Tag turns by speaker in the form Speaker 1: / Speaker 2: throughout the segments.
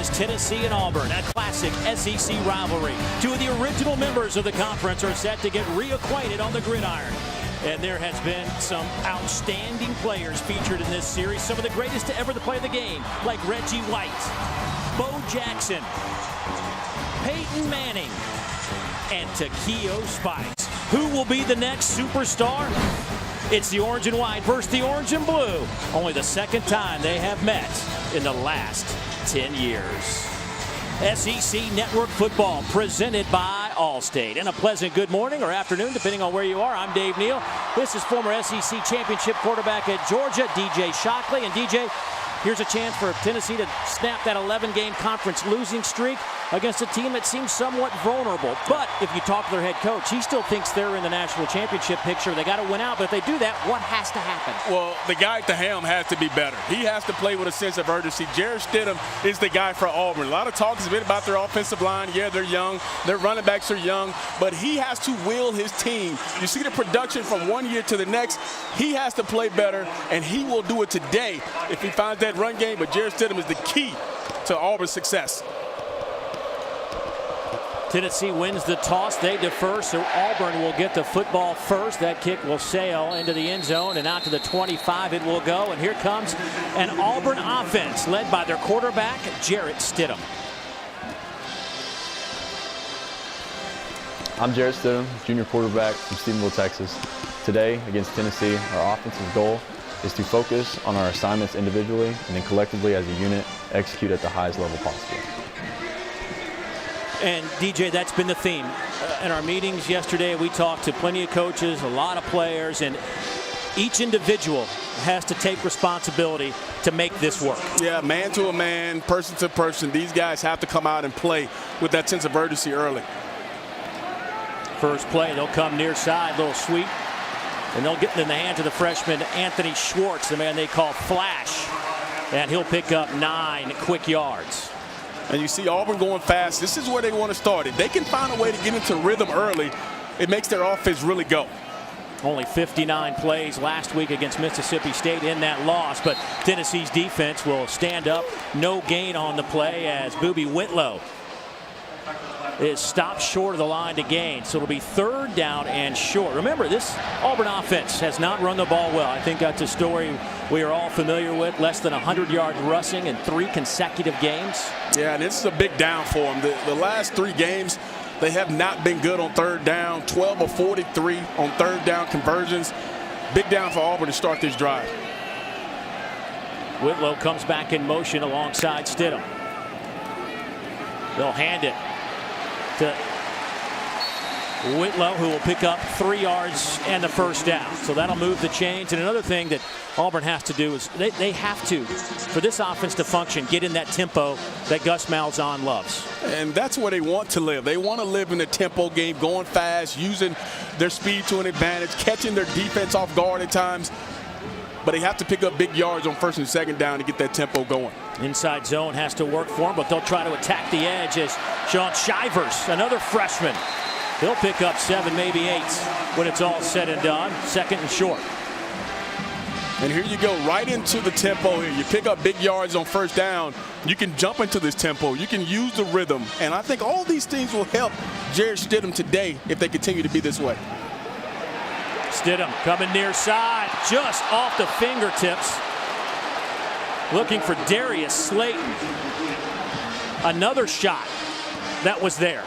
Speaker 1: is Tennessee and Auburn, a classic SEC rivalry. Two of the original members of the conference are set to get reacquainted on the gridiron. And there has been some outstanding players featured in this series. Some of the greatest to ever play the game, like Reggie White, Bo Jackson, Peyton Manning, and Takeo Spikes. Who will be the next superstar? It's the orange and white versus the orange and blue. Only the second time they have met in the last 10 years. SEC Network Football presented by Allstate. And a pleasant good morning or afternoon, depending on where you are. I'm Dave Neal. This is former SEC championship quarterback at Georgia, DJ Shockley. And DJ, here's a chance for Tennessee to snap that 11-game conference losing streak against a team that seems somewhat vulnerable. But if you talk to their head coach, he still thinks they're in the national championship picture. They got to win out, but if they do that, what has to happen?
Speaker 2: Well, the guy at the helm has to be better. He has to play with a sense of urgency. Jarrett Stidham is the guy for Auburn. A lot of talk has been about their offensive line. Yeah, they're young. Their running backs are young. But he has to will his team. You see the production from one year to the next. He has to play better, and he will do it today if he finds that run game. But Jarrett Stidham is the key to Auburn's success.
Speaker 1: Tennessee wins the toss. They defer, so Auburn will get the football first. That kick will sail into the end zone and out to the 25 it will go. And here comes an Auburn offense led by their quarterback, Jarrett Stidham.
Speaker 3: I'm Jarrett Stidham, junior quarterback from Stephenville, Texas. Today, against Tennessee, our offensive goal is to focus on our assignments individually and then collectively as a unit execute at the highest level possible.
Speaker 1: And DJ, that's been the theme. In our meetings yesterday, we talked to plenty of coaches, a lot of players, and each individual has to take responsibility to make this work.
Speaker 2: Yeah, man to a man, person to person. These guys have to come out and play with that sense of urgency early.
Speaker 1: First play, they'll come near side, little sweep, and they'll get it in the hands of the freshman Anthony Schwartz, the man they call Flash, and he'll pick up 9 quick yards.
Speaker 2: And you see Auburn going fast. This is where they want to start. If they can find a way to get into rhythm early, it makes their offense really go.
Speaker 1: Only 59 plays last week against Mississippi State in that loss, but Tennessee's defense will stand up. No gain on the play as Boobie Whitlow is stopped short of the line to gain. So it'll be 3rd down and short. Remember, this Auburn offense has not run the ball well. I think that's a story we are all familiar with. Less than 100 yards rushing in 3 consecutive games.
Speaker 2: Yeah, and this is a big down for them. The last 3 games, they have not been good on 3rd down. 12 of 43 on 3rd down conversions. Big down for Auburn to start this drive.
Speaker 1: Whitlow comes back in motion alongside Stidham. They'll hand it to Whitlow, who will pick up 3 yards and the first down. So that'll move the chains. And another thing that Auburn has to do is they have to, for this offense to function, get in that tempo that Gus Malzahn loves.
Speaker 2: And that's where they want to live. They want to live in the tempo game, going fast, using their speed to an advantage, catching their defense off guard at times. But they have to pick up big yards on 1st and 2nd down to get that tempo going.
Speaker 1: Inside zone has to work for them, but they'll try to attack the edge as Sean Shivers, another freshman. He'll pick up 7, maybe 8 when it's all said and done. 2nd and short.
Speaker 2: And here you go, right into the tempo here. You pick up big yards on 1st down. You can jump into this tempo. You can use the rhythm. And I think all these things will help Jarrett Stidham today if they continue to be this way.
Speaker 1: Stidham coming near side, just off the fingertips. Looking for Darius Slayton. Another shot that was there.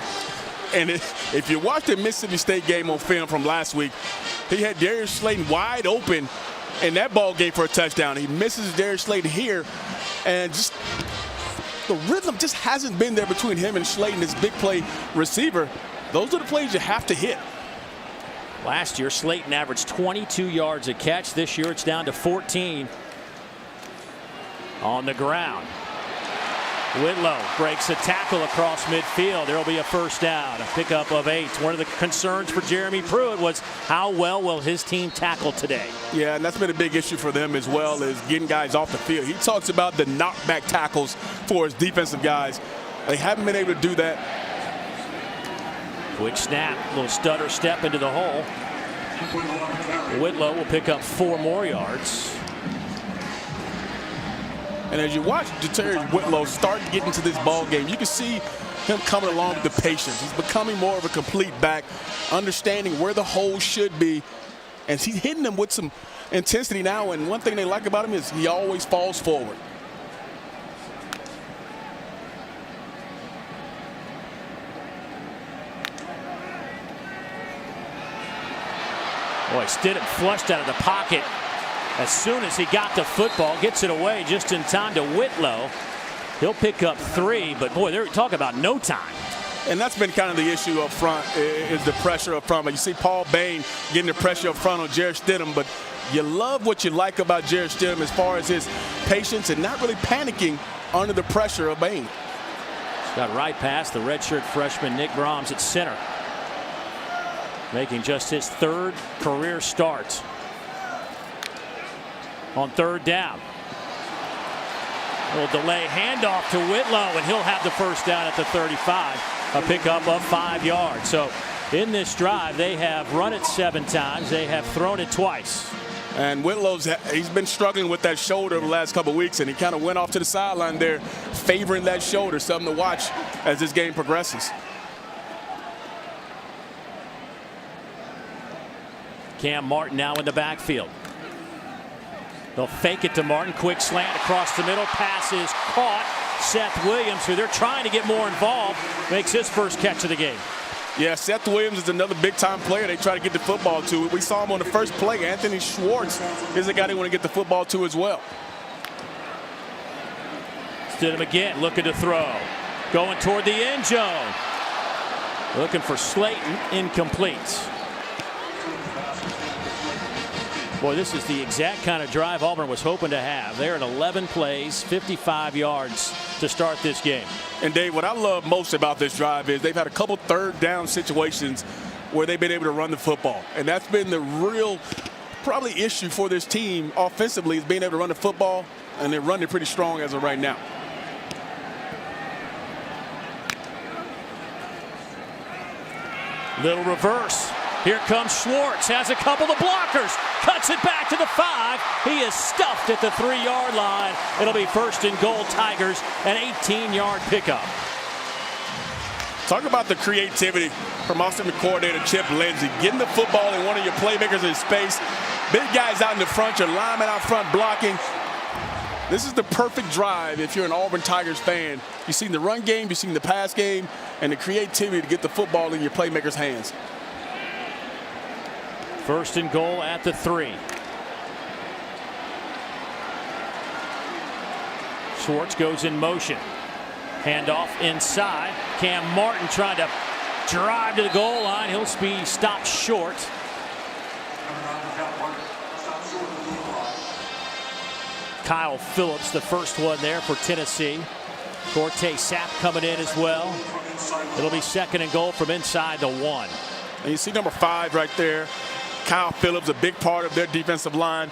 Speaker 2: And if you watch the Mississippi State game on film from last week, he had Darius Slayton wide open in that ball game for a touchdown. He misses Darius Slayton here, and just the rhythm just hasn't been there between him and Slayton, this big play receiver. Those are the plays you have to hit.
Speaker 1: Last year, Slayton averaged 22 yards a catch. This year, it's down to 14 on the ground. Whitlow breaks a tackle across midfield. There will be a 1st down, a pickup of 8. One of the concerns for Jeremy Pruitt was how well will his team tackle today?
Speaker 2: Yeah, and that's been a big issue for them as well, as getting guys off the field. He talks about the knockback tackles for his defensive guys. They haven't been able to do that.
Speaker 1: Quick snap, little stutter step into the hole. Whitlow will pick up 4 more yards.
Speaker 2: And as you watch Terry Whitlow start to get into this ball game, you can see him coming along with the patience. He's becoming more of a complete back, understanding where the hole should be, and he's hitting them with some intensity now. And one thing they like about him is he always falls forward.
Speaker 1: Boy, Stidham flushed out of the pocket as soon as he got the football, gets it away just in time to Whitlow. He'll pick up 3, but boy, they're talking about no time.
Speaker 2: And that's been kind of the issue up front, is the pressure up front. But you see Paul Bain getting the pressure up front on Jarrett Stidham, but you love what you like about Jarrett Stidham as far as his patience and not really panicking under the pressure of Bain.
Speaker 1: Got right past the redshirt freshman Nick Brahms at center, making just his 3rd career start. On 3rd down. A little delay handoff to Whitlow, and he'll have the first down at the 35. A pickup of 5 yards. So in this drive, they have run it 7 times. They have thrown it twice.
Speaker 2: And he's been struggling with that shoulder the last couple of weeks, and he kind of went off to the sideline there, favoring that shoulder. Something to watch as this game progresses.
Speaker 1: Cam Martin now in the backfield. They'll fake it to Martin. Quick slant across the middle. Pass is caught. Seth Williams, who they're trying to get more involved, makes his first catch of the game.
Speaker 2: Yeah, Seth Williams is another big-time player they try to get the football to. We saw him on the first play. Anthony Schwartz is a guy they want to get the football to as well.
Speaker 1: Stidham again looking to throw. Going toward the end zone. Looking for Slayton. Incomplete. Boy, this is the exact kind of drive Auburn was hoping to have. They're at 11 plays, 55 yards to start this game.
Speaker 2: And Dave, what I love most about this drive is they've had a couple 3rd down situations where they've been able to run the football. And that's been the real probably issue for this team offensively, is being able to run the football, and they're running pretty strong as of right now.
Speaker 1: Little reverse. Here comes Schwartz, has a couple of blockers, cuts it back to the 5. He is stuffed at the 3-yard line. It'll be 1st and goal Tigers, an 18-yard pickup.
Speaker 2: Talk about the creativity from offensive coordinator Chip Lindsey, getting the football in one of your playmakers in space. Big guys out in the front, your linemen out front blocking. This is the perfect drive if you're an Auburn Tigers fan. You've seen the run game, you've seen the pass game, and the creativity to get the football in your playmakers' hands.
Speaker 1: 1st and goal at the 3. Schwartz goes in motion. Handoff inside. Cam Martin trying to drive to the goal line. He'll be stopped short. Kyle Phillips, the first one there for Tennessee. Cortez Sapp coming in as well. It'll be 2nd and goal from inside the 1.
Speaker 2: And you see number 5 right there. Kyle Phillips, a big part of their defensive line.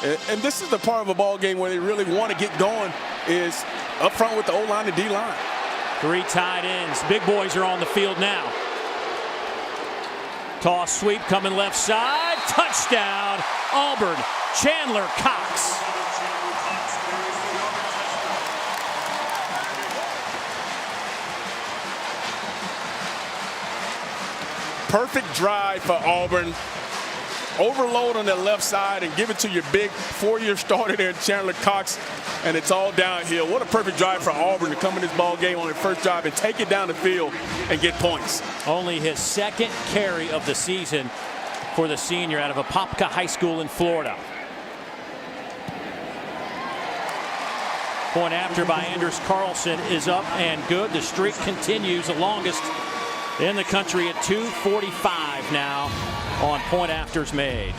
Speaker 2: And this is the part of a ball game where they really want to get going, is up front with the O-line and D-line.
Speaker 1: 3 tight ends. Big boys are on the field now. Toss sweep coming left side. Touchdown, Auburn. Chandler Cox.
Speaker 2: Perfect drive for Auburn. Overload on the left side and give it to your big 4-year starter there, Chandler Cox, and it's all downhill. What a perfect drive for Auburn to come in this ball game on their first drive and take it down the field and get points.
Speaker 1: Only his 2nd carry of the season for the senior out of Apopka High School in Florida. Point after by Anders Carlson is up and good. The streak continues, the longest in the country at 2:45 now on point afters made.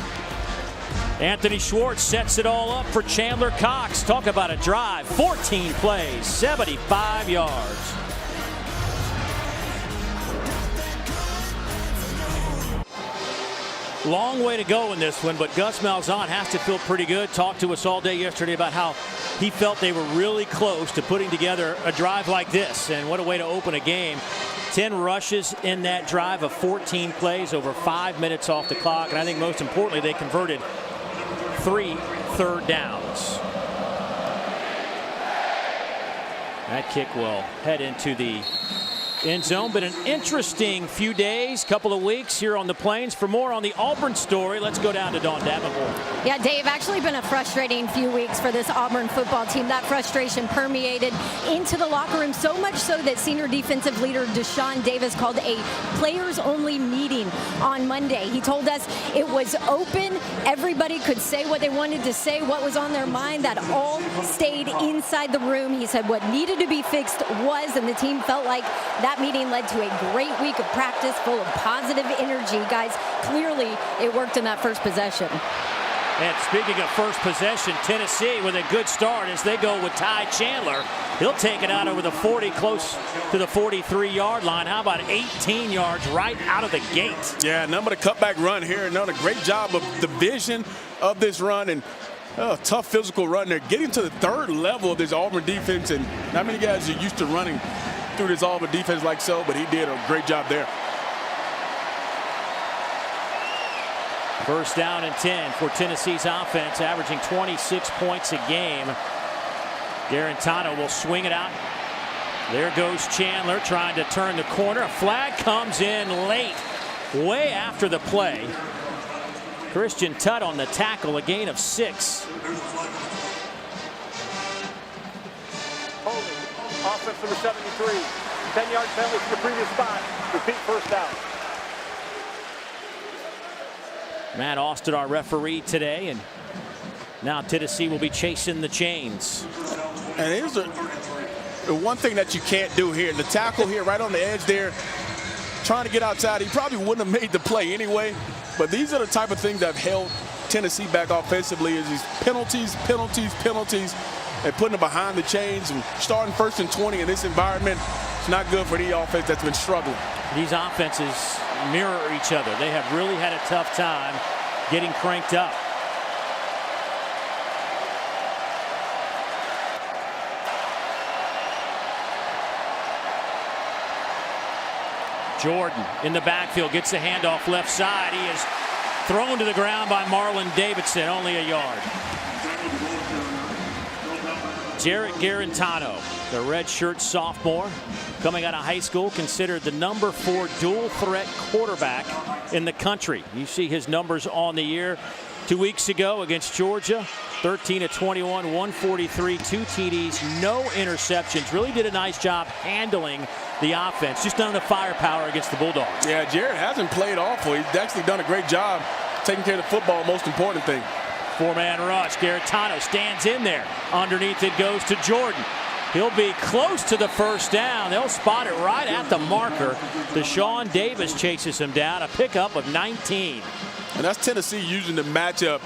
Speaker 1: Anthony Schwartz sets it all up for Chandler Cox. Talk about a drive. 14 plays, 75 yards. Long way to go in this one, but Gus Malzahn has to feel pretty good. Talked to us all day yesterday about how he felt they were really close to putting together a drive like this, and what a way to open a game. 10 rushes in that drive of 14 plays, over 5 minutes off the clock, and I think most importantly they converted 3 third downs. That kick will head into the end zone. Been an interesting few days, couple of weeks here on the Plains. For more on the Auburn story, let's go down to Dawn Davenport.
Speaker 4: Yeah, Dave, actually been a frustrating few weeks for this Auburn football team. That frustration permeated into the locker room, so much so that senior defensive leader Deshaun Davis called a players-only meeting on Monday. He told us it was open. Everybody could say what they wanted to say, what was on their mind. That all stayed inside the room. He said what needed to be fixed was, and the team felt like that meeting led to a great week of practice full of positive energy. Guys, clearly it worked in that first possession.
Speaker 1: And speaking of first possession, Tennessee with a good start as they go with Ty Chandler. He'll take it out over the 40, close to the 43-yard line. How about 18 yards right out of the gate?
Speaker 2: Yeah, another cutback run here. Another great job of the vision of this run, and tough physical run there. Getting to the third level of this Auburn defense, and not many guys are used to running through this Auburn defense like so, but he did a great job there.
Speaker 1: First down and 10 for Tennessee's offense, averaging 26 points a game. Garantano will swing it out. There goes Chandler trying to turn the corner. A flag comes in late, way after the play. Christian Tutt on the tackle, a gain of 6.
Speaker 5: Offense number 73. 10-yard penalty from the previous spot. Repeat first down.
Speaker 1: Matt Austin, our referee today, and now Tennessee will be chasing the chains.
Speaker 2: And here's the one thing that you can't do here. The tackle here right on the edge there, trying to get outside. He probably wouldn't have made the play anyway. But these are the type of things that have held Tennessee back offensively, is these penalties, and putting them behind the chains and starting 1st and 20 in this environment. It's not good for the offense that's been struggling.
Speaker 1: These offenses mirror each other. They have really had a tough time getting cranked up. Jordan in the backfield gets the handoff left side. He is thrown to the ground by Marlon Davidson, only a yard. Jarrett Garantano, the redshirt sophomore, coming out of high school, considered the number 4 dual threat quarterback in the country. You see his numbers on the year. 2 weeks ago against Georgia, 13 of 21, 143, 2 TDs, no interceptions. Really did a nice job handling the offense. Just not enough firepower against the Bulldogs.
Speaker 2: Yeah, Jarrett hasn't played awful. He's actually done a great job taking care of the football, most important thing.
Speaker 1: 4-man rush. Garantano stands in there. Underneath it goes to Jordan. He'll be close to the first down. They'll spot it right at the marker. Deshaun Davis chases him down. A pickup of 19.
Speaker 2: And that's Tennessee using the matchup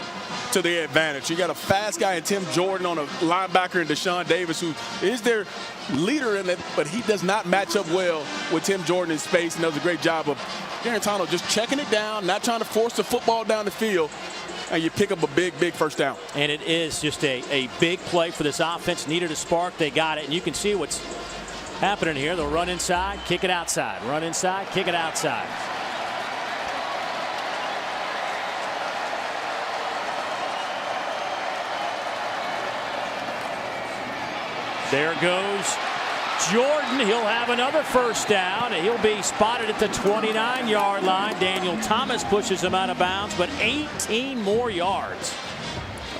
Speaker 2: to their advantage. You got a fast guy in Tim Jordan on a linebacker, and Deshaun Davis, who is their leader in it, but he does not match up well with Tim Jordan in space, and does a great job of Garantano just checking it down, not trying to force the football down the field, and you pick up a big first down.
Speaker 1: And it is just a big play for this offense. Needed a spark. They got it. And you can see what's happening here. They'll run inside, kick it outside. Run inside, kick it outside. There goes Jordan. He'll have another first down. He'll be spotted at the 29-yard line. Daniel Thomas pushes him out of bounds, but 18 more yards.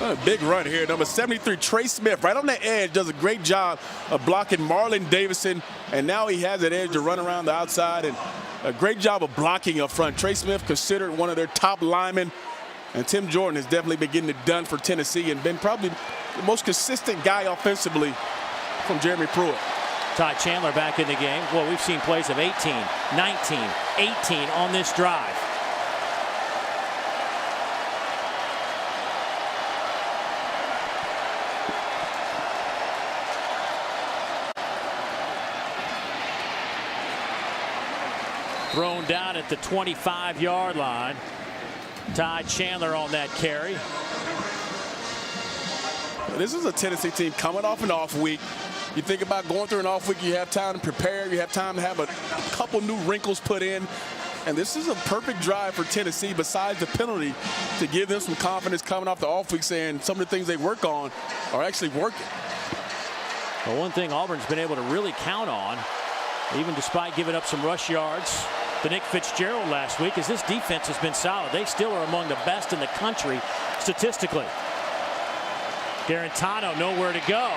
Speaker 2: A big run here. Number 73, Trey Smith, right on the edge, does a great job of blocking Marlon Davidson, and now he has that edge to run around the outside, and a great job of blocking up front. Trey Smith, considered one of their top linemen, and Tim Jordan has definitely been getting it done for Tennessee and been probably the most consistent guy offensively from Jeremy Pruitt.
Speaker 1: Ty Chandler back in the game. Well, we've seen plays of 18, 19, 18 on this drive. Thrown down at the 25-yard line. Ty Chandler on that carry.
Speaker 2: This is a Tennessee team coming off an off week. You think about going through an off week, you have time to prepare, you have time to have a couple new wrinkles put in. And this is a perfect drive for Tennessee, besides the penalty, to give them some confidence coming off the off week, saying some of the things they work on are actually working.
Speaker 1: Well, one thing Auburn's been able to really count on, even despite giving up some rush yards to Nick Fitzgerald last week, is this defense has been solid. They still are among the best in the country statistically. Garantano nowhere to go.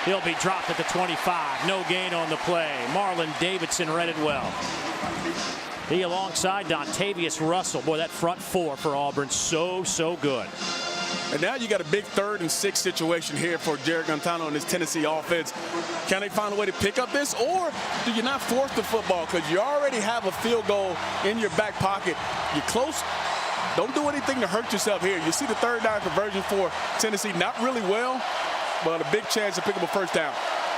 Speaker 1: He'll be dropped at the 25. No gain on the play. Marlon Davidson read it well. He alongside Dontavius Russell. Boy, that front four for Auburn, so good.
Speaker 2: And now you got a big 3rd and 6 situation here for Jared Garantano and his Tennessee offense. Can they find a way to pick up this, or do you not force the football because you already have a field goal in your back pocket? You're close. Don't do anything to hurt yourself here. You see the 3rd down conversion for Tennessee, not really well, but a big chance to pick up a 1st down.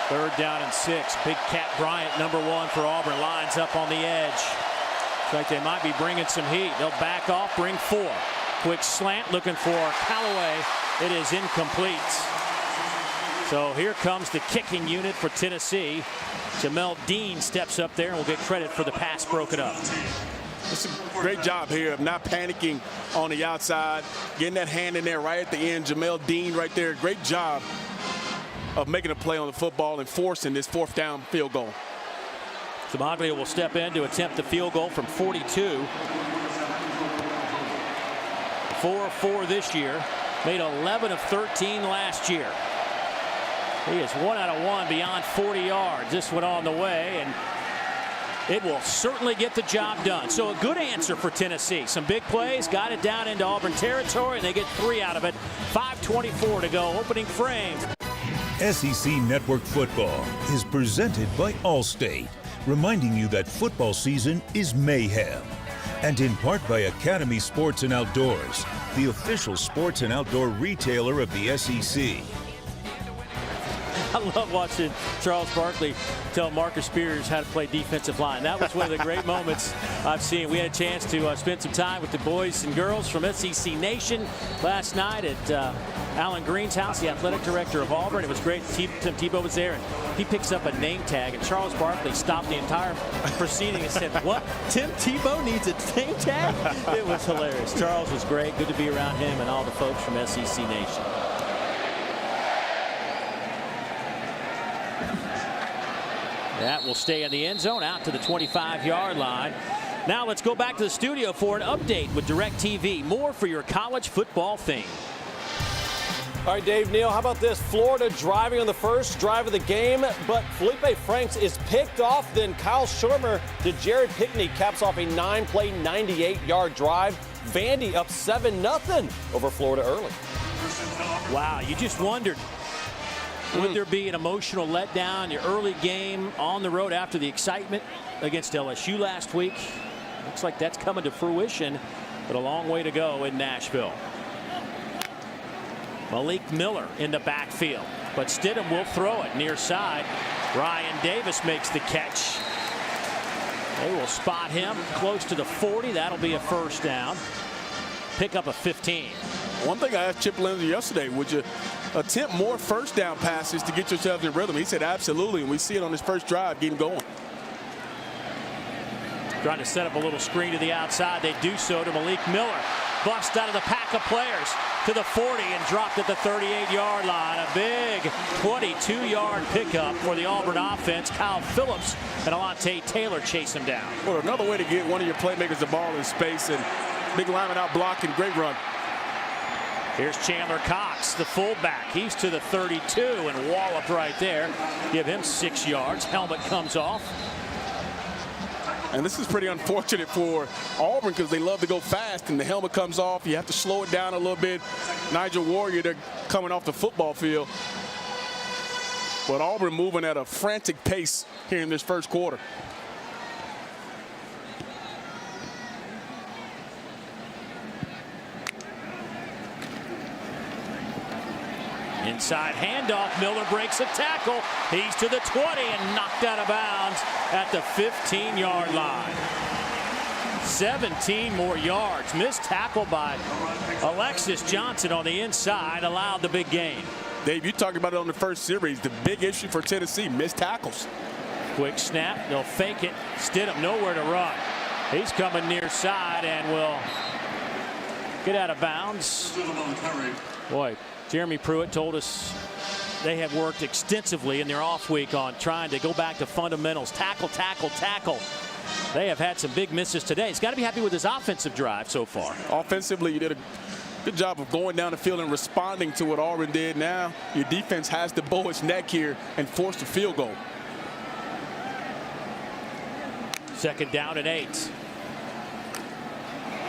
Speaker 1: 3rd down and 6. Big Cat Bryant, #1 for Auburn, lines up on the edge. Looks like they might be bringing some heat. They'll back off, bring 4. Quick slant looking for Callaway. It is incomplete. So here comes the kicking unit for Tennessee. Jamel Dean steps up there and will get credit for the pass broken up.
Speaker 2: It's a great job here of not panicking on the outside, getting that hand in there right at the end. Jamel Dean right there. Great job of making a play on the football and forcing this 4th down field goal.
Speaker 1: Zamaglia will step in to attempt the field goal from 42. 4 of 4 this year. Made 11 of 13 last year. He is 1 out of 1 beyond 40 yards. This one on the way, and it will certainly get the job done. So a good answer for Tennessee. Some big plays, got it down into Auburn territory, and they get 3 out of it. 5:24 to go, opening frame.
Speaker 6: SEC Network Football is presented by Allstate, reminding you that football season is mayhem. And in part by Academy Sports and Outdoors, the official sports and outdoor retailer of the SEC.
Speaker 1: I love watching Charles Barkley tell Marcus Spears how to play defensive line. That was one of the great moments I've seen. We had a chance to spend some time with the boys and girls from SEC Nation last night at Alan Green's house, the athletic director of Auburn. It was great. Tim Tebow was there, and he picks up a name tag, and Charles Barkley stopped the entire proceeding and said, "What? Tim Tebow needs a name tag?" It was hilarious. Charles was great. Good to be around him and all the folks from SEC Nation. That will stay in the end zone, out to the 25-yard line. Now let's go back to the studio for an update with DirecTV. More for your college football thing.
Speaker 7: All right, Dave, Neal, how about this? Florida driving on the first drive of the game, but Felipe Franks is picked off. Then Kyle Schirmer to Jared Pickney caps off a 9-play, 98-yard drive. Vandy up 7-0 over Florida early.
Speaker 1: Wow, you just wondered, would there be an emotional letdown in your early game on the road after the excitement against LSU last week? Looks like that's coming to fruition, but a long way to go in Nashville. Malik Miller in the backfield, but Stidham will throw it near side. Ryan Davis makes the catch. They will spot him close to the 40. That'll be a 1st down. Pick up a 15.
Speaker 2: One thing I asked Chip Lindsey yesterday, would you attempt more 1st down passes to get yourself in rhythm? He said absolutely, and we see it on his first drive getting going.
Speaker 1: Trying to set up a little screen to the outside. They do so to Malik Miller. Bust out of the pack of players to the 40 and dropped at the 38-yard line. A big 22-yard pickup for the Auburn offense. Kyle Phillips and Alontae Taylor chase him down.
Speaker 2: Well, another way to get one of your playmakers the ball in space, and big lineman out blocking. Great run.
Speaker 1: Here's Chandler Cox, the fullback. He's to the 32 and walloped right there. Give him 6 yards. Helmet comes off.
Speaker 2: And this is pretty unfortunate for Auburn because they love to go fast, and the helmet comes off. You have to slow it down a little bit. Nigel Warrior, they're coming off the football field. But Auburn moving at a frantic pace here in this first quarter.
Speaker 1: Inside handoff, Miller breaks a tackle. He's to the 20 and knocked out of bounds at the 15-yard line. 17 more yards. Missed tackle by Alexis Johnson on the inside allowed the big gain.
Speaker 2: Dave, you talked about it on the first series. The big issue for Tennessee, missed tackles.
Speaker 1: Quick snap, they'll fake it. Stidham nowhere to run. He's coming near side and will get out of bounds. Boy, Jeremy Pruitt told us they have worked extensively in their off week on trying to go back to fundamentals, tackle, tackle, tackle. They have had some big misses today. He's got to be happy with his offensive drive so far.
Speaker 2: Offensively, you did a good job of going down the field and responding to what Auburn did. Now your defense has to bow its neck here and force the field goal.
Speaker 1: 2nd down and 8.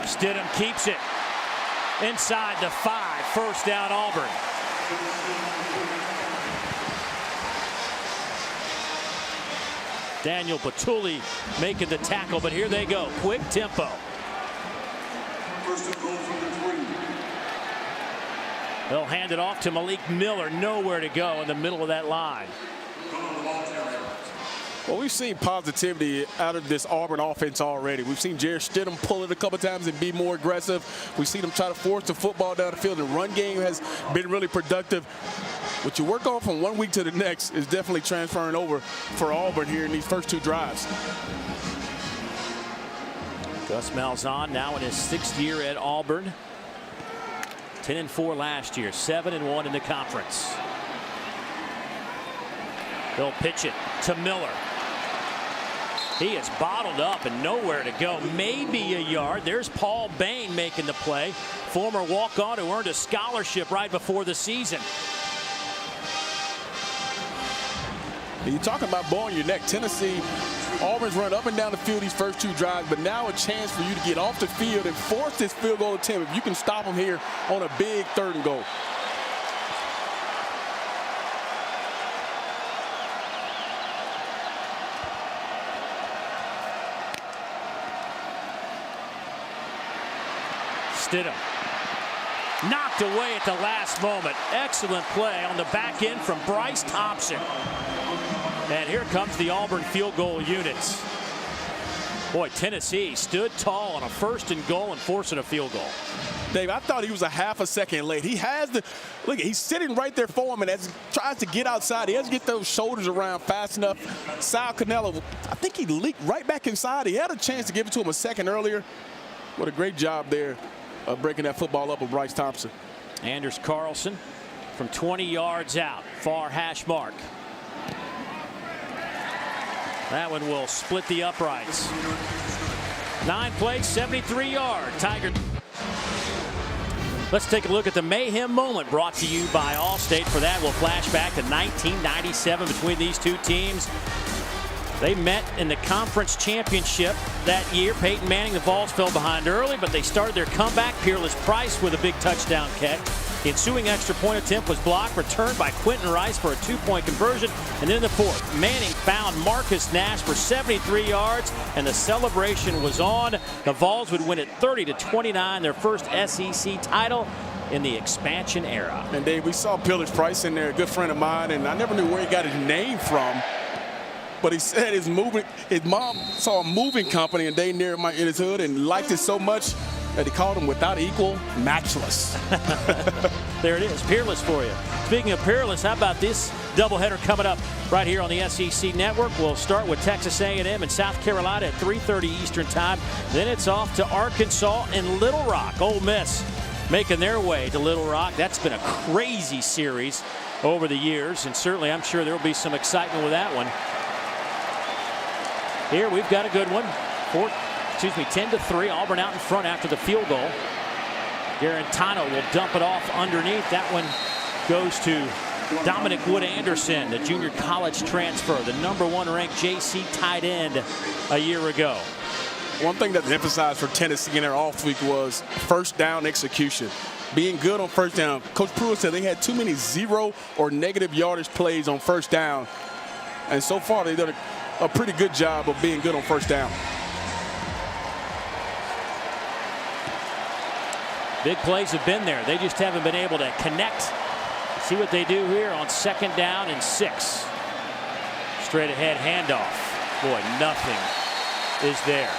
Speaker 1: Stidham keeps it inside the 5. 1st down Auburn. Daniel Patulli making the tackle, but here they go. Quick tempo. They'll hand it off to Malik Miller. Nowhere to go in the middle of that line.
Speaker 2: Well, we've seen positivity out of this Auburn offense already. We've seen Jared Stidham pull it a couple times and be more aggressive. We've seen him try to force the football down the field. The run game has been really productive. What you work on from one week to the next is definitely transferring over for Auburn here in these first 2 drives.
Speaker 1: Gus Malzahn now in his 6th year at Auburn. 10-4 last year, 7-1 in the conference. They'll pitch it to Miller. He is bottled up and nowhere to go. Maybe a yard. There's Paul Bain making the play. Former walk-on who earned a scholarship right before the season.
Speaker 2: You're talking about bowing your neck. Tennessee, Auburn's run up and down the field these first 2 drives, but now a chance for you to get off the field and force this field goal attempt if you can stop them here on a big 3rd and goal.
Speaker 1: Stidham knocked away at the last moment. Excellent play on the back end from Bryce Thompson. And here comes the Auburn field goal units. Boy, Tennessee stood tall on a 1st and goal and forcing a field goal.
Speaker 2: Dave, I thought he was a half a second late. He has the look. He's sitting right there for him, and as he tries to get outside, he has to get those shoulders around fast enough. Sal Cannella, I think he leaked right back inside. He had a chance to give it to him a second earlier. What a great job there of breaking that football up with Bryce Thompson.
Speaker 1: Anders Carlson from 20 yards out, far hash mark. That one will split the uprights. 9 plays, 73-yard Tiger. Let's take a look at the mayhem moment brought to you by Allstate. For that, we'll flash back to 1997 between these 2 teams. They met in the conference championship that year. Peyton Manning, the Vols fell behind early, but they started their comeback. Peerless Price with a big touchdown catch. The ensuing extra point attempt was blocked, returned by Quentin Rice for a 2-point conversion. And then in the 4th, Manning found Marcus Nash for 73 yards, and the celebration was on. The Vols would win it 30-29, their first SEC title in the expansion era.
Speaker 2: And Dave, we saw Peerless Price in there, a good friend of mine, and I never knew where he got his name from. But he said his mom saw a moving company and they near in his hood and liked it so much that he called him without equal, matchless.
Speaker 1: There it is, Peerless for you. Speaking of Peerless, how about this doubleheader coming up right here on the SEC Network? We'll start with Texas A&M and South Carolina at 3:30 Eastern Time. Then it's off to Arkansas and Little Rock. Ole Miss making their way to Little Rock. That's been a crazy series over the years, and certainly I'm sure there will be some excitement with that one. Here we've got a good one. 10-3. Auburn out in front after the field goal. Garantano will dump it off underneath. That one goes to Dominic Wood Anderson, the junior college transfer, the #1 ranked JC tight end a year ago.
Speaker 2: One thing that's emphasized for Tennessee in their off week was 1st down execution. Being good on 1st down. Coach Pruitt said they had too many 0 or negative yardage plays on 1st down. And so far they've done a pretty good job of being good on 1st down.
Speaker 1: Big plays have been there. They just haven't been able to connect. See what they do here on 2nd down and 6. Straight ahead handoff. Boy, nothing is there.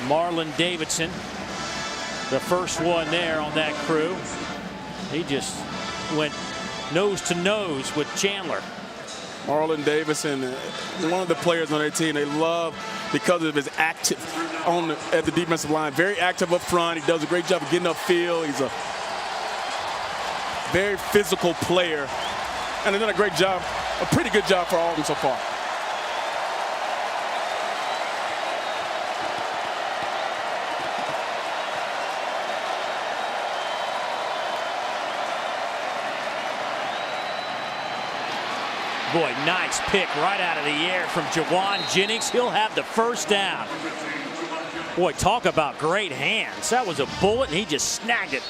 Speaker 1: Marlon Davidson, the first one there on that crew. He just went nose to nose with Chandler.
Speaker 2: Marlon Davidson, one of the players on their team they love because of his active at the defensive line. Very active up front. He does a great job of getting upfield. He's a very physical player. And they've done a great job, a pretty good job for Auburn so far.
Speaker 1: Boy, nice pick right out of the air from Jawan Jennings. He'll have the first down. Boy, talk about great hands. That was a bullet, and he just snagged it.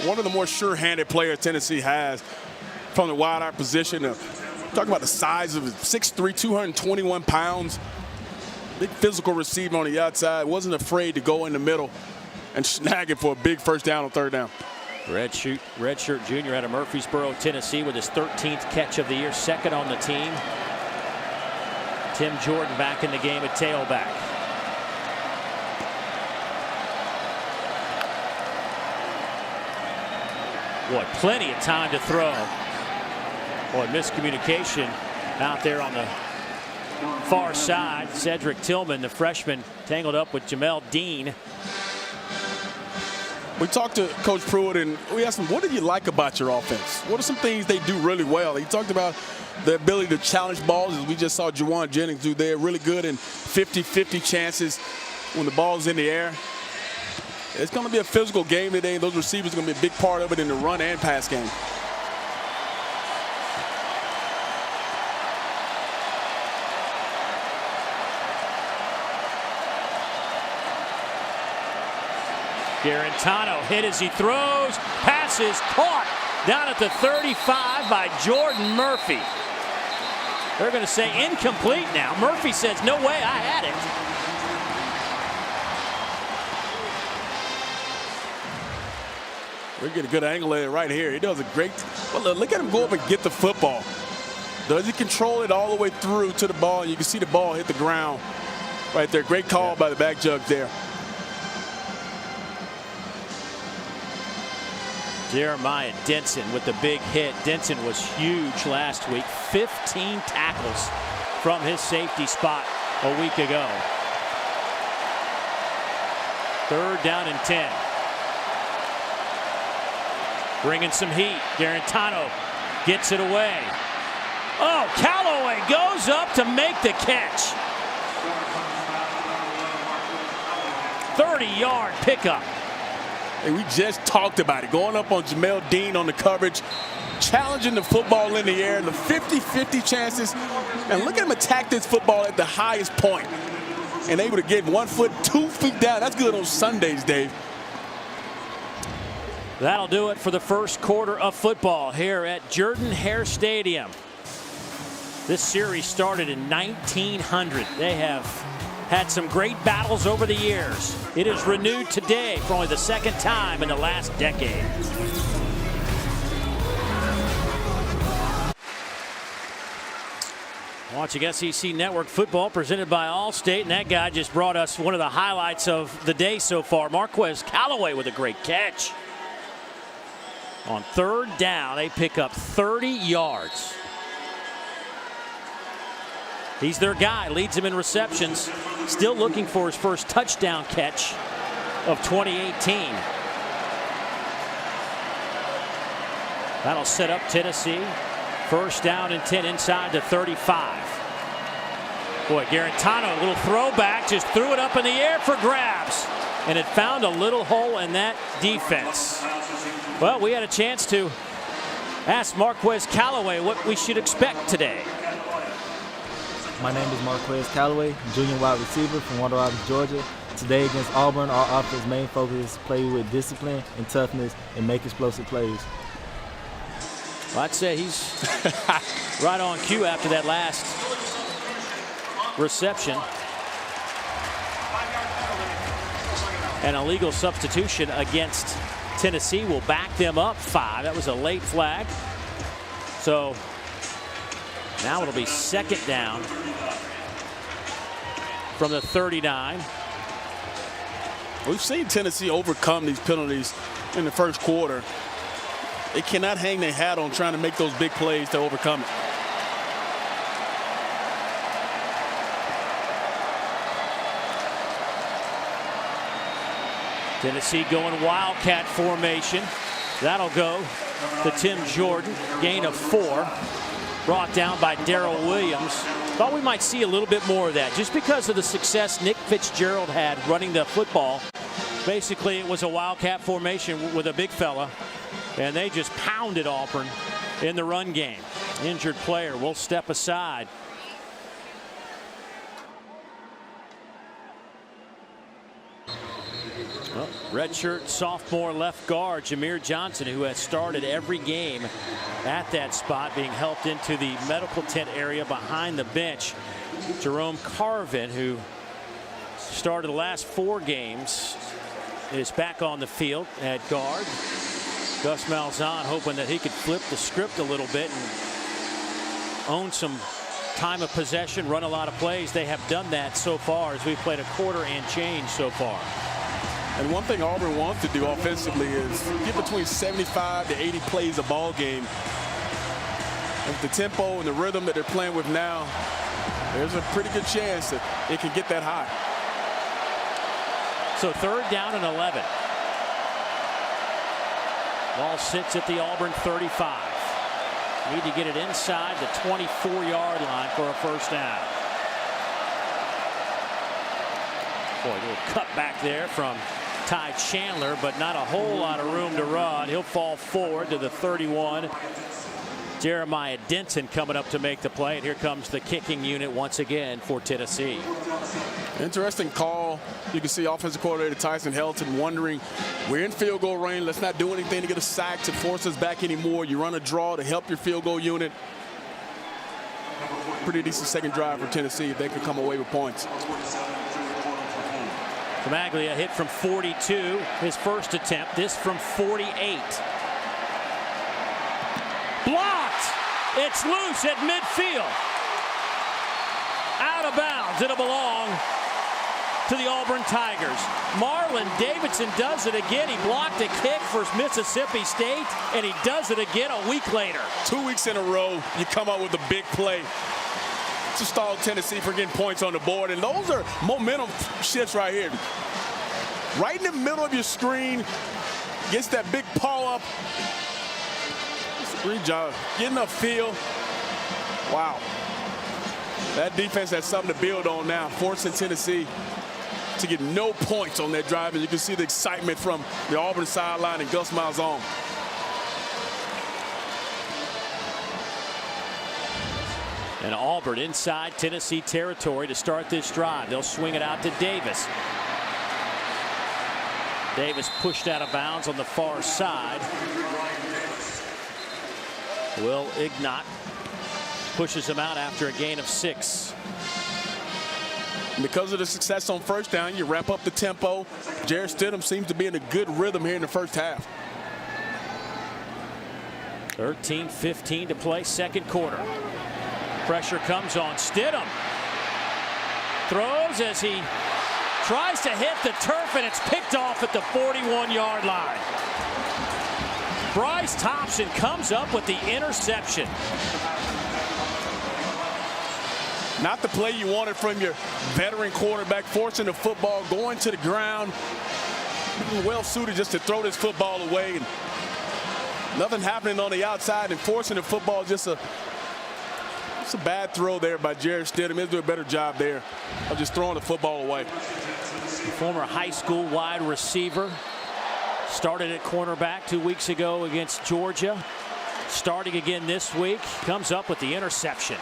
Speaker 2: One of the more sure-handed players Tennessee has from the wide-out position. Talking about the size of it, 6'3", 221 pounds. Big physical receiver on the outside. Wasn't afraid to go in the middle and snag it for a big first down on third down.
Speaker 1: Redshirt junior out of Murfreesboro, Tennessee, with his 13th catch of the year, second on the team. Tim Jordan back in the game at tailback. Boy, plenty of time to throw. Boy, miscommunication out there on the far side. Cedric Tillman, the freshman, tangled up with Jamel Dean.
Speaker 2: We talked to Coach Pruitt and we asked him, what did you like about your offense? What are some things they do really well? He talked about the ability to challenge balls, as we just saw Jawan Jennings do there. Really good in 50-50 chances when the ball's in the air. It's going to be a physical game today, and those receivers are going to be a big part of it in the run and pass game.
Speaker 1: Garantano hit as he throws. Passes caught down at the 35 by Jordan Murphy. They're going to say incomplete now. Murphy says, no way, I had it.
Speaker 2: We get a good angle at it right here. He does a great, well, look at him go up and get the football. Does he control it all the way through to the ball? You can see the ball hit the ground right there. Great call by the back judge there.
Speaker 1: Jeremiah Denson with the big hit. Denson was huge last week. 15 tackles from his safety spot a week ago. Third down and 10. Bringing some heat. Garantano gets it away. Oh, Callaway goes up to make the catch. 30-yard pickup.
Speaker 2: And we just talked about it. Going up on Jamel Dean on the coverage, challenging the football in the air, the 50-50 chances. And look at him attack this football at the highest point. And able to get 1 foot, 2 feet down. That's good on Sundays, Dave.
Speaker 1: That'll do it for the first quarter of football here at Jordan-Hare Stadium. This series started in 1900. They have had some great battles over the years. It is renewed today for only the second time in the last decade. Watching SEC Network football presented by Allstate, and that guy just brought us one of the highlights of the day so far. Marquez Callaway with a great catch. On third down, they pick up 30 yards. He's their guy, leads them in receptions. Still looking for his first touchdown catch of 2018. That'll set up Tennessee. First down and 10 inside the 35. Boy, Garantano, a little throwback, just threw it up in the air for grabs. And it found a little hole in that defense. Well, we had a chance to ask Marquez Callaway what we should expect today.
Speaker 8: My name is Marquez Callaway, junior wide receiver from Warner Robins, Georgia. Today against Auburn, our offense's main focus is play with discipline and toughness and make explosive plays.
Speaker 1: Well, I'd say he's right on cue after that last reception. An illegal substitution against Tennessee will back them up 5. That was a late flag. So now it'll be second down from the 39.
Speaker 2: We've seen Tennessee overcome these penalties in the first quarter. They cannot hang their hat on trying to make those big plays to overcome it.
Speaker 1: Tennessee going Wildcat formation. That'll go to Tim Jordan. Gain of 4. Brought down by Darrell Williams. Thought we might see a little bit more of that just because of the success Nick Fitzgerald had running the football. Basically, it was a wildcat formation with a big fella, and they just pounded Auburn in the run game. Injured player will step aside. Well, redshirt sophomore left guard Jameer Johnson, who has started every game at that spot, being helped into the medical tent area behind the bench. Jerome Carvin, who started the last 4 games, is back on the field at guard. Gus Malzahn hoping that he could flip the script a little bit and own some time of possession, run a lot of plays. They have done that so far as we've played a quarter and change so far.
Speaker 2: And one thing Auburn wants to do offensively is get between 75 to 80 plays a ball game. With the tempo and the rhythm that they're playing with now, there's a pretty good chance that it can get that high.
Speaker 1: So 3rd down and 11. Ball sits at the Auburn 35. Need to get it inside the 24-yard line for a first down. Boy, a little cut back there from Ty Chandler, but not a whole lot of room to run. He'll fall forward to the 31. Jeremiah Denton coming up to make the play, and here comes the kicking unit once again for Tennessee.
Speaker 2: Interesting call. You can see offensive coordinator Tyson Helton wondering, we're in field goal range. Let's not do anything to get a sack to force us back anymore. You run a draw to help your field goal unit. Pretty decent second drive for Tennessee if they can come away with points.
Speaker 1: Maglia hit from 42, his first attempt. This from 48. Blocked. It's loose at midfield. Out of bounds. It'll belong to the Auburn Tigers. Marlon Davidson does it again. He blocked a kick for Mississippi State, and he does it again a week later.
Speaker 2: 2 weeks in a row, you come up with a big play to stall Tennessee for getting points on the board, and those are momentum shifts right here. Right in the middle of your screen, gets that big paw up. Great job getting upfield. Wow. That defense has something to build on now, forcing Tennessee to get no points on that drive, and you can see the excitement from the Auburn sideline and Gus Malzahn.
Speaker 1: And Auburn inside Tennessee territory to start this drive. They'll swing it out to Davis. Davis pushed out of bounds on the far side. Will Ignat pushes him out after a gain of 6.
Speaker 2: Because of the success on first down, you ramp up the tempo. Jarrett Stidham seems to be in a good rhythm here in the first half.
Speaker 1: 13:15 to play, second quarter. Pressure comes on Stidham. Throws as he tries to hit the turf, and it's picked off at the 41-yard line. Bryce Thompson comes up with the interception.
Speaker 2: Not the play you wanted from your veteran quarterback, forcing the football, going to the ground. Well suited just to throw this football away. And nothing happening on the outside, and forcing the football, just a bad throw there by Jarrett Stidham. He'll do a better job there of just throwing the football away.
Speaker 1: Former high school wide receiver. Started at cornerback 2 weeks ago against Georgia. Starting again this week. Comes up with the interception.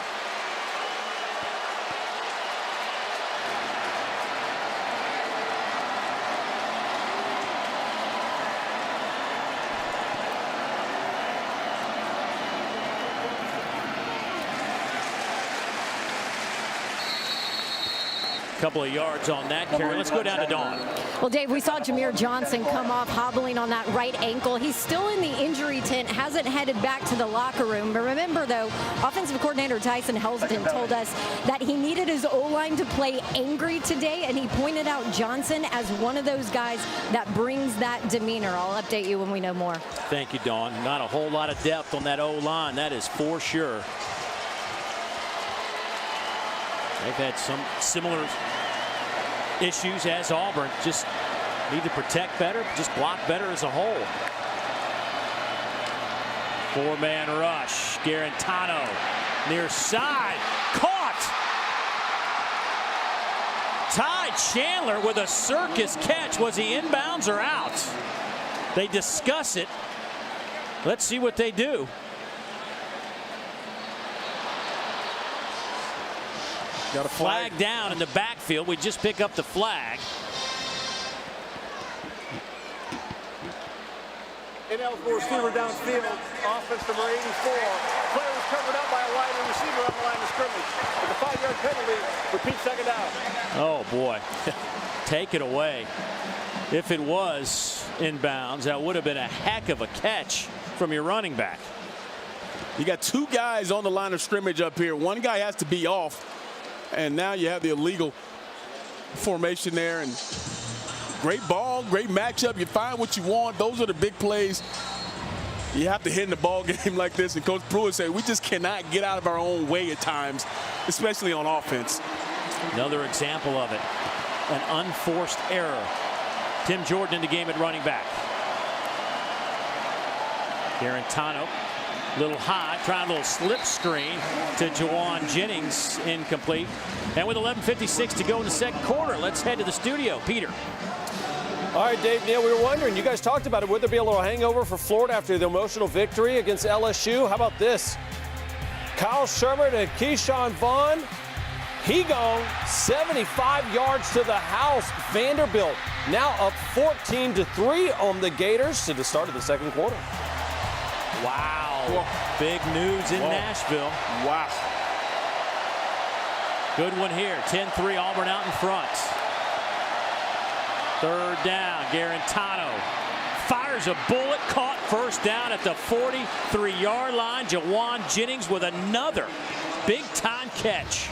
Speaker 1: Couple of yards on that carry. Let's go down to Dawn.
Speaker 4: Well, Dave, we saw Jameer Johnson come off hobbling on that right ankle. He's still in the injury tent, hasn't headed back to the locker room. But remember, though, offensive coordinator Tyson Helton told us that he needed his O-line to play angry today, and he pointed out Johnson as one of those guys that brings that demeanor. I'll update you when we know more.
Speaker 1: Thank you, Dawn. Not a whole lot of depth on that O-line, that is for sure. They've had some similar issues as Auburn. Just need to protect better, just block better as a whole. Four-man rush. Garantano near side. Caught. Ty Chandler with a circus catch. Was he inbounds or out? They discuss it. Let's see what they do.
Speaker 2: Got a
Speaker 1: flag down in the backfield. We just pick up the flag.
Speaker 5: Ineligible receiver downfield. Offense number 84. Player was covered up by a wide receiver on the line of scrimmage. With a 5-yard penalty. Repeat second down.
Speaker 1: Oh, boy. Take it away. If it was inbounds, that would have been a heck of a catch from your running back.
Speaker 2: You got two guys on the line of scrimmage up here. One guy has to be off. And now you have the illegal formation there. And great ball, great matchup. You find what you want. Those are the big plays you have to hit in the ball game like this. And Coach Pruitt said, we just cannot get out of our own way at times, especially on offense.
Speaker 1: Another example of it. An unforced error. Tim Jordan in the game at running back. Garantano, little high, trying a little slip screen to Juwan Jennings, incomplete. And with 11:56 to go in the second quarter, let's head to the studio. Peter.
Speaker 7: All right, Dave, Neal, we were wondering, you guys talked about it, would there be a little hangover for Florida after the emotional victory against LSU? How about this? Kyle Shermer to Keyshawn Vaughn. He gone 75 yards to the house. Vanderbilt now up 14-3 on the Gators to the start of the second quarter.
Speaker 1: Wow. Whoa. Big news in Nashville.
Speaker 2: Wow.
Speaker 1: Good one here. 10-3 Auburn out in front. Third down. Garantano fires a bullet. Caught first down at the 43-yard line. Juwan Jennings with another big-time catch.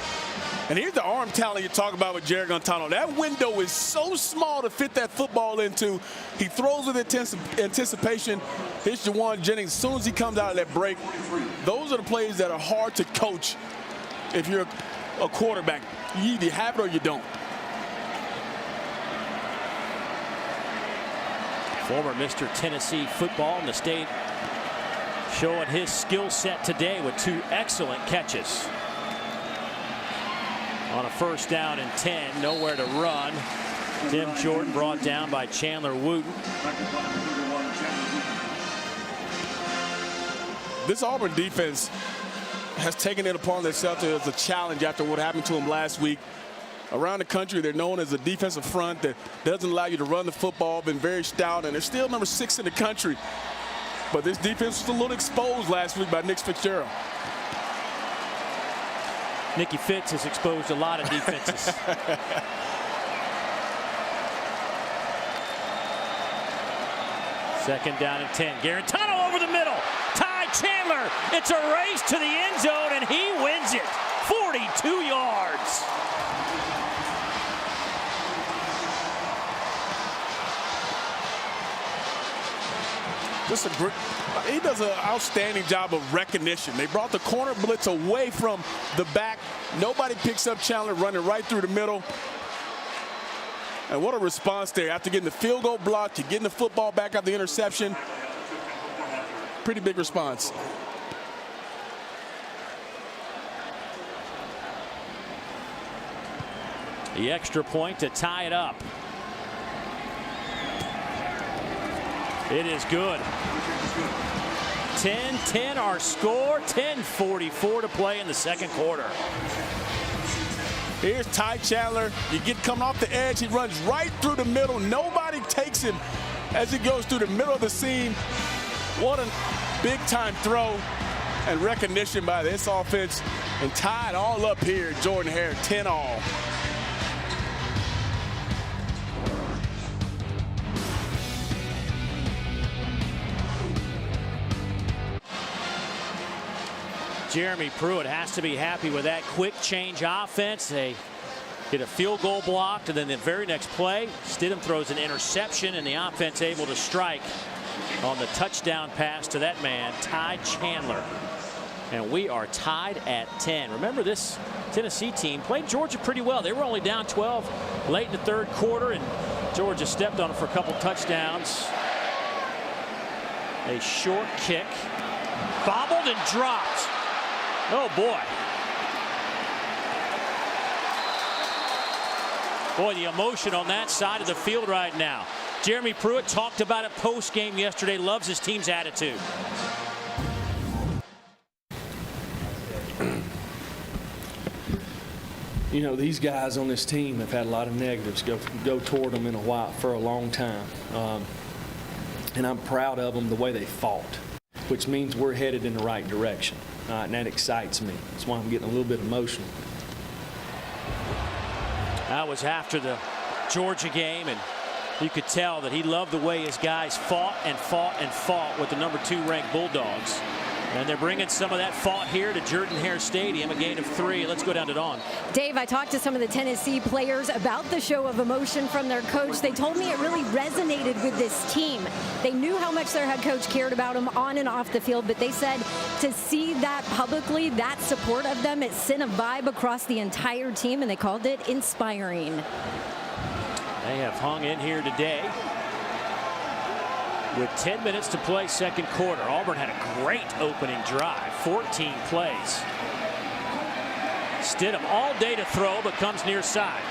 Speaker 2: And here's the arm talent you talk about with Jared Garantano. That window is so small to fit that football into. He throws with anticipation. Here's Juwan Jennings. As soon as he comes out of that break, those are the plays that are hard to coach if you're a quarterback. You either have it or you don't.
Speaker 1: Former Mr. Tennessee football in the state showing his skill set today with two excellent catches. On a first down and 10, nowhere to run. Tim Jordan brought down by Chandler Wooten.
Speaker 2: This Auburn defense has taken it upon themselves as a challenge after what happened to them last week. Around the country, they're known as a defensive front that doesn't allow you to run the football, been very stout, and they're still number 6 in the country. But this defense was a little exposed last week by Nick Fitzgerald.
Speaker 1: Nicky Fitz has exposed a lot of defenses. Second down and 10. Garantano over the middle. Ty Chandler. It's a race to the end zone, and he wins it. 42 yards.
Speaker 2: He does an outstanding job of recognition. They brought the corner blitz away from the back. Nobody picks up Chandler running right through the middle. And what a response there. After getting the field goal blocked, to getting the football back after the interception. Pretty big response.
Speaker 1: The extra point to tie it up. It is good. 10-10 our score. 10:44 to play in the second quarter.
Speaker 2: Here's Ty Chandler. You get coming off the edge. He runs right through the middle. Nobody takes him as he goes through the middle of the seam. What a big-time throw and recognition by this offense. And tied all up here. Jordan Hare, 10-all.
Speaker 1: Jeremy Pruitt has to be happy with that quick change offense. They get a field goal blocked, and then the very next play, Stidham throws an interception, and the offense able to strike on the touchdown pass to that man, Ty Chandler. And we are tied at 10. Remember, this Tennessee team played Georgia pretty well. They were only down 12 late in the third quarter, and Georgia stepped on it for a couple touchdowns. A short kick Bobbled and dropped. Oh, boy. Boy, the emotion on that side of the field right now. Jeremy Pruitt talked about it post-game yesterday, loves his team's attitude.
Speaker 9: You know, these guys on this team have had a lot of negatives go toward them for a long time. And I'm proud of them the way they fought, which means we're headed in the right direction. And that excites me. That's why I'm getting a little bit emotional.
Speaker 1: That was after the Georgia game, and you could tell that he loved the way his guys fought and fought and fought with the #2 ranked Bulldogs. And they're bringing some of that fight here to Jordan-Hare Stadium, a gain of 3. Let's go down to Dawn.
Speaker 4: Dave, I talked to some of the Tennessee players about the show of emotion from their coach. They told me it really resonated with this team. They knew how much their head coach cared about them on and off the field, but they said to see that publicly, that support of them, it sent a vibe across the entire team, and they called it inspiring.
Speaker 1: They have hung in here today. With 10 minutes to play second quarter, Auburn had a great opening drive, 14 plays. Stidham all day to throw, but comes near side.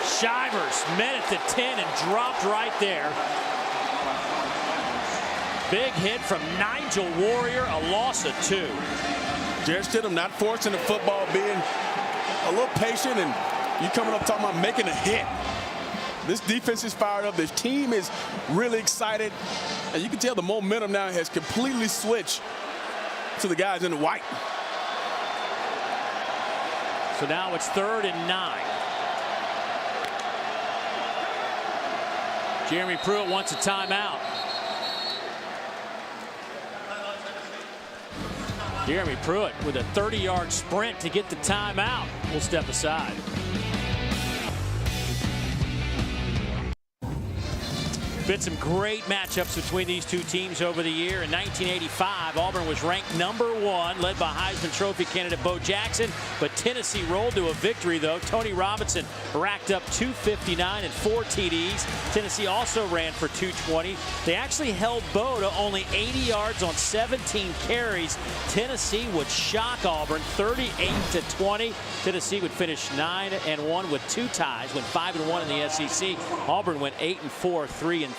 Speaker 1: Shivers met at the 10 and dropped right there. Big hit from Nigel Warrior, a loss of 2.
Speaker 2: Jared Stidham not forcing the football, being a little patient, and you coming up talking about making a hit. This defense is fired up. This team is really excited. And you can tell the momentum now has completely switched to the guys in the white.
Speaker 1: So now it's 3rd and 9. Jeremy Pruitt wants a timeout. Jeremy Pruitt with a 30-yard sprint to get the timeout. We'll step aside. Been some great matchups between these two teams over the year. In 1985, Auburn was ranked #1, led by Heisman Trophy candidate Bo Jackson. But Tennessee rolled to a victory, though. Tony Robinson racked up 259 and 4 TDs. Tennessee also ran for 220. They actually held Bo to only 80 yards on 17 carries. Tennessee would shock Auburn 38-20. Tennessee would finish 9-1 with 2 ties, went 5-1 in the SEC. Auburn went 8-4, 3-3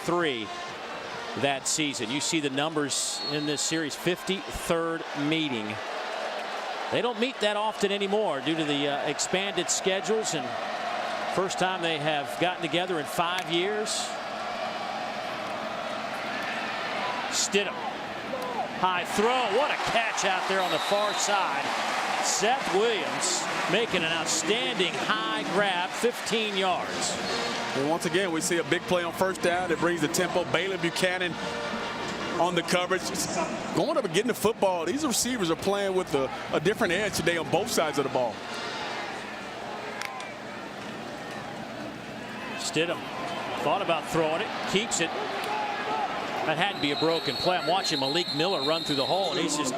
Speaker 1: that season. You see the numbers in this series, 53rd meeting. They don't meet that often anymore due to the expanded schedules, and first time they have gotten together in 5 years. Stidham, high throw, what a catch out there on the far side. Seth Williams making an outstanding high grab, 15 yards.
Speaker 2: And once again, we see a big play on first down that brings the tempo. Bailey Buchanan on the coverage. Going up and getting the football. These receivers are playing with a different edge today on both sides of the ball.
Speaker 1: Stidham thought about throwing it, keeps it. That had to be a broken play. I'm watching Malik Miller run through the hole, and he's just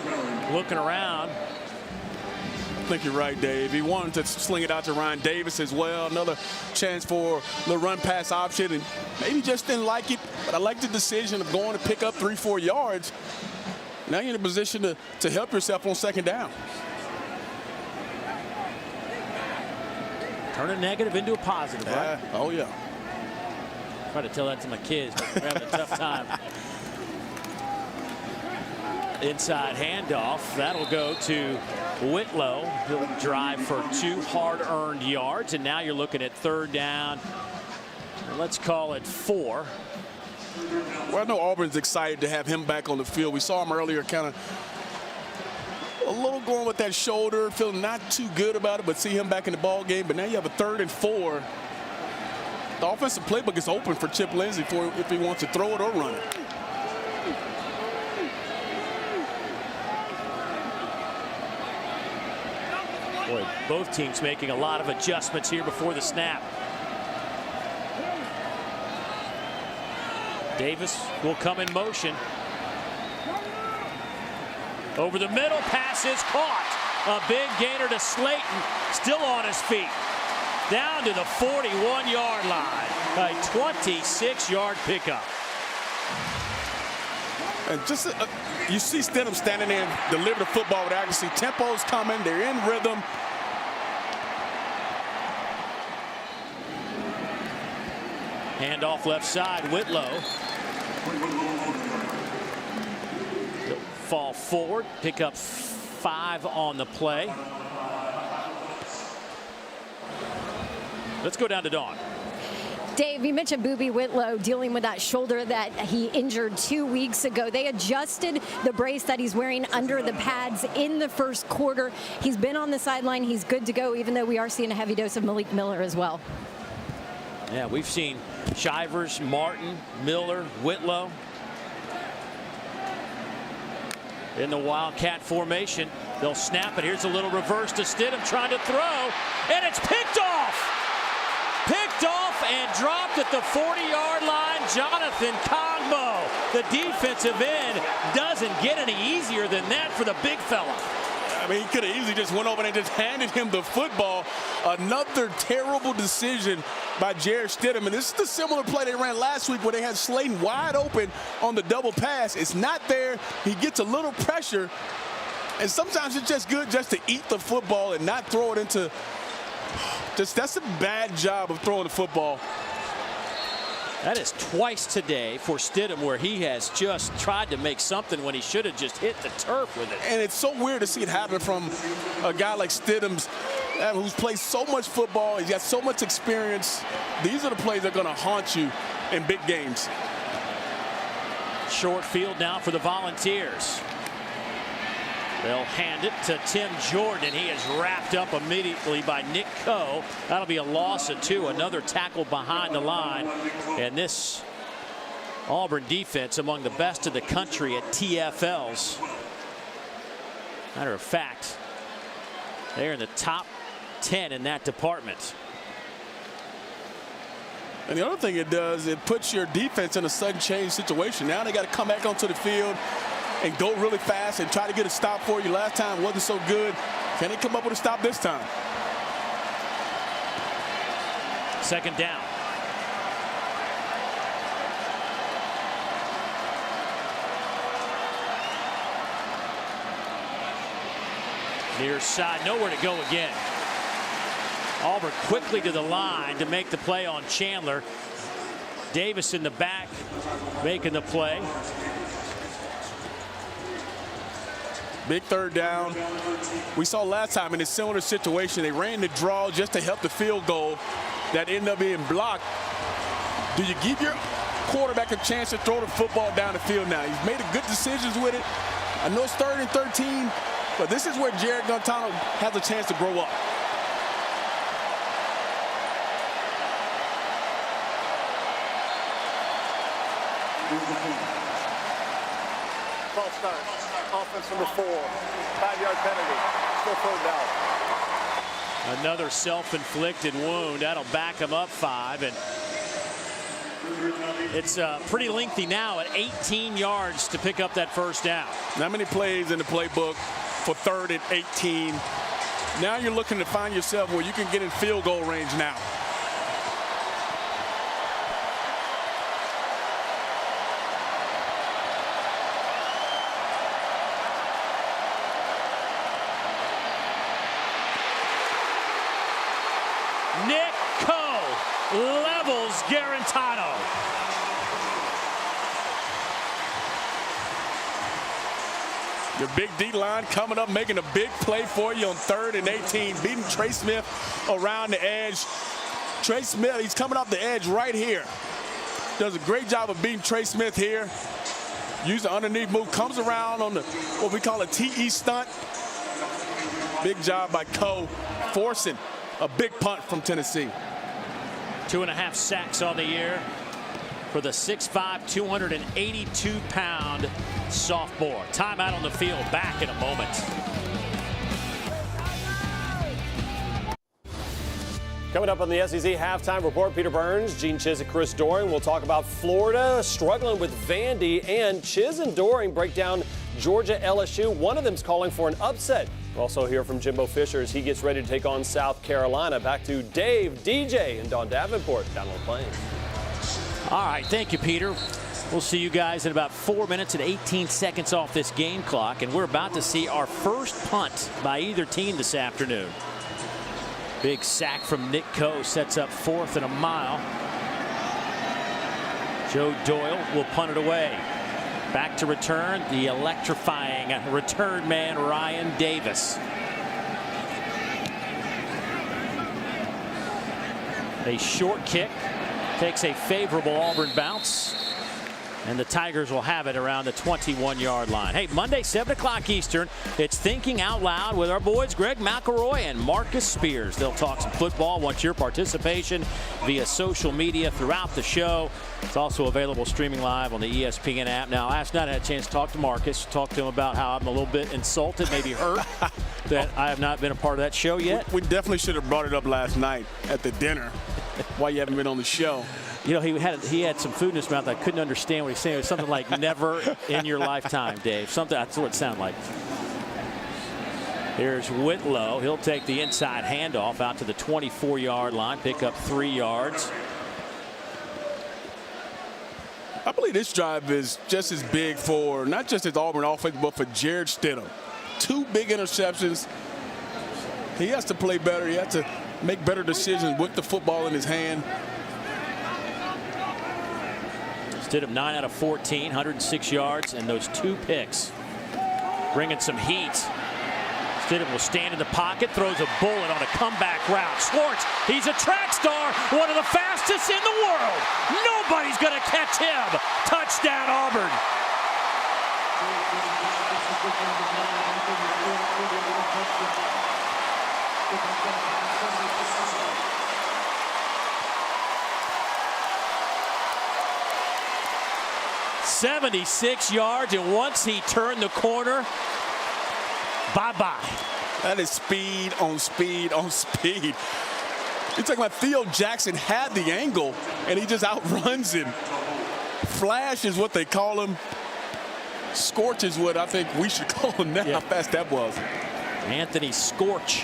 Speaker 1: looking around.
Speaker 2: I think you're right, Dave. He wanted to sling it out to Ryan Davis as well. Another chance for the run pass option, and maybe just didn't like it. But I like the decision of going to pick up 3-4 yards. Now you're in a position to help yourself on second down.
Speaker 1: Turn a negative into a positive, right?
Speaker 2: Oh, yeah.
Speaker 1: I try to tell that to my kids, but they're having a tough time. Inside handoff. That'll go to Whitlow. He'll drive for 2 hard-earned yards, and now you're looking at 3rd down. Let's call it 4.
Speaker 2: Well, I know Auburn's excited to have him back on the field. We saw him earlier kind of a little going with that shoulder, feeling not too good about it, but see him back in the ball game. But now you have a 3rd and 4. The offensive playbook is open for Chip Lindsey if he wants to throw it or run it.
Speaker 1: Boy, both teams making a lot of adjustments here before the snap. Davis will come in motion. Over the middle, pass is caught. A big gainer to Slayton, still on his feet. Down to the 41-yard line. A 26-yard pickup.
Speaker 2: And just you see Stidham standing there and deliver the football with accuracy. Tempo's coming. They're in rhythm.
Speaker 1: Handoff left side. Whitlow. He'll fall forward. Pick up 5 on the play. Let's go down to Dawn.
Speaker 4: Dave, you mentioned Boobie Whitlow dealing with that shoulder that he injured 2 weeks ago. They adjusted the brace that he's wearing under the pads in the first quarter. He's been on the sideline. He's good to go, even though we are seeing a heavy dose of Malik Miller as well.
Speaker 1: Yeah, we've seen Shivers, Martin, Miller, Whitlow in the Wildcat formation. They'll snap it. Here's a little reverse to Stidham trying to throw, and it's picked off. Picked off and dropped at the 40-yard line. Jonathan Kongbo, the defensive end, doesn't get any easier than that for the big fella.
Speaker 2: I mean, he could have easily just went over and just handed him the football. Another terrible decision by Jarrett Stidham. And this is the similar play they ran last week where they had Slayton wide open on the double pass. It's not there. He gets a little pressure. And sometimes it's just good just to eat the football and not throw it into – that's a bad job of throwing the football.
Speaker 1: That is twice today for Stidham where he has just tried to make something when he should have just hit the turf with it.
Speaker 2: And it's so weird to see it happen from a guy like Stidham, who's played so much football. He's got so much experience. These are the plays that are going to haunt you in big games.
Speaker 1: Short field now for the Volunteers. They'll hand it to Tim Jordan, and he is wrapped up immediately by Nick Coe. That'll be a loss of 2. Another tackle behind the line. And this Auburn defense among the best in the country at TFLs. Matter of fact, they're in the top 10 in that department.
Speaker 2: And the other thing it does, it puts your defense in a sudden change situation. Now they got to come back onto the field and go really fast and try to get a stop for you. Last time wasn't so good. Can they come up with a stop this time?
Speaker 1: Second down. Near side, nowhere to go again. Auburn quickly to the line to make the play on Chandler. Davis in the back making the play.
Speaker 2: Big third down. We saw last time in a similar situation, they ran the draw just to help the field goal that ended up being blocked. Do you give your quarterback a chance to throw the football down the field now? He's made good decisions with it. I know it's 3rd and 13, but this is where Jared Guntano has a chance to grow up.
Speaker 5: False start. Offense number 4. 5-yard penalty. Still 3rd down.
Speaker 1: Another self-inflicted wound. That'll back him up 5. And it's pretty lengthy now at 18 yards to pick up that first down.
Speaker 2: Not many plays in the playbook for 3rd and 18. Now you're looking to find yourself where you can get in field goal range now.
Speaker 1: Nick Coe levels Garantano.
Speaker 2: Your big D line coming up, making a big play for you on 3rd and 18, beating Trey Smith around the edge. Trey Smith, he's coming off the edge right here. Does a great job of beating Trey Smith here. Use the underneath move, comes around on the what we call a TE stunt. Big job by Coe, forcing a big punt from Tennessee.
Speaker 1: 2.5 sacks on the year for the 6'5", 282-pound sophomore. Timeout on the field. Back in a moment.
Speaker 7: Coming up on the SEC Halftime Report, Peter Burns, Gene Chizik, Chris Doering. We'll talk about Florida struggling with Vandy, and Chiz and Doering break down Georgia LSU. One of them's calling for an upset. We'll also hear from Jimbo Fisher as he gets ready to take on South Carolina. Back to Dave, DJ, and Don Davenport down on the Plains.
Speaker 1: All right, thank you, Peter. We'll see you guys in about 4 minutes and 18 seconds off this game clock, and we're about to see our first punt by either team this afternoon. Big sack from Nick Coe sets up 4th and a mile. Joe Doyle will punt it away. Back to return, the electrifying return man Ryan Davis. A short kick takes a favorable Auburn bounce, and the Tigers will have it around the 21-yard line. Hey, Monday, 7 o'clock Eastern, it's Thinking Out Loud with our boys Greg McElroy and Marcus Spears. They'll talk some football. Want your participation via social media throughout the show. It's also available streaming live on the ESPN app. Now, last night I had a chance to talk to Marcus, talk to him about how I'm a little bit insulted, maybe hurt, that I have not been a part of that show yet.
Speaker 2: We definitely should have brought it up last night at the dinner. Why you haven't been on the show?
Speaker 1: You know, he had some food in his mouth. I couldn't understand what he was saying. It was something like "never in your lifetime," Dave. Something, that's what it sounded like. Here's Whitlow. He'll take the inside handoff out to the 24-yard line, pick up 3 yards.
Speaker 2: I believe this drive is just as big for not just his Auburn offense, but for Jarrett Stidham. 2 big interceptions. He has to play better. He has to make better decisions with the football in his hand.
Speaker 1: Stidham 9 out of 14, 106 yards, and those 2 picks. Bringing some heat. Stidham will stand in the pocket, throws a bullet on a comeback route. Schwartz, he's a track star, one of the fastest in the world. Nobody's going to catch him. Touchdown, Auburn. "76 yards, and once he turned the corner, bye-bye."
Speaker 2: That is speed on speed on speed. It's like Theo Jackson had the angle, and he just outruns him. Flash is what they call him. Scorch is what I think we should call him now, how fast that was.
Speaker 1: Anthony Scorch.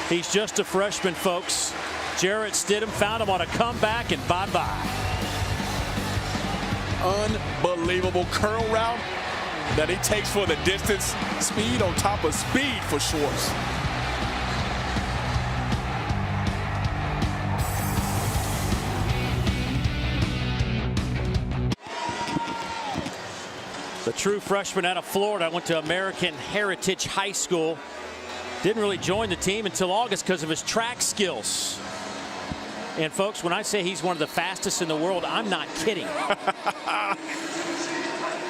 Speaker 1: He's just a freshman, folks. Jarrett Stidham found him on a comeback, and bye-bye.
Speaker 2: Unbelievable curl route that he takes for the distance. Speed on top of speed for Schwartz.
Speaker 1: The true freshman out of Florida went to American Heritage High School. Didn't really join the team until August because of his track skills. And folks, when I say he's one of the fastest in the world, I'm not kidding.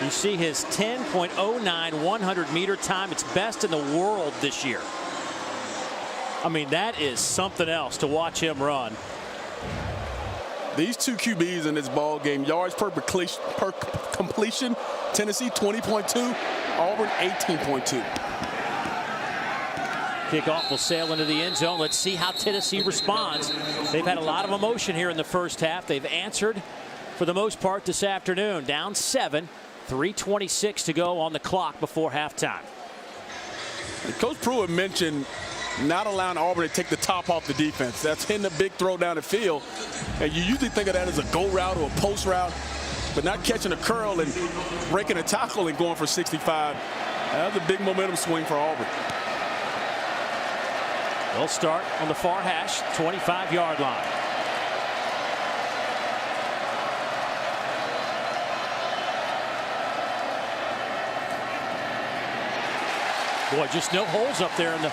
Speaker 1: You see his 10.09 100-meter time. It's best in the world this year. I mean, that is something else to watch him run.
Speaker 2: These 2 QBs in this ball game, yards per completion, Tennessee 20.2, Auburn 18.2.
Speaker 1: Kickoff will sail into the end zone. Let's see how Tennessee responds. They've had a lot of emotion here in the first half. They've answered for the most part this afternoon. Down 7, 3:26 to go on the clock before halftime.
Speaker 2: Coach Pruitt mentioned not allowing Auburn to take the top off the defense. That's hitting a big throw down the field. And you usually think of that as a go route or a post route, but not catching a curl and breaking a tackle and going for 65. That's a big momentum swing for Auburn.
Speaker 1: They'll start on the far hash, 25-yard line. Boy, just no holes up there in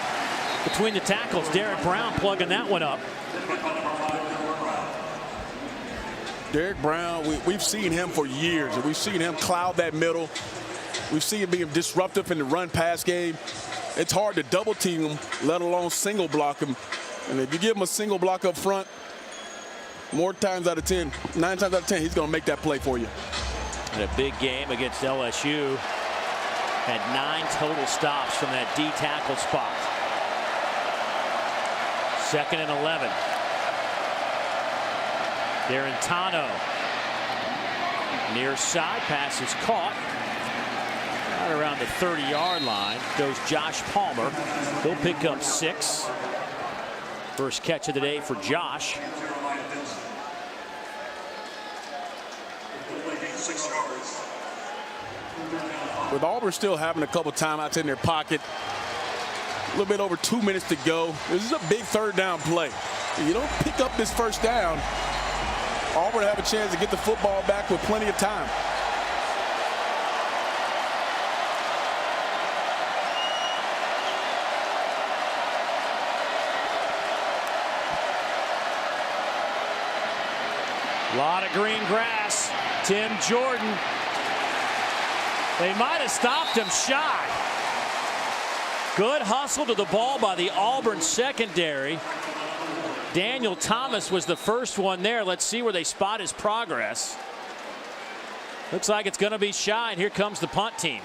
Speaker 1: between the tackles. Derek Brown plugging that one up.
Speaker 2: Derek Brown, we've seen him for years, and we've seen him cloud that middle. We've seen him being disruptive in the run-pass game. It's hard to double team him, let alone single block him. And if you give him a single block up front, 9 times out of 10, he's going to make that play for you.
Speaker 1: In a big game against LSU, had 9 total stops from that D tackle spot. 2nd and 11. Garantano. Near side, pass is caught. Right around the 30-yard line goes Josh Palmer. He'll pick up 6. First catch of the day for Josh.
Speaker 2: With Auburn still having a couple timeouts in their pocket, a little bit over 2 minutes to go. This is a big third down play. If you don't pick up this first down, Auburn have a chance to get the football back with plenty of time.
Speaker 1: A lot of green grass. Tim Jordan. They might have stopped him shy. Good hustle to the ball by the Auburn secondary. Daniel Thomas was the first one there. Let's see where they spot his progress. Looks like it's going to be shy, and here comes the punt team.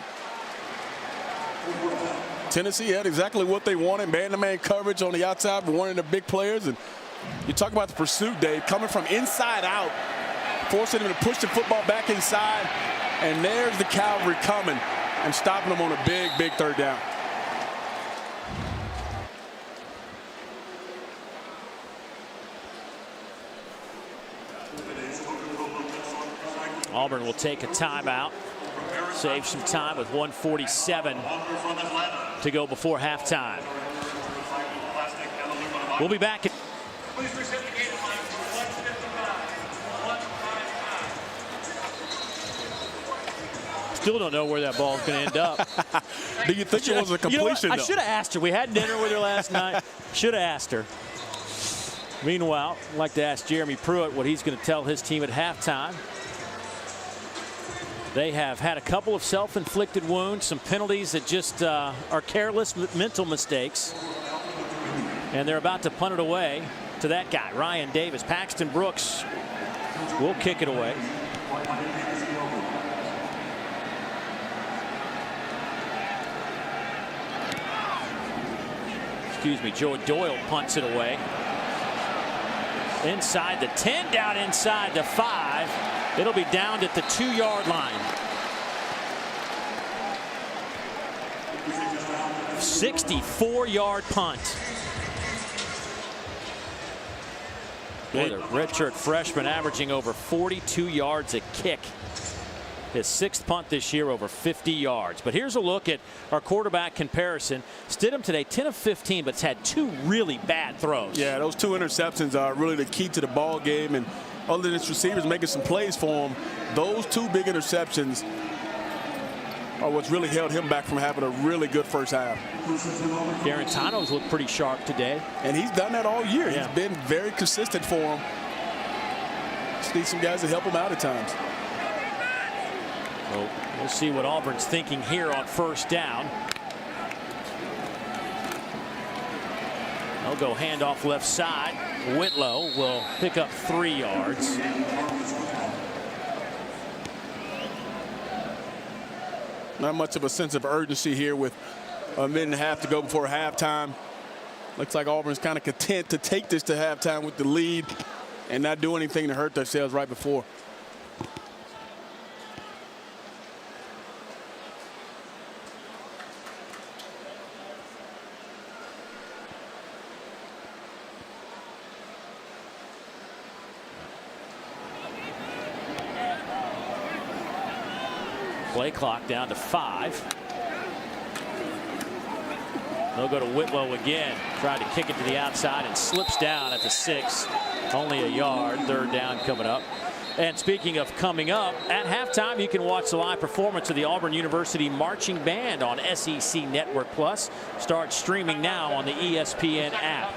Speaker 2: Tennessee had exactly what they wanted, man-to-man coverage on the outside with one of the big players. And you talk about the pursuit, Dave, coming from inside out, forcing him to push the football back inside. And there's the cavalry coming and stopping them on a big, big third down.
Speaker 1: Auburn will take a timeout. Save some time with 1:47 to go before halftime. We'll be back. Still don't know where that ball is going to end up.
Speaker 2: Do you think it was a completion?
Speaker 1: I should have asked her. We had dinner with her last night. Should have asked her. Meanwhile, I'd like to ask Jeremy Pruitt what he's going to tell his team at halftime. They have had a couple of self-inflicted wounds, some penalties that just are careless mental mistakes. And they're about to punt it away to that guy, Ryan Davis. Paxton Brooks will kick it away. Excuse me, Joe Doyle punts it away. Inside the 10, down inside the 5. It'll be downed at the 2-yard line. 64-yard punt. Boy, the redshirt freshman averaging over 42 yards a kick. His 6th punt this year, over 50 yards. But here's a look at our quarterback comparison. Stidham today, 10 of 15, but it's had 2 really bad throws.
Speaker 2: Yeah, those 2 interceptions are really the key to the ball game. And other than his receivers making some plays for him, those 2 big interceptions are what's really held him back from having a really good first half.
Speaker 1: Garantano's looked pretty sharp today.
Speaker 2: And he's done that all year.
Speaker 1: Yeah.
Speaker 2: He's been very consistent for him. Just need some guys to help him out at times.
Speaker 1: So we'll see what Auburn's thinking here on first down. They'll go handoff left side. Whitlow will pick up 3 yards.
Speaker 2: Not much of a sense of urgency here with a minute and a half to go before halftime. Looks like Auburn's kind of content to take this to halftime with the lead and not do anything to hurt themselves right before.
Speaker 1: Play clock down to 5. They'll go to Whitlow again. Tried to kick it to the outside and slips down at the 6. Only a yard. Third down coming up. And speaking of coming up, at halftime you can watch the live performance of the Auburn University Marching Band on SEC Network Plus. Start streaming now on the ESPN app.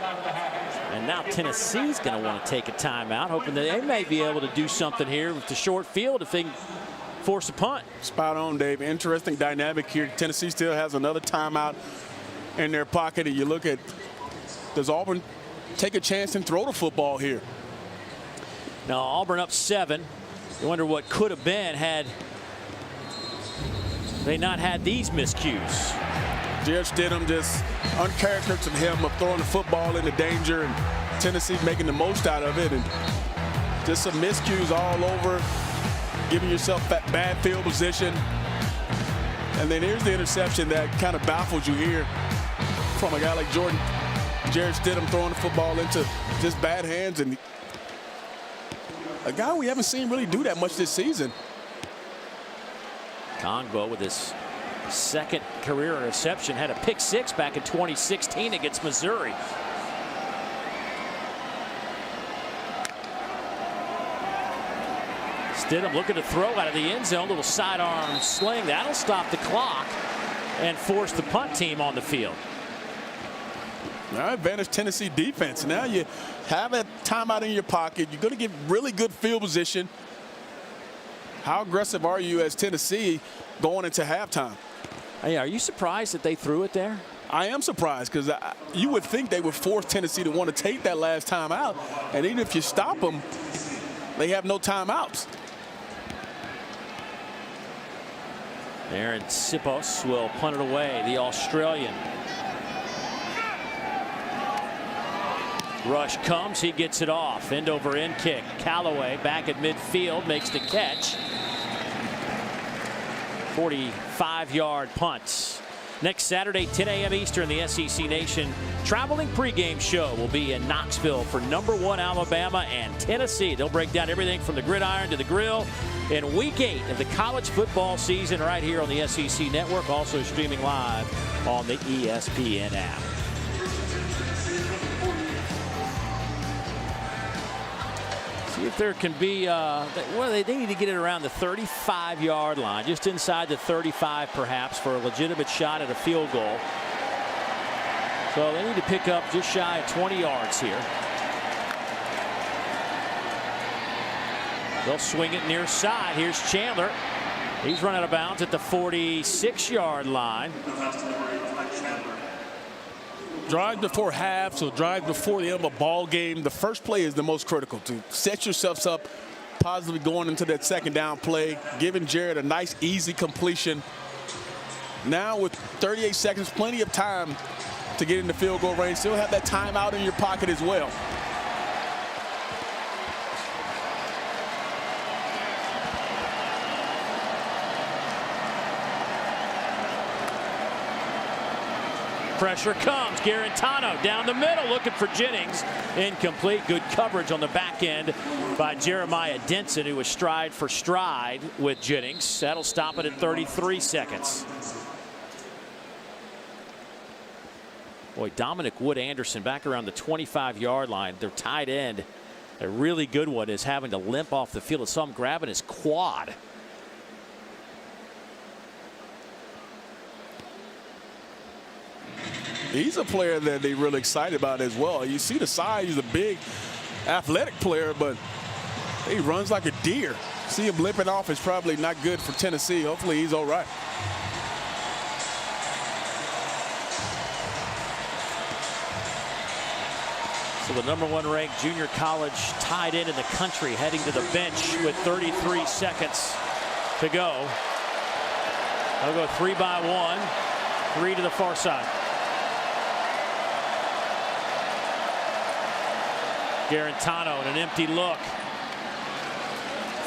Speaker 1: And now Tennessee's going to want to take a timeout, hoping that they may be able to do something here with the short field if they can force a punt.
Speaker 2: Spot on, Dave. Interesting dynamic here. Tennessee still has another timeout in their pocket. And you look at, does Auburn take a chance and throw the football here?
Speaker 1: Now Auburn up 7. You wonder what could have been had they not had these miscues.
Speaker 2: Jared Stidham just uncharacteristic of him of throwing the football into danger, and Tennessee making the most out of it, and just some miscues all over, giving yourself that bad field position. And then here's the interception that kind of baffles you here from a guy like Jarrett Stidham throwing the football into just bad hands, and a guy we haven't seen really do that much this season.
Speaker 1: Congo with his second career interception, had a pick six back in 2016 against Missouri. Stidham looking to throw out of the end zone, little sidearm sling. That'll stop the clock and force the punt team on the field.
Speaker 2: Now advantage Tennessee defense. Now you have a timeout in your pocket. You're going to get really good field position. How aggressive are you as Tennessee going into halftime?
Speaker 1: Hey, are you surprised that they threw it there?
Speaker 2: I am surprised, because you would think they would force Tennessee to want to take that last time out. And even if you stop them, they have no timeouts.
Speaker 1: Aaron Sipos will punt it away, the Australian. Rush comes, he gets it off. End over end kick. Callaway back at midfield, makes the catch. 45-yard punt. Next Saturday, 10 a.m. Eastern, the SEC Nation traveling pregame show will be in Knoxville for #1 Alabama and Tennessee. They'll break down everything from the gridiron to the grill in Week 8 of the college football season right here on the SEC Network, also streaming live on the ESPN app. See if there can be, well, they need to get it around the 35-yard line, just inside the 35 perhaps, for a legitimate shot at a field goal. So they need to pick up just shy of 20 yards here. They'll swing it near side. Here's Chandler. He's run out of bounds at the 46-yard line.
Speaker 2: Drive before half, so drive before the end of a ball game. The first play is the most critical, to set yourselves up positively going into that second down play, giving Jarrett a nice, easy completion. Now with 38 seconds, plenty of time to get in the field goal range. Still have that timeout in your pocket as well.
Speaker 1: Pressure comes. Garantano down the middle looking for Jennings. Incomplete. Good coverage on the back end by Jeremiah Denson, who was stride for stride with Jennings. That'll stop it at 33 seconds. Boy, Dominic Wood-Anderson back around the 25-yard line. Their tight end, a really good one, is having to limp off the field. I saw him grabbing his quad.
Speaker 2: He's a player that they're really excited about as well. You see the size, he's a big, athletic player, but he runs like a deer. See him limping off is probably not good for Tennessee. Hopefully he's all right.
Speaker 1: So the #1 ranked junior college tight end in the country heading to the bench with 33 seconds to go. They'll go 3-by-1, 3 to the far side. Garantano and an empty look.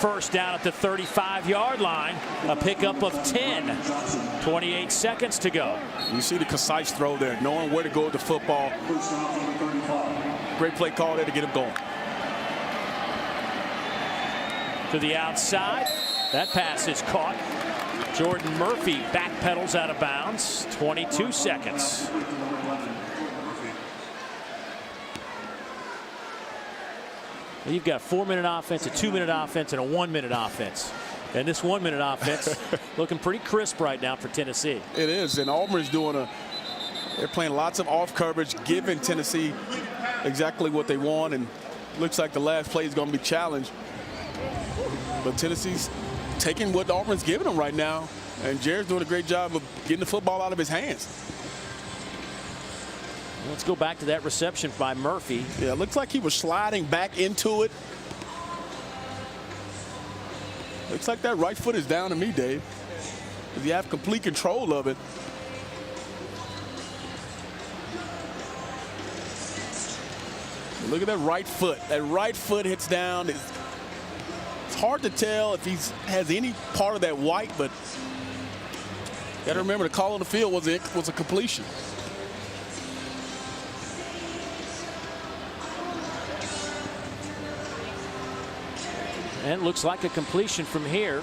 Speaker 1: First down at the 35-yard line. A pickup of 10. 28 seconds to go.
Speaker 2: You see the concise throw there, knowing where to go with the football. Great play call there to get him going.
Speaker 1: To the outside. That pass is caught. Jordan Murphy backpedals out of bounds. 22 seconds. You've got a 4-minute offense, a 2-minute offense, and a 1-minute offense. And this 1-minute offense looking pretty crisp right now for Tennessee.
Speaker 2: It is, and Auburn's they're playing lots of off coverage, giving Tennessee exactly what they want, and looks like the last play is going to be challenged. But Tennessee's taking what Auburn's giving them right now, and Jarrett's doing a great job of getting the football out of his hands.
Speaker 1: Let's go back to that reception by Murphy.
Speaker 2: Yeah, it looks like he was sliding back into it. Looks like that right foot is down to me, Dave. Because you have complete control of it. Look at that right foot. That right foot hits down. It's hard to tell if he has any part of that white, but you got to remember the call on the field was a completion.
Speaker 1: And it looks like a completion from here.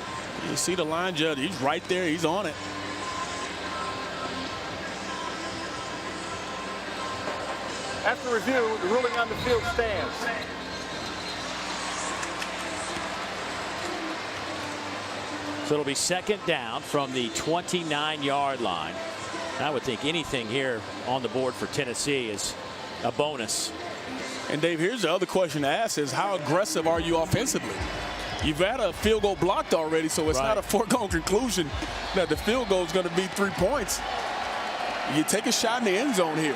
Speaker 2: You see the line judge, he's right there, he's on it.
Speaker 5: After review, the ruling on the field stands.
Speaker 1: So it'll be second down from the 29-yard line. I would think anything here on the board for Tennessee is a bonus.
Speaker 2: And Dave, here's the other question to ask is how aggressive are you offensively? You've had a field goal blocked already, so it's not a foregone conclusion that the field goal is going to be 3 points. You take a shot in the end zone here.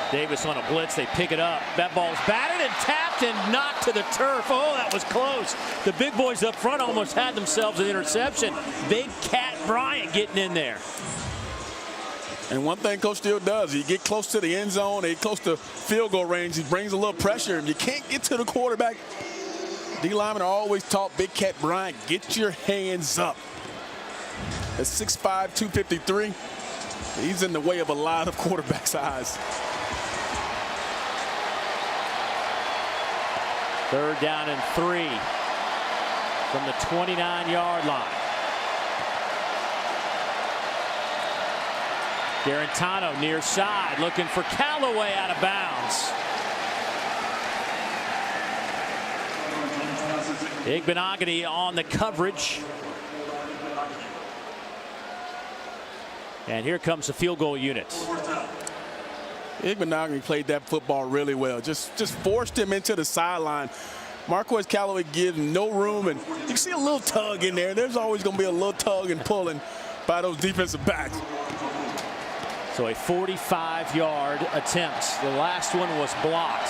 Speaker 1: Davis on a blitz. They pick it up. That ball's batted and tapped and knocked to the turf. Oh, that was close. The big boys up front almost had themselves an interception. Big Cat Bryant getting in there.
Speaker 2: And one thing Coach Steele does, you get close to the end zone, they get close to field goal range, he brings a little pressure. If you can't get to the quarterback, D linemen are always taught Big Cat Bryant, get your hands up. At 6'5", 253, he's in the way of a lot of quarterbacks' eyes.
Speaker 1: Third down and 3 from the 29-yard line. Garantano near side looking for Callaway out of bounds. Igbenogany on the coverage. And here comes the field goal unit.
Speaker 2: Igbenogany played that football really well. Just forced him into the sideline. Marquez Callaway gives no room, and you can see a little tug in there. There's always going to be a little tug and pulling by those defensive backs.
Speaker 1: So a 45-yard attempt. The last one was blocked.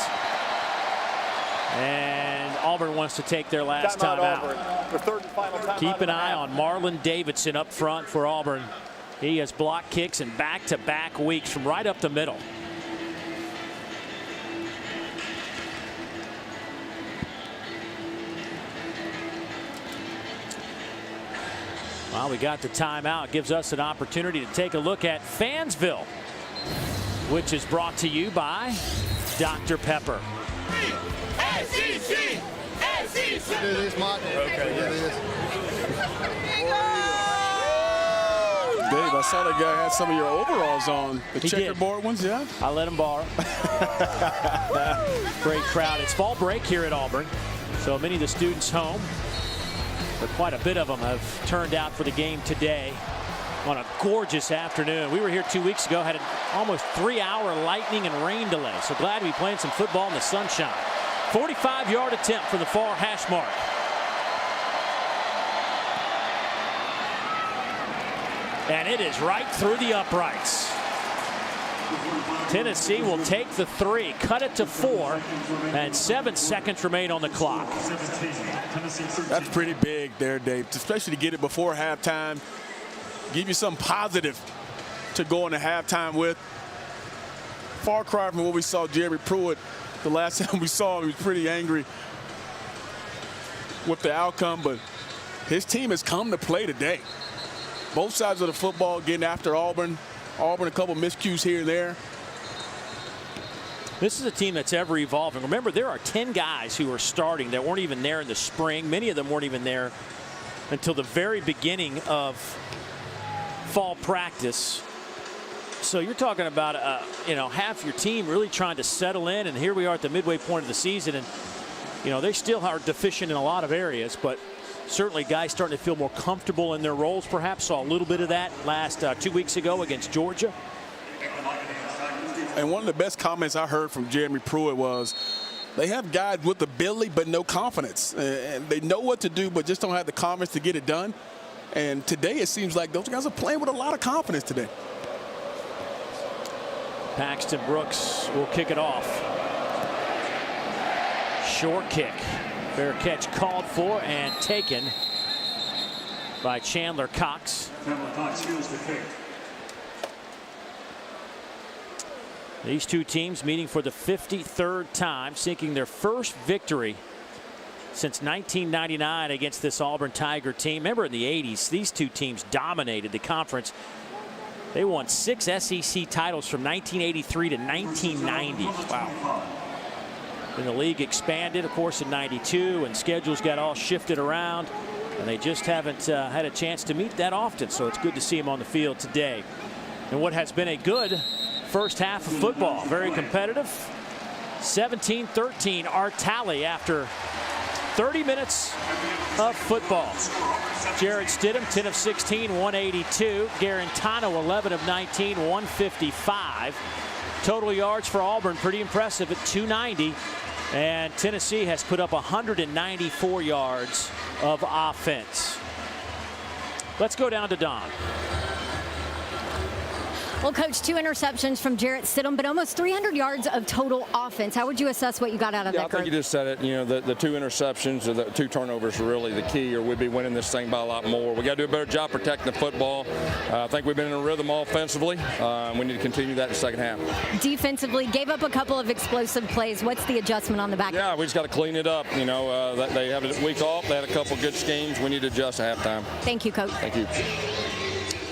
Speaker 1: And Auburn wants to take their last time out.
Speaker 5: The third and final time.
Speaker 1: Keep an eye on Marlon Davidson up front for Auburn. He has blocked kicks in back-to-back weeks from right up the middle. Well, we got the timeout. Gives us an opportunity to take a look at Fansville, which is brought to you by Dr. Pepper.
Speaker 10: SEC! SEC!
Speaker 2: Dave, I saw that guy had some of your overalls on. The checkerboard ones, yeah?
Speaker 1: I let him borrow. Great crowd. It's fall break here at Auburn, so many of the students home. But quite a bit of them have turned out for the game today on a gorgeous afternoon. We were here 2 weeks ago, had an almost 3-hour lightning and rain delay. So glad to be playing some football in the sunshine. 45-yard attempt for the far hash mark. And it is right through the uprights. Tennessee will take the 3, cut it to 4, and 7 seconds remain on the clock.
Speaker 2: That's pretty big there, Dave, especially to get it before halftime. Give you something positive to go into halftime with. Far cry from what we saw Jeremy Pruitt the last time we saw him. He was pretty angry with the outcome, but his team has come to play today. Both sides of the football getting after Auburn. Auburn, a couple miscues here and there.
Speaker 1: This is a team that's ever evolving. Remember, there are 10 guys who are starting that weren't even there in the spring. Many of them weren't even there until the very beginning of fall practice. So you're talking about, half your team really trying to settle in. And here we are at the midway point of the season. And, they still are deficient in a lot of areas, but certainly guys starting to feel more comfortable in their roles. Perhaps saw a little bit of that last 2 weeks ago against Georgia.
Speaker 2: And one of the best comments I heard from Jeremy Pruitt was they have guys with ability but no confidence. And they know what to do but just don't have the confidence to get it done. And today it seems like those guys are playing with a lot of confidence today.
Speaker 1: Paxton Brooks will kick it off. Short kick. Fair catch called for and taken by Chandler Cox. These two teams meeting for the 53rd time, seeking their first victory since 1999 against this Auburn Tiger team. Remember in the 80s, these two teams dominated the conference. They won 6 SEC titles from 1983 to 1990. Wow. And the league expanded, of course, in '92, and schedules got all shifted around, and they just haven't had a chance to meet that often. So it's good to see them on the field today. And what has been a good first half of football, very competitive. 17-13 our tally after 30 minutes of football. Jared Stidham, 10 of 16, 182. Garantano, 11 of 19, 155. Total yards for Auburn, pretty impressive at 290. And Tennessee has put up 194 yards of offense. Let's go down to Don.
Speaker 4: Well, Coach, 2 interceptions from Jarrett Stidham, but almost 300 yards of total offense. How would you assess what you got out of that?
Speaker 11: I think you just said it. You know, the 2 interceptions or the 2 turnovers are really the key, or we'd be winning this thing by a lot more. We got to do a better job protecting the football. I think we've been in a rhythm offensively. We need to continue that in the second half.
Speaker 4: Defensively, gave up a couple of explosive plays. What's the adjustment on the back?
Speaker 11: Yeah, we just got to clean it up. You know, they have a week off. They had a couple good schemes. We need to adjust at halftime.
Speaker 4: Thank you, Coach.
Speaker 11: Thank you.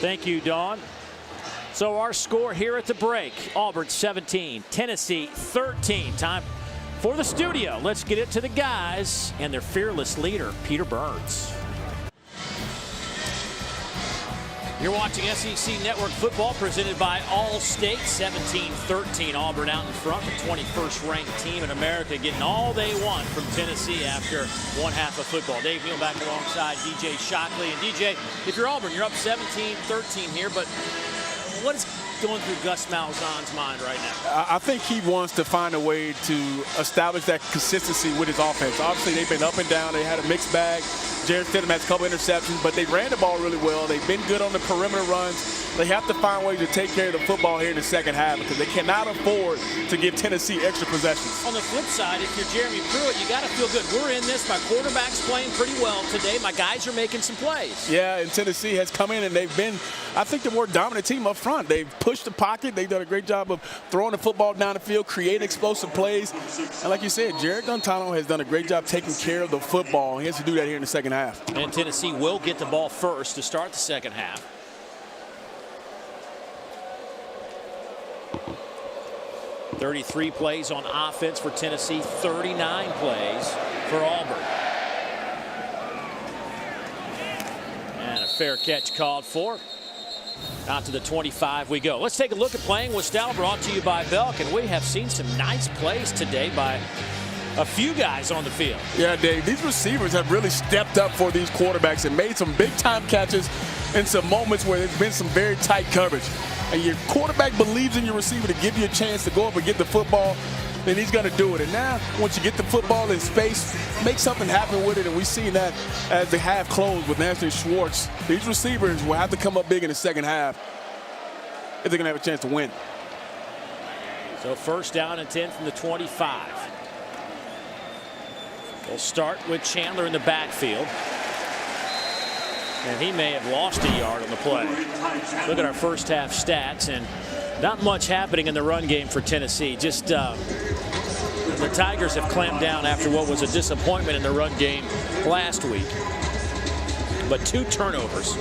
Speaker 1: Thank you, Dawn. So our score here at the break, Auburn 17, Tennessee 13. Time for the studio. Let's get it to the guys and their fearless leader, Peter Burns. You're watching SEC Network Football presented by Allstate. 17-13 Auburn out in front, the 21st ranked team in America getting all they want from Tennessee after one half of football. Dave Neal back alongside DJ Shockley. And DJ, if you're Auburn, you're up 17-13 here, but what is going through Gus Malzahn's mind right now?
Speaker 2: I think he wants to find a way to establish that consistency with his offense. Obviously, they've been up and down. They had a mixed bag. Jared Stidham has a couple interceptions, but they ran the ball really well. They've been good on the perimeter runs. They have to find ways to take care of the football here in the second half because they cannot afford to give Tennessee extra possessions.
Speaker 1: On the flip side, if you're Jeremy Pruitt, you got to feel good. We're in this. My quarterback's playing pretty well today. My guys are making some plays.
Speaker 2: Yeah, and Tennessee has come in and they've been, I think, the more dominant team up front. They've pushed the pocket. They've done a great job of throwing the football down the field, creating explosive plays. And like you said, Jared Guntano has done a great job taking care of the football. He has to do that here in the second half.
Speaker 1: And Tennessee will get the ball first to start the second half. "33 plays on offense for Tennessee, 39 plays for Auburn. And a fair catch called for. Out to the 25 we go. Let's take a look at Playing with Style, brought to you by Belk. And we have seen some nice plays today by a few guys on the field.
Speaker 2: Yeah, Dave, these receivers have really stepped up for these quarterbacks and made some big-time catches in some moments where there's been some very tight coverage. And your quarterback believes in your receiver to give you a chance to go up and get the football, then he's going to do it. And now, once you get the football in space, make something happen with it. And we've seen that as the half closed with Anthony Schwartz. These receivers will have to come up big in the second half if they're going to have a chance to win.
Speaker 1: So first down and 10 from the 25. We'll start with Chandler in the backfield. And he may have lost a yard on the play. Look at our first half stats, and not much happening in the run game for Tennessee. Just the Tigers have clamped down after what was a disappointment in the run game last week. But 2 turnovers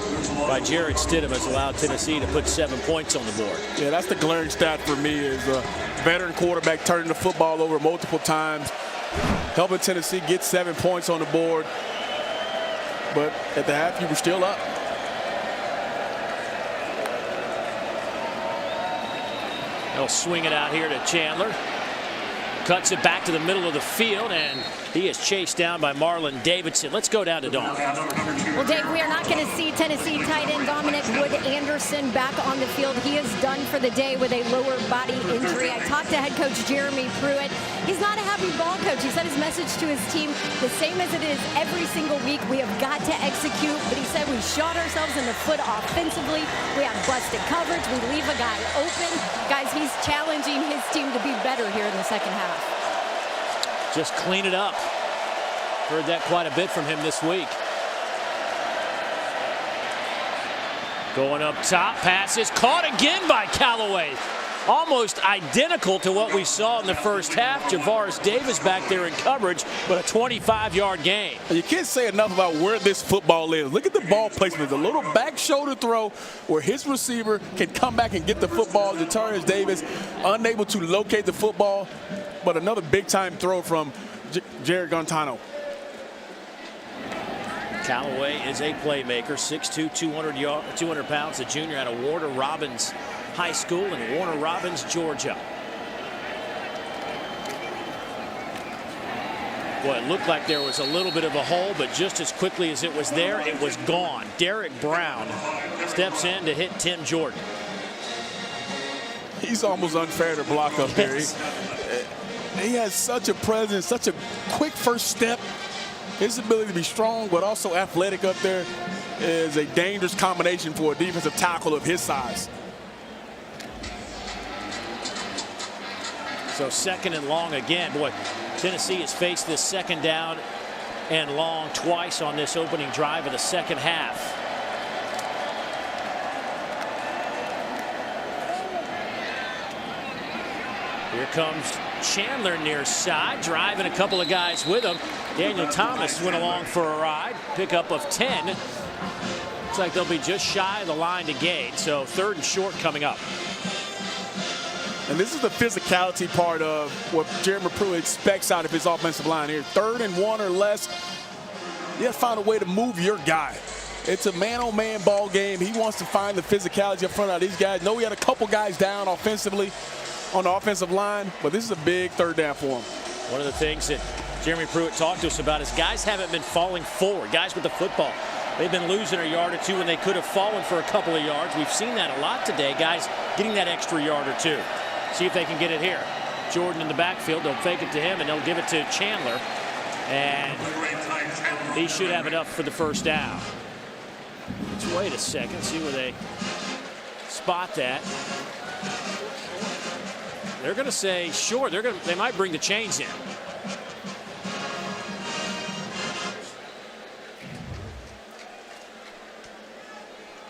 Speaker 1: by Jared Stidham has allowed Tennessee to put 7 points on the board.
Speaker 2: Yeah, that's the glaring stat for me, is a veteran quarterback turning the football over multiple times, helping Tennessee get 7 points on the board. But at the half, you were still up.
Speaker 1: They'll swing it out here to Chandler. Cuts it back to the middle of the field, and he is chased down by Marlon Davidson. Let's go down to Dawn.
Speaker 4: Well, Dave, we are not going to see Tennessee tight end Dominic Wood-Anderson back on the field. He is done for the day with a lower body injury. I talked to head coach Jeremy Pruitt. He's not a happy ball coach. He said his message to his team, the same as it is every single week, we have got to execute. But he said we shot ourselves in the foot offensively. We have busted coverage. We leave a guy open. Guys, he's challenging his team to be better here in the second half.
Speaker 1: Just clean it up. Heard that quite a bit from him this week. Going up top, pass is caught again by Callaway. almost identical to what we saw in the first half. Javaris Davis back there in coverage, but a 25-yard gain.
Speaker 2: You can't say enough about where this football is. Look at the ball placement. The little back shoulder throw where his receiver can come back and get the football. Javaris Davis unable to locate the football, but another big-time throw from Jared Guantano.
Speaker 1: Callaway is a playmaker, 6'2", 200 pounds, a junior out of Warner Robins High School in Warner Robins, Georgia. Boy, it looked like there was a little bit of a hole, but just as quickly as it was there, it was gone. Derek Brown steps in to hit Tim Jordan.
Speaker 2: He's almost unfair to block up there. He has such a presence, such a quick first step. His ability to be strong but also athletic up there is a dangerous combination for a defensive tackle of his size.
Speaker 1: So second and long again. Boy, Tennessee has faced this second down and long twice on this opening drive of the second half. Here comes Chandler near side, driving a couple of guys with him. Daniel Thomas went along for a ride, pickup of 10. Looks like they'll be just shy of the line to gain, so third and short coming up.
Speaker 2: And this is the physicality part of what Jeremy Pruitt expects out of his offensive line here. 3rd and 1 or less, you have to find a way to move your guy. It's a man-on-man ball game. He wants to find the physicality up front of these guys. No, he had a couple guys down offensively on the offensive line, but this is a big third down for him.
Speaker 1: One of the things that Jeremy Pruitt talked to us about is guys haven't been falling forward. Guys with the football, they've been losing a yard or two when they could have fallen for a couple of yards. We've seen that a lot today, guys getting that extra yard or two. See if they can get it here. Jordan in the backfield, they'll fake it to him and they'll give it to Chandler. And he should have enough for the first down. Let's wait a second, see where they spot that. They're going to say, sure, they might bring the chains in.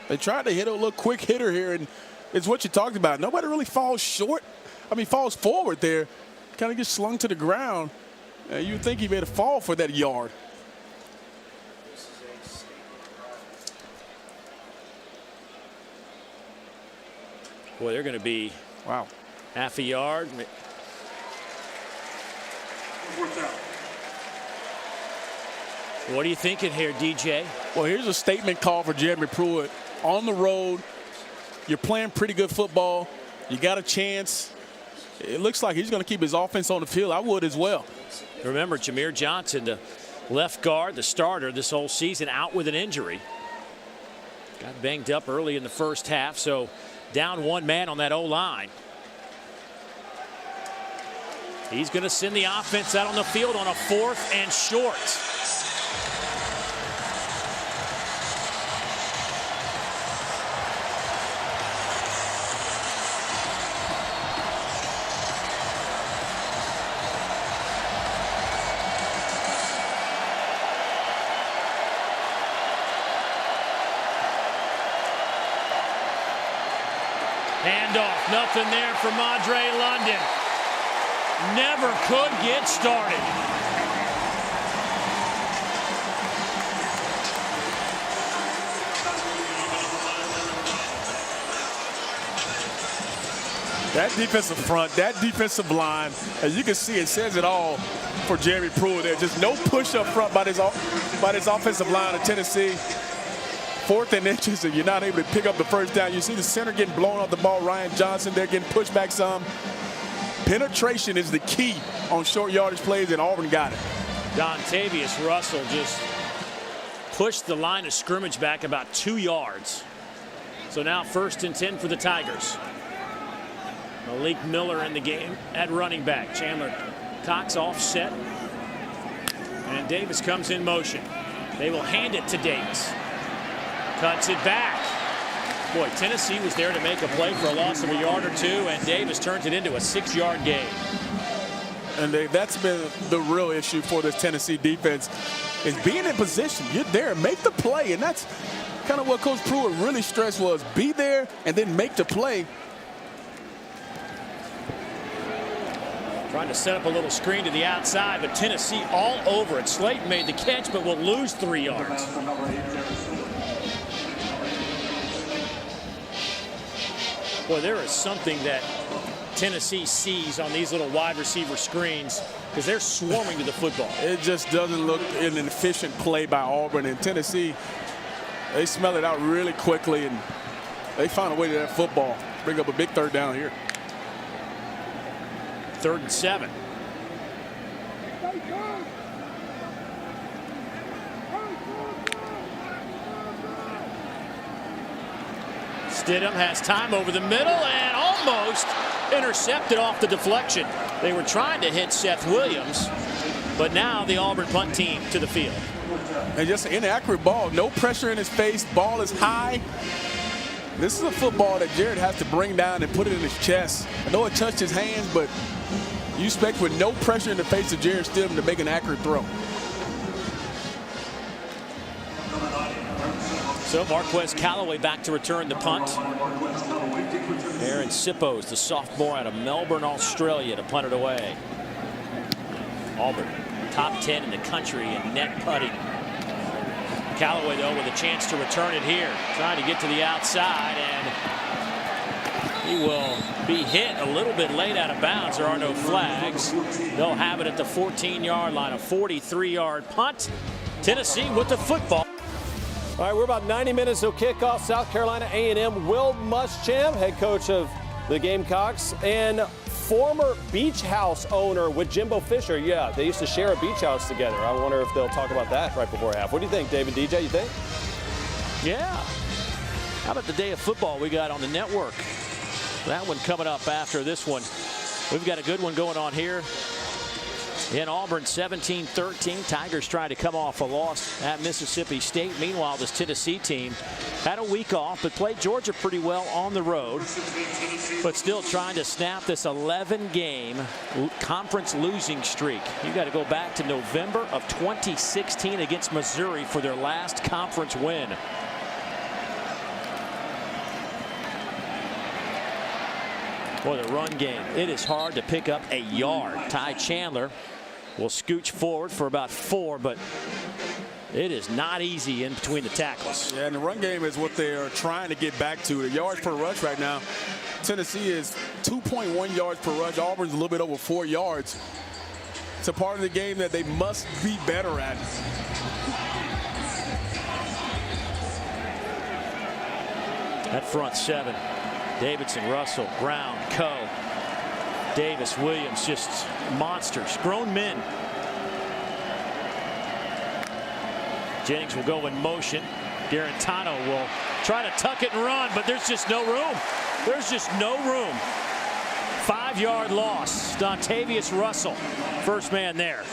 Speaker 2: They tried to hit a little quick hitter here, and it's what you talked about. Nobody really falls short. I mean, falls forward there. Kind of gets slung to the ground. You'd think he made a fall for that yard.
Speaker 1: Boy, they're going to be half a yard. What are you thinking here, DJ?
Speaker 2: Well, here's a statement call for Jeremy Pruitt. On the road, you're playing pretty good football. You got a chance. It looks like he's going to keep his offense on the field. I would as well.
Speaker 1: Remember, Jameer Johnson, the left guard, the starter this whole season, out with an injury. Got banged up early in the first half, so down one man on that O-line. He's going to send the offense out on the field on a 4th and short. Handoff, nothing there for Madre London. Never could get started.
Speaker 2: That defensive front, that defensive line, as you can see, it says it all for Jeremy Pruitt there. Just no push up front by this offensive line of Tennessee. 4th and inches, and you're not able to pick up the first down. You see the center getting blown off the ball. Ryan Johnson, they're getting pushed back some. Penetration is the key on short yardage plays, and Auburn got it.
Speaker 1: Dontavius Russell just pushed the line of scrimmage back about 2 yards. So now 1st and 10 for the Tigers. Malik Miller in the game at running back. Chandler Cox offset. And Davis comes in motion. They will hand it to Davis. Cuts it back. Boy, Tennessee was there to make a play for a loss of a yard or two, and Davis turns it into a 6-yard gain.
Speaker 2: And that's been the real issue for this Tennessee defense, is being in position. You're there, make the play, and that's kind of what Coach Pruitt really stressed was be there and then make the play.
Speaker 1: Trying to set up a little screen to the outside, but Tennessee all over it. Slayton made the catch, but will lose 3 yards. Boy, there is something that Tennessee sees on these little wide receiver screens because they're swarming to the football.
Speaker 2: It just doesn't look an efficient play by Auburn. And Tennessee, they smell it out really quickly, and they found a way to that football. Bring up a big third down here.
Speaker 1: 3rd and 7. Stidham has time over the middle and almost intercepted off the deflection. They were trying to hit Seth Williams, but now the Auburn punt team to the field.
Speaker 2: And just an inaccurate ball. No pressure in his face. Ball is high. This is a football that Jared has to bring down and put it in his chest. I know it touched his hands, but you expect with no pressure in the face of Jared Stidham to make an accurate throw.
Speaker 1: So Marquez Callaway back to return the punt. Aaron Sippos, the sophomore out of Melbourne, Australia, to punt it away. Auburn, top 10 in the country in net putting. Callaway, though, with a chance to return it here. Trying to get to the outside, and he will be hit a little bit late out of bounds. There are no flags. They'll have it at the 14-yard line, a 43-yard punt. Tennessee with the football.
Speaker 7: All right, we're about 90 minutes till kickoff. South Carolina A&M. Will Muschamp, head coach of the Gamecocks, and former beach house owner with Jimbo Fisher. Yeah, they used to share a beach house together. I wonder if they'll talk about that right before half. What do you think, David? DJ, you think?
Speaker 1: Yeah. How about the day of football we got on the network? That one coming up after this one. We've got a good one going on here in Auburn. 17-13. Tigers trying to come off a loss at Mississippi State. Meanwhile, this Tennessee team had a week off but played Georgia pretty well on the road, but still trying to snap this 11-game conference losing streak. You got to go back to November of 2016 against Missouri for their last conference win. Boy, the run game, it is hard to pick up a yard. Ty Chandler will scooch forward for about 4, but it is not easy in between the tackles.
Speaker 2: Yeah, and the run game is what they're trying to get back to. The yards per rush right now, Tennessee is 2.1 yards per rush. Auburn's a little bit over 4 yards. It's a part of the game that they must be better at.
Speaker 1: That front 7. Davidson, Russell, Brown, Coe, Davis, Williams, just monsters, grown men. Jennings will go in motion. Garantano will try to tuck it and run, but there's just no room. There's just no room. 5-yard loss. Dontavius Russell, first man there.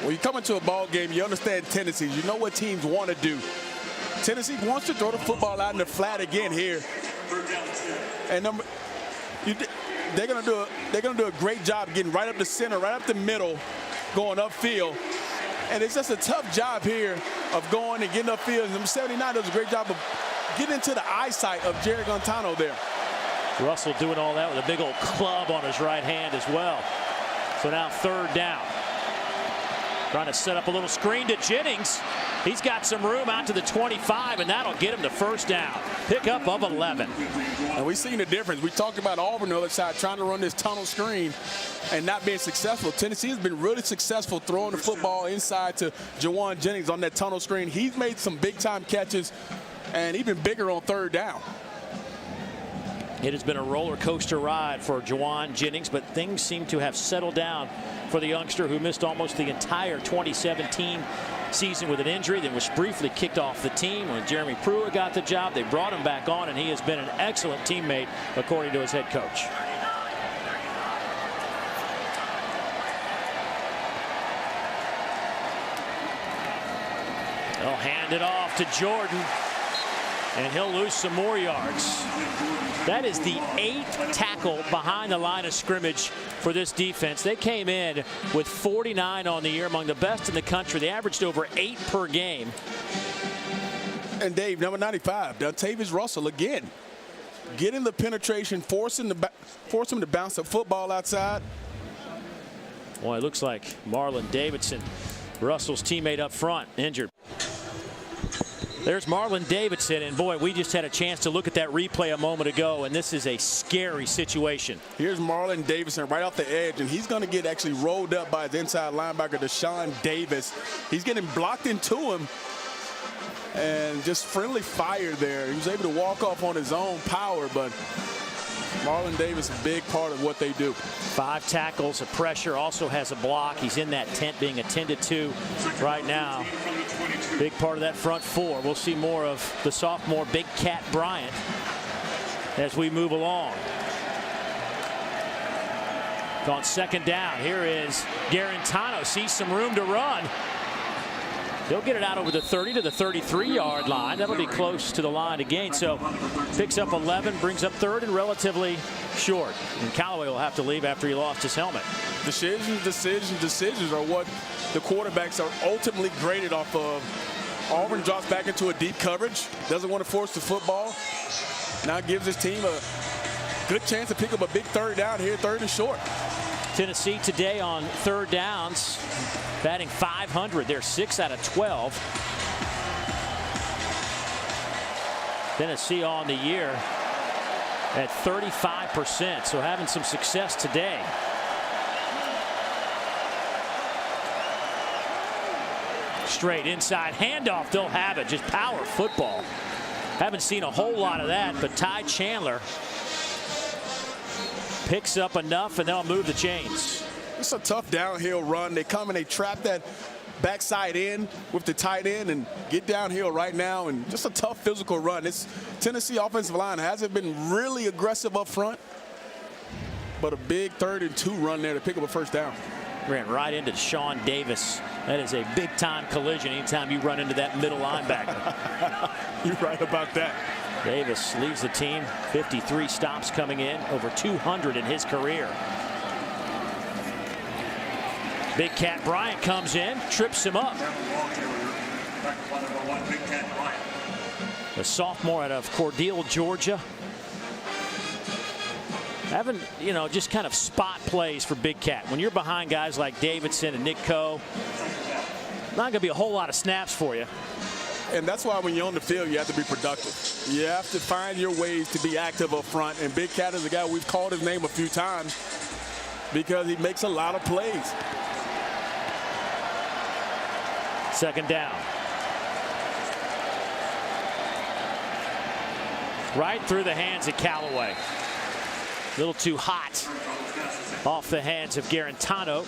Speaker 2: When you come into a ball game, you understand tendencies. You know what teams want to do. Tennessee wants to throw the football out in the flat again here. And they're gonna do a great job getting right up the center, right up the middle, going upfield. And it's just a tough job here of going and getting upfield. And number 79 does a great job of getting into the eyesight of Jerry Garantano there.
Speaker 1: Russell doing all that with a big old club on his right hand as well. So now 3rd down. Trying to set up a little screen to Jennings. He's got some room out to the 25, and that'll get him to 1st down. Pickup of 11.
Speaker 2: And we've seen the difference. We talked about Auburn on the other side trying to run this tunnel screen and not being successful. Tennessee has been really successful throwing the football inside to Jawan Jennings on that tunnel screen. He's made some big-time catches and even bigger on 3rd down.
Speaker 1: It has been a roller coaster ride for Jawan Jennings, but things seem to have settled down for the youngster who missed almost the entire 2017 season with an injury, then was briefly kicked off the team. When Jeremy Pruitt got the job, they brought him back on, and he has been an excellent teammate, according to his head coach. They'll hand it off to Jordan, and he'll lose some more yards. That is the 8th tackle behind the line of scrimmage for this defense. They came in with 49 on the year, among the best in the country. They averaged over 8 per game.
Speaker 2: And Dave, number 95, Dontavius Russell again, getting the penetration, forcing him to bounce the football outside.
Speaker 1: Boy, it looks like Marlon Davidson, Russell's teammate up front, injured. There's Marlon Davidson, and boy, we just had a chance to look at that replay a moment ago, and this is a scary situation.
Speaker 2: Here's Marlon Davidson right off the edge, and he's going to get actually rolled up by his inside linebacker, Deshaun Davis. He's getting blocked into him, and just friendly fire there. He was able to walk off on his own power, but Marlon Davis, a big part of what they do.
Speaker 1: 5 tackles, a pressure, also has a block. He's in that tent being attended to right now. Big part of that front 4. We'll see more of the sophomore Big Cat Bryant as we move along. On second down, here is Garantano, sees some room to run. He'll get it out over the 30 to the 33-yard line. That'll be close to the line again. So picks up 11, brings up 3rd and relatively short. And Callaway will have to leave after he lost his helmet.
Speaker 2: Decisions are what the quarterbacks are ultimately graded off of. Auburn drops back into a deep coverage, doesn't want to force the football. Now gives his team a good chance to pick up a big 3rd down here, 3rd and short.
Speaker 1: Tennessee today on 3rd downs, batting .500. They're 6 out of 12. Tennessee on the year at 35%, so having some success today. Straight inside handoff, they'll have it. Just power football. Haven't seen a whole lot of that, but Ty Chandler picks up enough, and they'll move the chains.
Speaker 2: It's a tough downhill run. They come and they trap that backside end with the tight end and get downhill right now, and just a tough physical run. This Tennessee offensive line hasn't been really aggressive up front, but a big 3rd and 2 run there to pick up a 1st down.
Speaker 1: Ran right into Deshaun Davis. That is a big-time collision anytime you run into that middle linebacker.
Speaker 2: You're right about that.
Speaker 1: Davis leads the team. 53 stops coming in, over 200 in his career. Big Cat Bryant comes in, trips him up. The sophomore out of Cordele, Georgia. Having, just kind of spot plays for Big Cat. When you're behind guys like Davidson and Nick Coe, not going to be a whole lot of snaps for you.
Speaker 2: And that's why when you're on the field, you have to be productive. You have to find your ways to be active up front. And Big Cat is a guy we've called his name a few times because he makes a lot of plays.
Speaker 1: 2nd down. Right through the hands of Callaway. A little too hot off the hands of Garantano.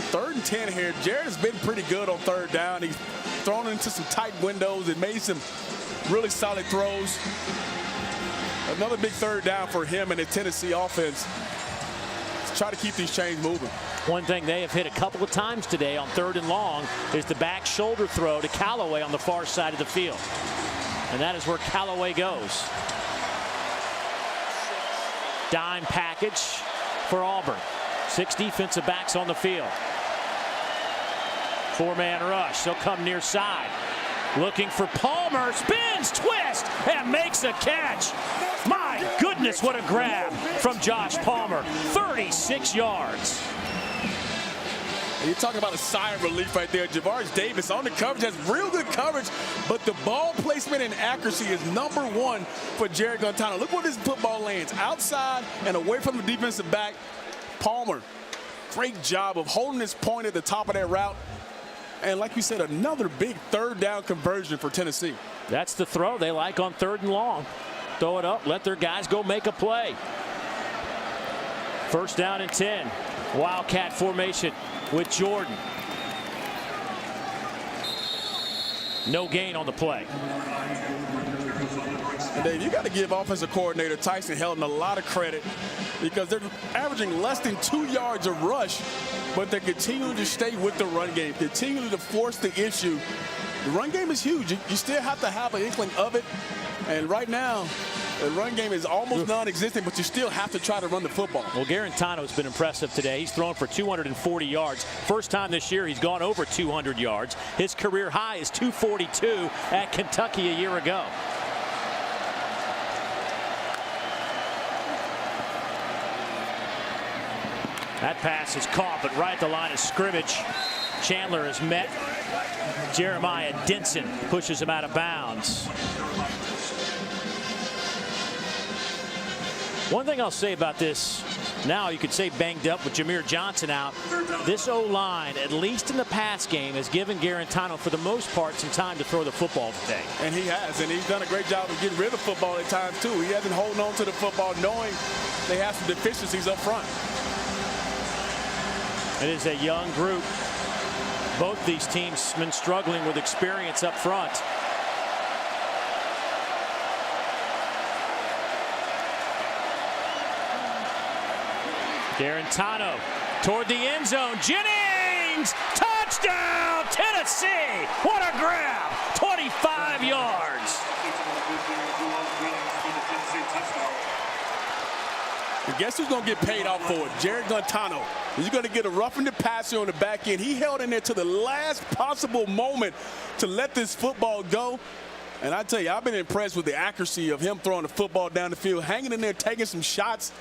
Speaker 2: 3rd and 10 here. Jared has been pretty good on 3rd down. He's thrown into some tight windows and made some really solid throws. Another big 3rd down for him and the Tennessee offense. Let's try to keep these chains moving.
Speaker 1: One thing they have hit a couple of times today on 3rd and long is the back shoulder throw to Callaway on the far side of the field. And that is where Callaway goes. Dime package for Auburn. 6 defensive backs on the field. 4-man rush. They'll come near side. Looking for Palmer. Spins, twist, and makes a catch. My goodness, what a grab from Josh Palmer. 36 yards.
Speaker 2: You're talking about a sigh of relief right there. Javaris Davis on the coverage, has real good coverage, but the ball placement and accuracy is #1 for Jared Garantano. Look where this football lands, outside and away from the defensive back. Palmer, great job of holding his point at the top of that route. And like you said, another big 3rd down conversion for Tennessee.
Speaker 1: That's the throw they like on 3rd and long. Throw it up, let their guys go make a play. 1st down and 10. Wildcat formation with Jordan. No gain on the play.
Speaker 2: And Dave, you got to give offensive coordinator Tyson Helton a lot of credit because they're averaging less than 2 yards a rush, but they're continuing to stay with the run game, continuing to force the issue. The run game is huge. You still have to have an inkling of it. And right now, the run game is almost non-existent, but you still have to try to run the football.
Speaker 1: Well, Garantano's been impressive today. He's thrown for 240 yards. First time this year he's gone over 200 yards. His career high is 242 at Kentucky a year ago. That pass is caught, but right at the line of scrimmage. Chandler is met. Jeremiah Denson pushes him out of bounds. One thing I'll say about this, now you could say banged up with Jameer Johnson out. This O-line, at least in the pass game, has given Garantano, for the most part, some time to throw the football today.
Speaker 2: And he has, and he's done a great job of getting rid of football at times, too. He hasn't holding on to the football, knowing they have some deficiencies up front.
Speaker 1: It is a young group. Both these teams have been struggling with experience up front. Garantano toward the end zone. Jennings! Touchdown, Tennessee! What a grab! 25 yards.
Speaker 2: And guess who's going to get paid out for it? Jared Garantano. He's going to get a roughing the passer on the back end. He held in there to the last possible moment to let this football go. And I tell you, I've been impressed with the accuracy of him throwing the football down the field, hanging in there, taking some shots.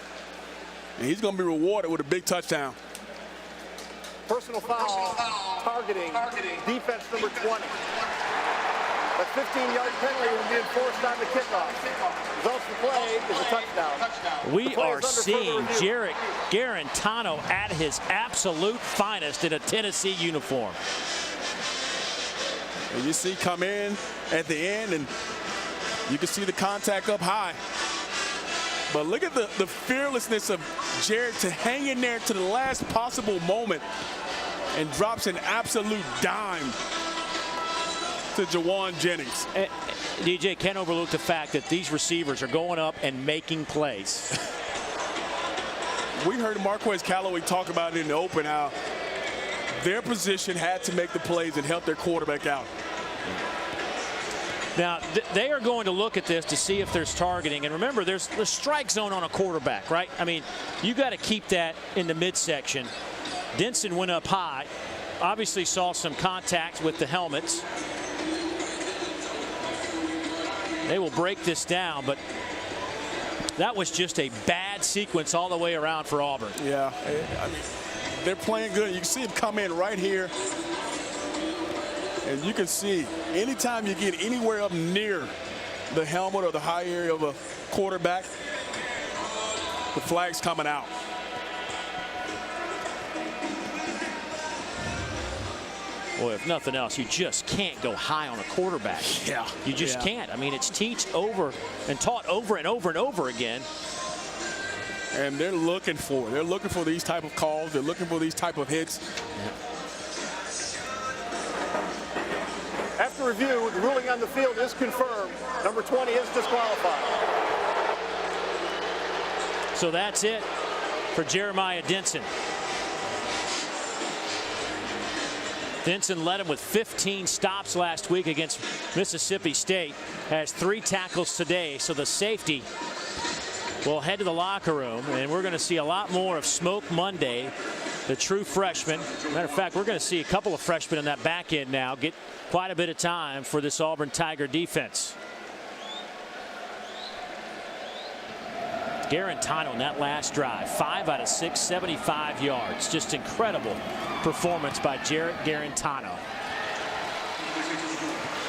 Speaker 2: And he's going to be rewarded with a big touchdown.
Speaker 5: Personal foul, targeting, defense number 20. A 15-yard penalty will be enforced on the kickoff. Results of the play is a touchdown.
Speaker 1: We are seeing Jarrett Garantano at his absolute finest in a Tennessee uniform.
Speaker 2: And you see come in at the end, and you can see the contact up high. But look at the fearlessness of Jared to hang in there to the last possible moment and drops an absolute dime to Jawan Jennings.
Speaker 1: DJ, can't overlook the fact that these receivers are going up and making plays.
Speaker 2: We heard Marquez Callaway talk about it in the open, how their position had to make the plays and help their quarterback out.
Speaker 1: Now, they are going to look at this to see if there's targeting. And remember, there's the strike zone on a quarterback, right? I mean, you got to keep that in the midsection. Denson went up high. Obviously saw some contact with the helmets. They will break this down, but that was just a bad sequence all the way around for Auburn.
Speaker 2: Yeah, I mean, they're playing good. You can see him come in right here. And you can see anytime you get anywhere up near the helmet or the high area of a quarterback, the flag's coming out.
Speaker 1: Boy, if nothing else, you just can't go high on a quarterback.
Speaker 2: Yeah.
Speaker 1: You just can't. I mean, it's taught over and over and over again.
Speaker 2: And they're looking for it. They're looking for these type of calls. They're looking for these type of hits.
Speaker 1: Yeah.
Speaker 5: After review, the ruling on the field is confirmed. Number 20 is disqualified.
Speaker 1: So that's it for Jeremiah Denson. Denson led him with 15 stops last week against Mississippi State. Has 3 tackles today, so the safety will head to the locker room, and we're going to see a lot more of Smoke Monday, the true freshman. Matter of fact, we're going to see a couple of freshmen in that back end now get quite a bit of time for this Auburn Tiger defense. Garantano in that last drive, 5 out of 6, 75 yards. Just incredible performance by Jarrett Garantano.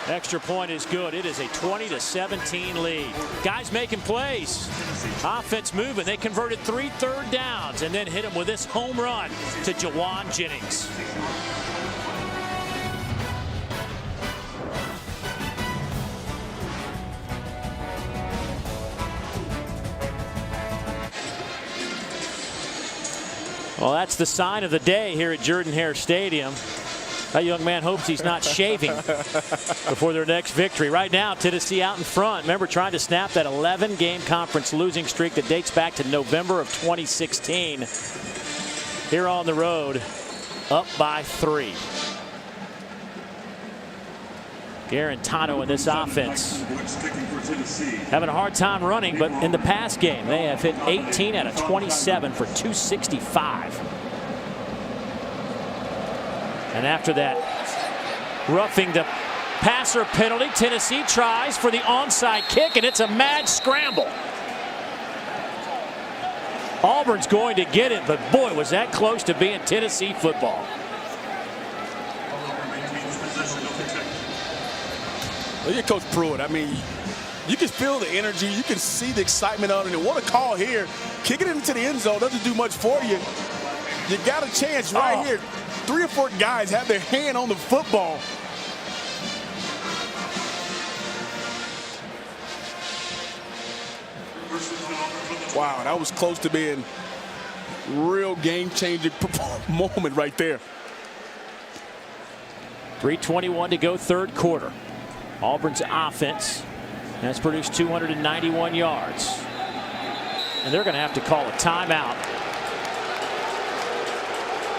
Speaker 1: Extra point is good. It is a 20-17 lead. Guys making plays. Offense moving. They converted 3 third downs and then hit him with this home run to Jawan Jennings. Well, that's the sign of the day here at Jordan-Hare Stadium. That young man hopes he's not shaving before their next victory. Right now, Tennessee out in front. Remember, trying to snap that 11-game conference losing streak that dates back to November of 2016. Here on the road, up by 3. Garantano in this offense having a hard time running, but in the pass game, they have hit 18 out of 27 for 265. And after that roughing the passer penalty, Tennessee tries for the onside kick, and it's a mad scramble. Auburn's going to get it, but boy, was that close to being Tennessee football.
Speaker 2: Look at Coach Pruitt. I mean, you can feel the energy. You can see the excitement on it. And what a call here. Kicking it into the end zone doesn't do much for you. You got a chance right here. 3 or 4 guys have their hand on the football. Wow, that was close to being real game-changing moment right there.
Speaker 1: 3:21 to go, third quarter. Auburn's offense has produced 291 yards. And they're going to have to call a timeout.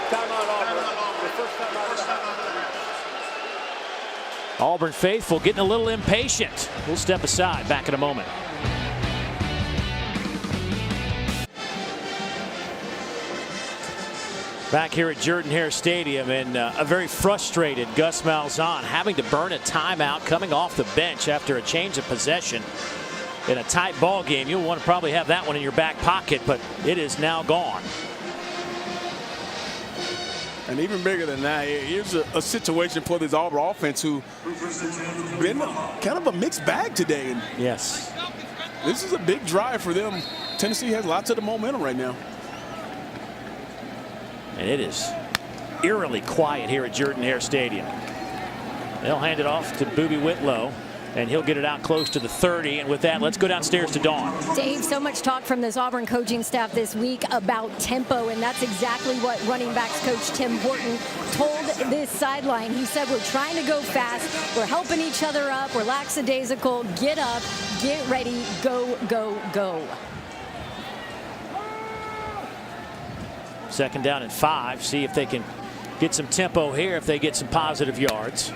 Speaker 5: Timeout, Auburn. The first timeout of the half.
Speaker 1: Auburn faithful getting a little impatient. We'll step aside. Back in a moment. Back here at Jordan-Hare Stadium, and a very frustrated Gus Malzahn having to burn a timeout coming off the bench after a change of possession in a tight ball game. You'll want to probably have that one in your back pocket, but it is now gone.
Speaker 2: And even bigger than that, here's a situation for this Auburn offense who been kind of a mixed bag today. And
Speaker 1: yes,
Speaker 2: this is a big drive for them. Tennessee has lots of the momentum right now.
Speaker 1: And it is eerily quiet here at Jordan-Hare Stadium. They'll hand it off to Boobie Whitlow, and he'll get it out close to the 30. And with that, let's go downstairs to Dawn.
Speaker 4: Dave, so much talk from this Auburn coaching staff this week about tempo, and that's exactly what running backs coach Tim Horton told this sideline. He said, we're trying to go fast, we're helping each other up, we're lackadaisical, get up, get ready, go, go, go.
Speaker 1: Second down and 5. See if they can get some tempo here, if they get some positive yards.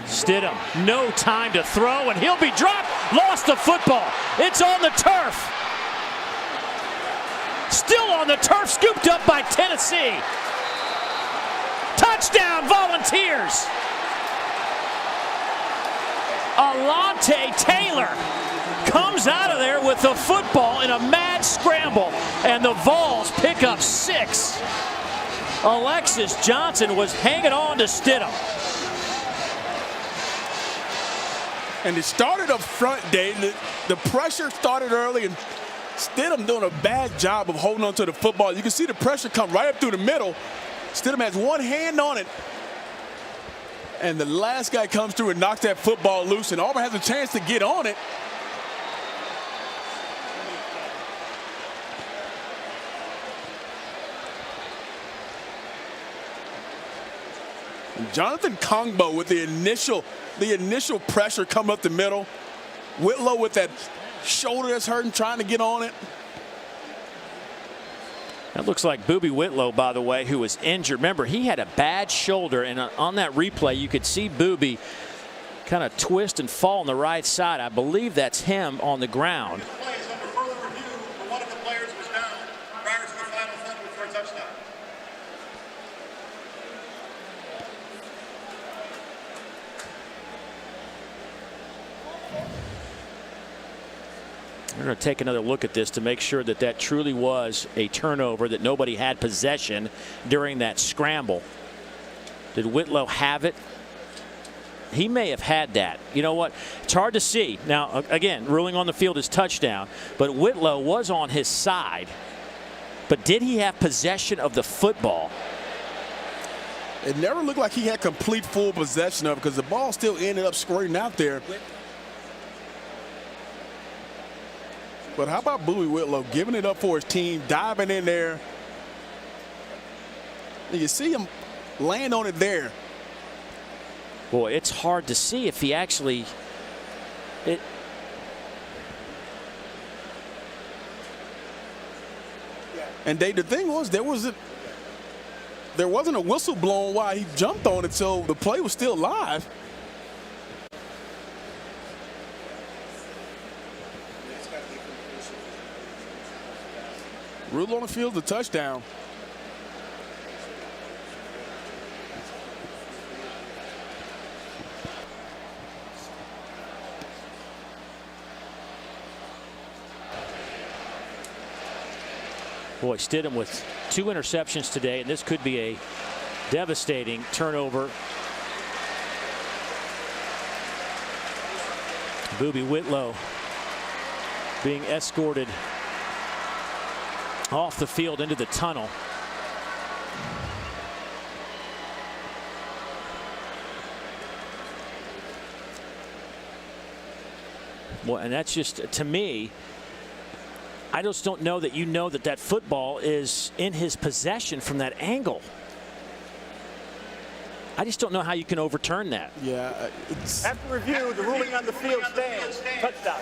Speaker 1: Stidham, no time to throw, and he'll be dropped. Lost the football. It's on the turf. Still on the turf, scooped up by Tennessee. Touchdown, Volunteers. Alontae Taylor comes out of there with the football in a mad scramble, and the Vols pick up 6. Alexis Johnson was hanging on to Stidham.
Speaker 2: And it started up front, Dave. The pressure started early, and Stidham doing a bad job of holding on to the football. You can see the pressure come right up through the middle. Stidham has one hand on it, and the last guy comes through and knocks that football loose, and Auburn has a chance to get on it. Jonathan Kongbo with the initial pressure coming up the middle. Whitlow with that shoulder that's hurting, trying to get on it.
Speaker 1: That looks like Boobie Whitlow, by the way, who was injured. Remember, he had a bad shoulder, and on that replay, you could see Boobie kind of twist and fall on the right side. I believe that's him on the ground. We're going to take another look at this to make sure that that truly was a turnover, that nobody had possession during that scramble. Did Whitlow have it? He may have had that. You know what? It's hard to see. Now, again, ruling on the field is touchdown, but Whitlow was on his side. But did he have possession of the football?
Speaker 2: It never looked like he had complete full possession of it because the ball still ended up squirting out there. But how about Boobie Whitlow giving it up for his team, diving in there? And you see him land on it there.
Speaker 1: Boy, it's hard to see if he actually.
Speaker 2: And Dave, the thing was, there wasn't a whistle blown while he jumped on it, so the play was still live. Rule on the field, the touchdown.
Speaker 1: Boy, Stidham with 2 interceptions today, and this could be a devastating turnover. Boobie Whitlow being escorted off the field into the tunnel. Well, and that's just, to me, I just don't know that that football is in his possession from that angle. I just don't know how you can overturn that.
Speaker 2: Yeah.
Speaker 5: After review, the ruling on the field stands. Touchdown.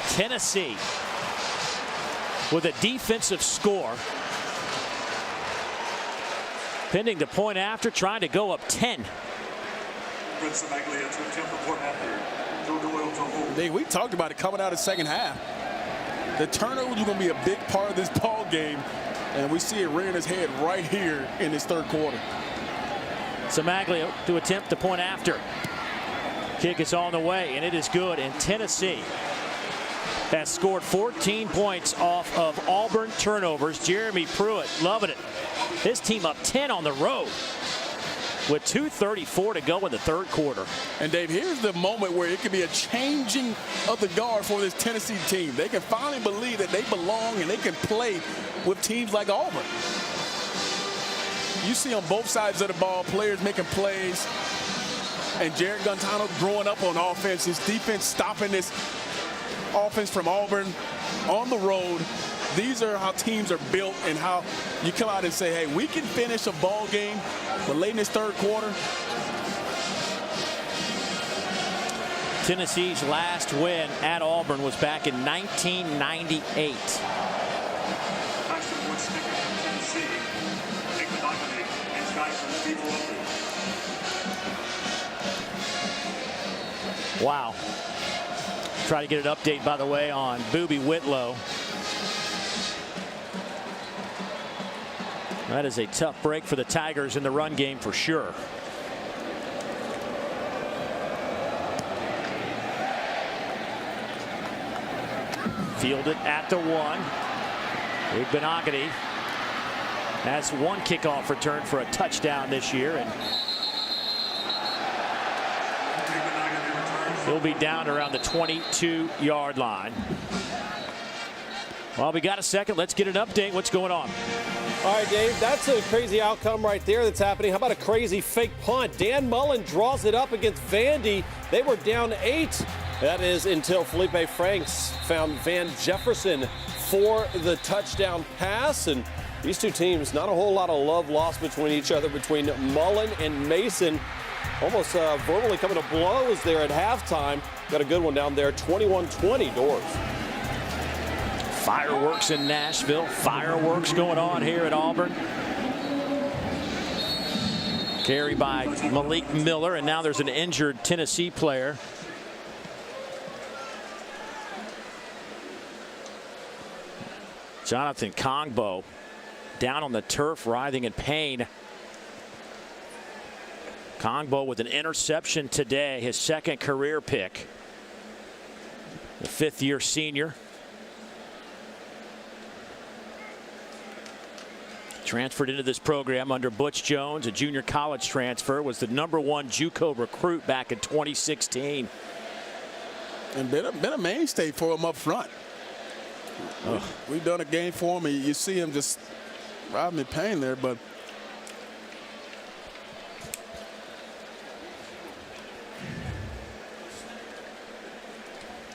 Speaker 1: Tennessee with a defensive score. Pending the point after, trying to go up 10.
Speaker 2: We talked about it coming out of the second half. The turnovers are going to be a big part of this ball game, and we see it rearing his head right here in this third quarter.
Speaker 1: Samaglio to attempt the point after. Kick is on the way, and it is good. And Tennessee has scored 14 points off of Auburn turnovers. Jeremy Pruitt loving it. His team up 10 on the road with 2:34 to go in the third quarter.
Speaker 2: And Dave, here's the moment where it could be a changing of the guard for this Tennessee team. They can finally believe that they belong and they can play with teams like Auburn. You see on both sides of the ball, players making plays, and Jared Guntano growing up on offense. His defense stopping this offense from Auburn on the road. These are how teams are built, and how you come out and say, hey, we can finish a ball game, but late in this third quarter.
Speaker 1: Tennessee's last win at Auburn was back in 1998. Wow. Try to get an update, by the way, on Boobie Whitlow. That is a tough break for the Tigers in the run game for sure. Fielded at the 1. Igbenogany has 1 kickoff return for a touchdown this year, and he'll be down around the 22-yard line. Well, we got a second. Let's get an update. What's going on?
Speaker 7: All right, Dave, that's a crazy outcome right there that's happening. How about a crazy fake punt? Dan Mullen draws it up against Vandy. They were down 8. That is until Felipe Franks found Van Jefferson for the touchdown pass. And these two teams, not a whole lot of love lost between each other, between Mullen and Mason. Almost verbally coming to blows there at halftime. Got a good one down there, 21-20 Doors.
Speaker 1: Fireworks in Nashville. Fireworks going on here at Auburn. Carry by Malik Miller, and now there's an injured Tennessee player. Jonathan Kongbo down on the turf, writhing in pain. Kongbo with an interception today, his second career pick. The 5th-year senior. Transferred into this program under Butch Jones, a junior college transfer, was the #1 JUCO recruit back in 2016.
Speaker 2: And been a mainstay for him up front. We've done a game for him, and you see him just writhing in pain there, but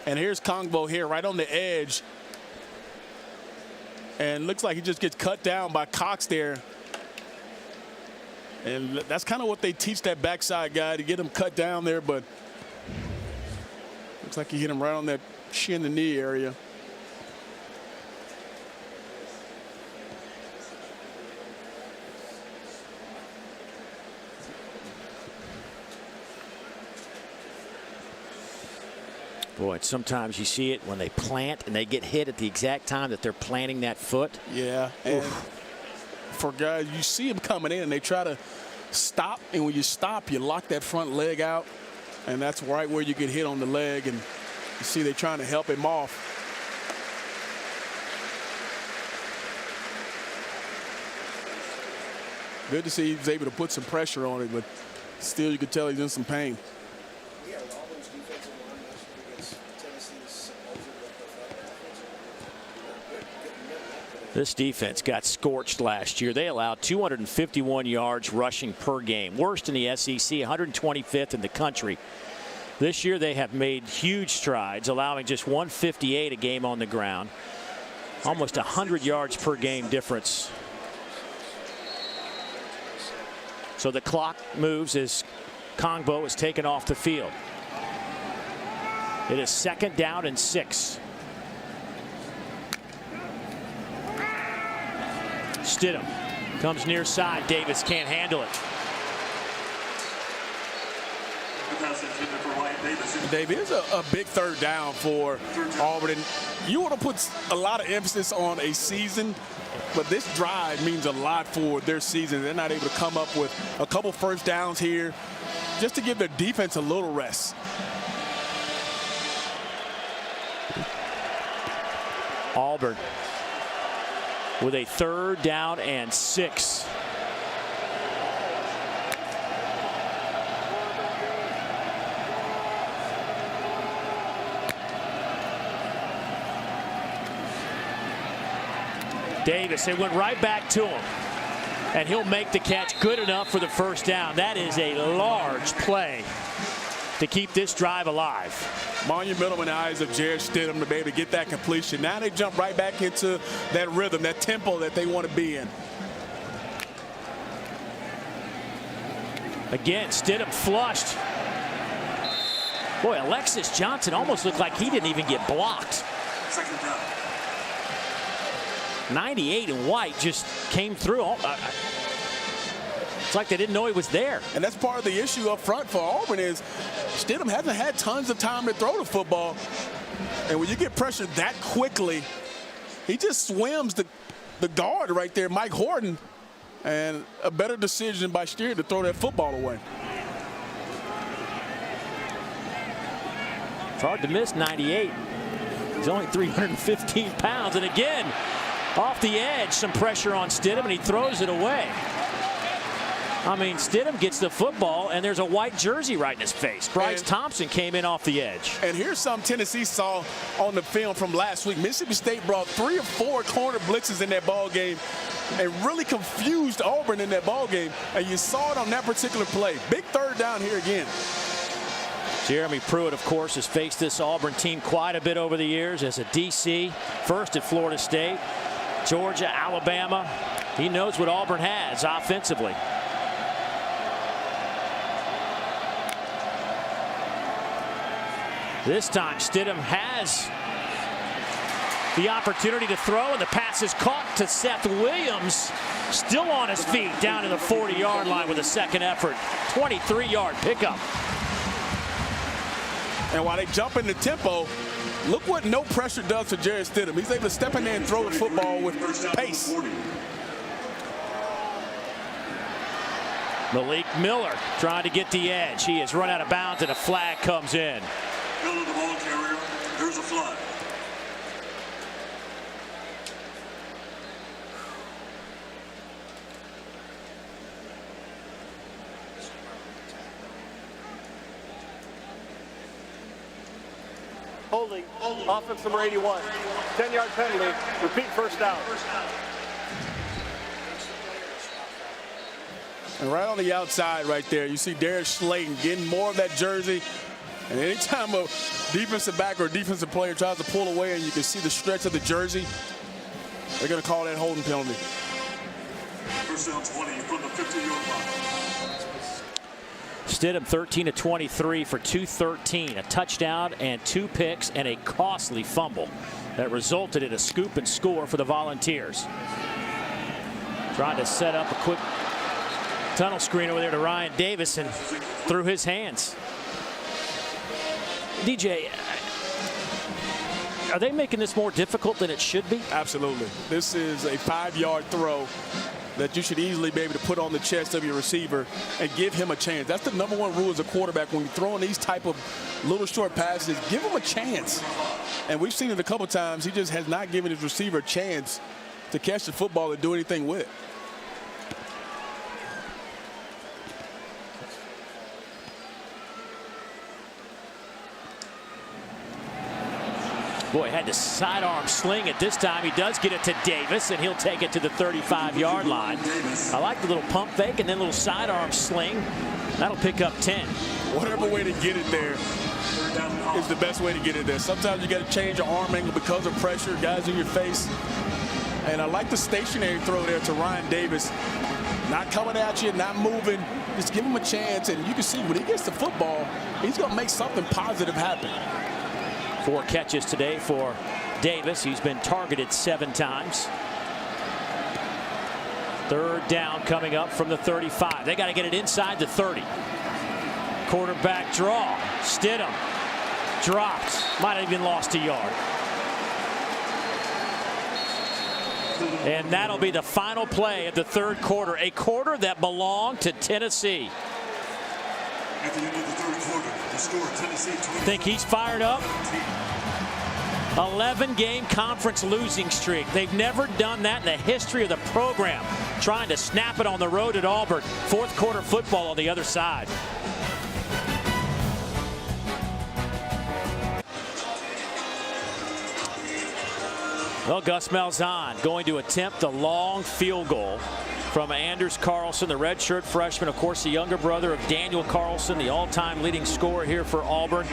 Speaker 2: and here's Kongbo here right on the edge. And looks like he just gets cut down by Cox there. And that's kind of what they teach that backside guy, to get him cut down there, but looks like he hit him right on that shin and knee area.
Speaker 1: Boy, sometimes you see it when they plant and they get hit at the exact time that they're planting that foot.
Speaker 2: Yeah, and for guys, you see them coming in and they try to stop, and when you stop, you lock that front leg out, and that's right where you get hit on the leg. And You see they're trying to help him off. Good to see he was able to put some pressure on it, but still you could tell he's in some pain.
Speaker 1: This defense got scorched last year. They allowed 251 yards rushing per game. Worst in the SEC, 125th in the country. This year they have made huge strides, allowing just 158 a game on the ground. Almost 100 yards per game difference. So the clock moves as Kongbo is taken off the field. It is 2nd down and 6. Stidham comes near side. Davis can't handle it.
Speaker 2: Dave, it's a big 3rd down for Auburn. You want to put a lot of emphasis on a season, but this drive means a lot for their season. They're not able to come up with a couple 1st downs here just to give their defense a little rest.
Speaker 1: Auburn with a 3rd down and 6. Davis, it went right back to him, and he'll make the catch. Good enough for the 1st down. That is a large play to keep this drive alive.
Speaker 2: Monumental in the eyes of Jared Stidham to be able to get that completion. Now they jump right back into that rhythm, that tempo that they want to be in.
Speaker 1: Again, Stidham flushed. Boy, Alexis Johnson almost looked like he didn't even get blocked.
Speaker 10: 2nd down.
Speaker 1: 98 in white just came through. It's like they didn't know he was there.
Speaker 2: And that's part of the issue up front for Auburn is Stidham hasn't had tons of time to throw the football. And when you get pressured that quickly, he just swims the guard right there, Mike Horton. And a better decision by Steer to throw that football away.
Speaker 1: It's hard to miss 98. He's only 315 pounds. And again, off the edge, some pressure on Stidham, and he throws it away. I mean, Stidham gets the football, and there's a white jersey right in his face. Bryce Thompson came in off the edge.
Speaker 2: And here's some Tennessee saw on the film from last week. Mississippi State brought 3 or 4 corner blitzes in that ball game and really confused Auburn in that ball game. And you saw it on that particular play. Big 3rd down here again.
Speaker 1: Jeremy Pruitt, of course, has faced this Auburn team quite a bit over the years as a DC. First at Florida State, Georgia, Alabama. He knows what Auburn has offensively. This time, Stidham has the opportunity to throw, and the pass is caught to Seth Williams. Still on his feet down to the 40-yard line with a 2nd effort. 23-yard pickup.
Speaker 2: And while they jump into tempo, look what no pressure does to Jared Stidham. He's able to step in there and throw the football with pace.
Speaker 1: Malik Miller trying to get the edge. He has run out of bounds, and a flag comes in.
Speaker 10: Miller, the ball carrier. There's a flag.
Speaker 5: Holding, offense number 81. 10-yard penalty, repeat 1st down.
Speaker 2: And right on the outside right there, you see Darius Slayton getting more of that jersey. And anytime a defensive back or defensive player tries to pull away and you can see the stretch of the jersey, they're going to call that holding penalty.
Speaker 10: 1st down 20 from the 50-yard line.
Speaker 1: Stidham 13 of 23 for 213, a touchdown and 2 picks and a costly fumble that resulted in a scoop and score for the Volunteers. Trying to set up a quick tunnel screen over there to Ryan Davis, and through his hands. DJ, are they making this more difficult than it should be?
Speaker 2: Absolutely. This is a 5-yard throw that you should easily be able to put on the chest of your receiver and give him a chance. That's the #1 rule as a quarterback when you're throwing these type of little short passes. Give him a chance. And we've seen it a couple times. He just has not given his receiver a chance to catch the football and do anything with it.
Speaker 1: Boy, had to sidearm sling it this time. He does get it to Davis, and he'll take it to the 35-yard line. I like the little pump fake and then a little sidearm sling. That'll pick up 10.
Speaker 2: Whatever way to get it there is the best way to get it there. Sometimes you got to change your arm angle because of pressure, guys in your face. And I like the stationary throw there to Ryan Davis. Not coming at you, not moving. Just give him a chance, and you can see when he gets the football, he's going to make something positive happen.
Speaker 1: 4 catches today for Davis. He's been targeted 7 times. 3rd down coming up from the 35. They got to get it inside the 30. Quarterback draw. Stidham dropped. Might have even lost a yard. And that'll be the final play of the 3rd quarter. A quarter that belonged to Tennessee.
Speaker 10: At the end of the 3rd quarter, the score Tennessee 20.
Speaker 1: Think he's fired up? 11-game conference losing streak. They've never done that in the history of the program. Trying to snap it on the road at Auburn. 4th quarter football on the other side. Well, Gus Malzahn going to attempt the long field goal from Anders Carlson, the redshirt freshman, of course, the younger brother of Daniel Carlson, the all-time leading scorer here for Auburn.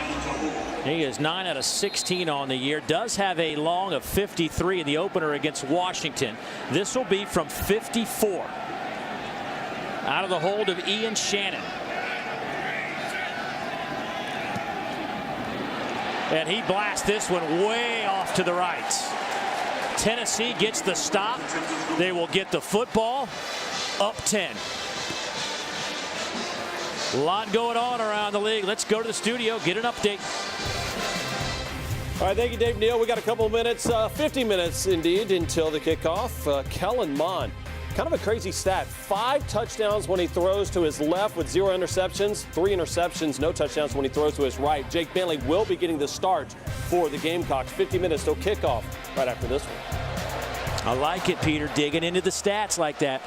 Speaker 1: He is 9 out of 16 on the year. Does have a long of 53 in the opener against Washington. This will be from 54. Out of the hold of Ian Shannon. And he blasts this one way off to the right. Tennessee gets the stop. They will get the football. Up 10. A lot going on around the league. Let's go to the studio, get an update.
Speaker 7: All right, thank you, Dave Neal. We got a couple of minutes, 50 minutes indeed, until the kickoff. Kellen Mond, kind of a crazy stat. 5 touchdowns when he throws to his left with 0 interceptions. 3 interceptions, no touchdowns when he throws to his right. Jake Bentley will be getting the start for the Gamecocks. 50 minutes till kickoff right after this one.
Speaker 1: I like it, Peter, digging into the stats like that.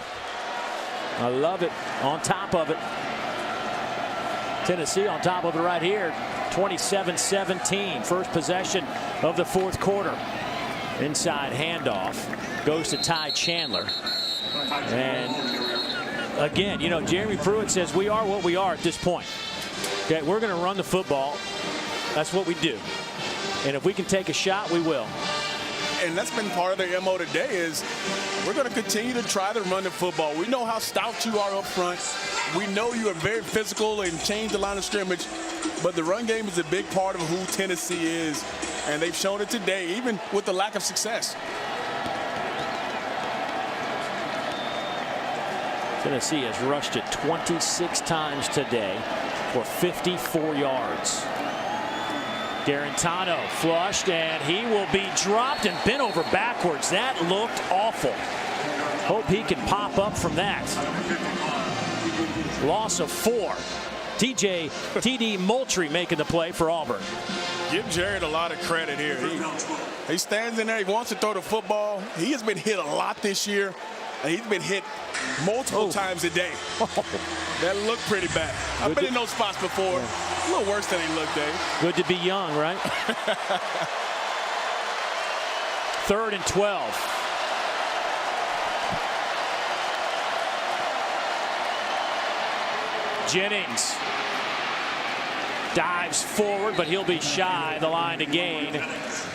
Speaker 1: I love it. On top of it. Tennessee on top of it right here. 27-17. First possession of the 4th quarter. Inside handoff. Goes to Ty Chandler. And again, you know, Jeremy Pruitt says we are what we are at this point. Okay, we're going to run the football. That's what we do. And if we can take a shot, we will.
Speaker 2: And that's been part of their MO today is we're going to continue to try to run the football. We know how stout you are up front. We know you are very physical and change the line of scrimmage. But the run game is a big part of who Tennessee is. And they've shown it today, even with the lack of success.
Speaker 1: Tennessee has rushed it 26 times today for 54 yards. Garantano flushed, and he will be dropped and bent over backwards. That looked awful. Hope he can pop up from that. Loss of 4. TD Moultrie making the play for Auburn.
Speaker 2: Give Jared a lot of credit here. He stands in there. He wants to throw the football. He has been hit a lot this year, and he's been hit multiple times a day. That looked pretty bad. I've been in those spots before. Yeah. A little worse than he looked, Dave.
Speaker 1: Good to be young, right? 3rd and 12. Jennings dives forward, but he'll be shy the line to gain.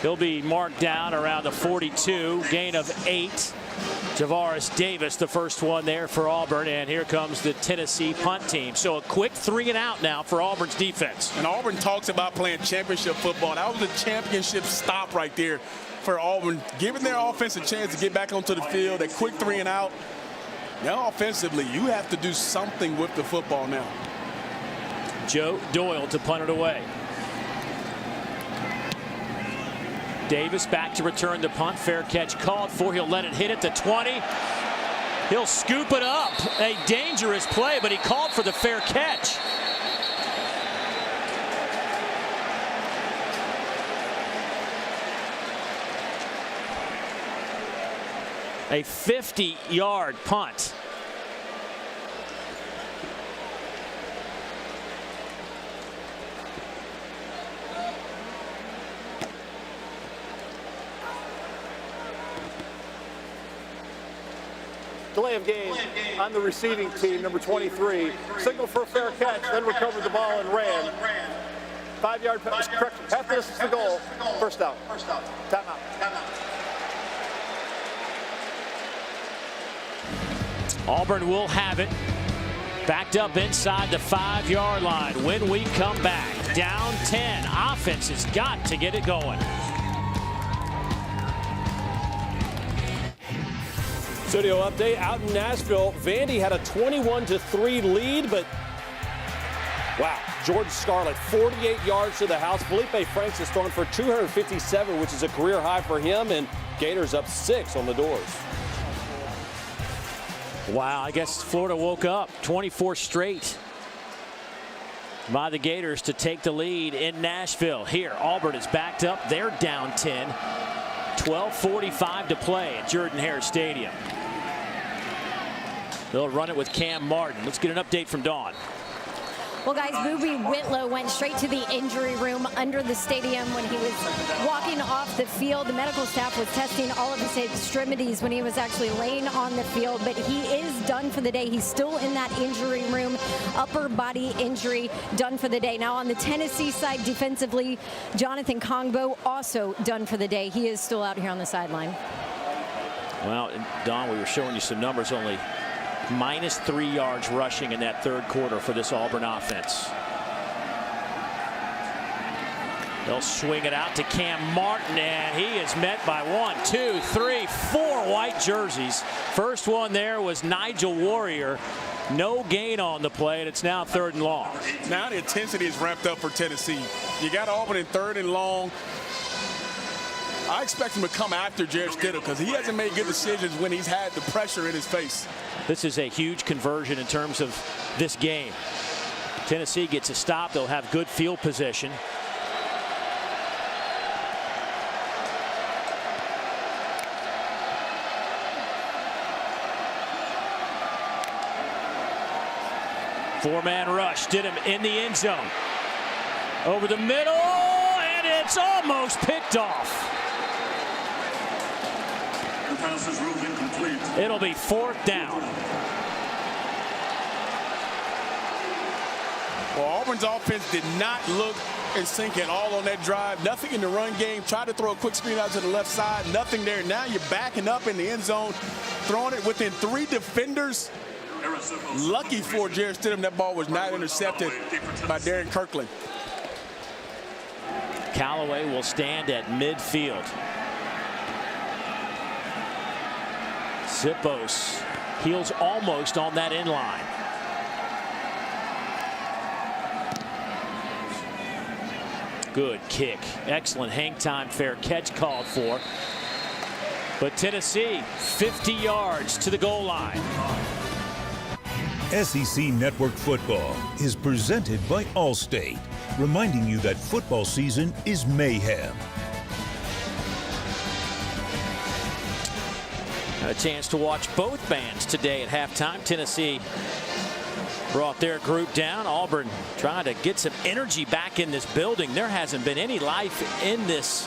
Speaker 1: He'll be marked down around the 42. Gain of 8. Javaris Davis, the first one there for Auburn, and here comes the Tennessee punt team. So a quick 3 and out now for Auburn's defense.
Speaker 2: And Auburn talks about playing championship football. That was a championship stop right there for Auburn, giving their offense a chance to get back onto the field. A quick 3 and out. Now offensively, you have to do something with the football now.
Speaker 1: Joe Doyle to punt it away. Davis back to return the punt. Fair catch called for. He'll let it hit at the 20. He'll scoop it up. A dangerous play, but he called for the fair catch. A 50-yard punt.
Speaker 5: Delay of game on the receiving team, number 23. Signal for a fair catch, then recovered the ball and ran. 5-yard correction. Half the distance to goal. First down. Timeout.
Speaker 1: Auburn will have it. Backed up inside the 5-yard line when we come back. Down 10. Offense has got to get it going.
Speaker 7: Studio update out in Nashville. Vandy had a 21-3 lead, but wow, George Scarlett, 48 yards to the house. Felipe Franks has thrown for 257, which is a career high for him, and Gators up 6 on the doors.
Speaker 1: Wow, I guess Florida woke up. 24 straight by the Gators to take the lead in Nashville. Here, Auburn is backed up. They're down 10. 12:45 to play at Jordan-Hare Stadium. They'll run it with Cam Martin. Let's get an update from Dawn.
Speaker 4: Well, guys, Boobie Whitlow went straight to the injury room under the stadium when he was walking off the field. The medical staff was testing all of his extremities when he was actually laying on the field, but he is done for the day. He's still in that injury room, upper body injury, done for the day. Now, on the Tennessee side, defensively, Jonathan Kongbo also done for the day. He is still out here on the sideline.
Speaker 1: Well, Don, we were showing you some numbers, only -3 yards rushing in that third quarter for this Auburn offense. They'll swing it out to Cam Martin, and he is met by 1, 2, 3, 4 white jerseys. First one there was Nigel Warrior. No gain on the play, and it's now 3rd and long.
Speaker 2: Now the intensity is ramped up for Tennessee. You got Auburn in 3rd and long. I expect him to come after Jared Stidham because he hasn't made good decisions when he's had the pressure in his face.
Speaker 1: This is a huge conversion in terms of this game. Tennessee gets a stop. They'll have good field position. Four-man rush. Stidham in the end zone. Over the middle, and it's almost picked off.
Speaker 10: The pass is ruled incomplete.
Speaker 1: It'll be 4th down.
Speaker 2: Well, Auburn's offense did not look in sync at all on that drive. Nothing in the run game. Tried to throw a quick screen out to the left side. Nothing there. Now you're backing up in the end zone, throwing it within 3 defenders. Lucky for Jared Stidham, that ball was not intercepted by Darren Kirkland.
Speaker 1: Callaway will stand at midfield. Zippos heels almost on that end line. Good kick. Excellent hang time, fair catch called for. But Tennessee 50 yards to the goal line.
Speaker 6: SEC Network Football is presented by Allstate, reminding you that football season is mayhem.
Speaker 1: Got a chance to watch both bands today at halftime. Tennessee brought their group down. Auburn trying to get some energy back in this building. There hasn't been any life in this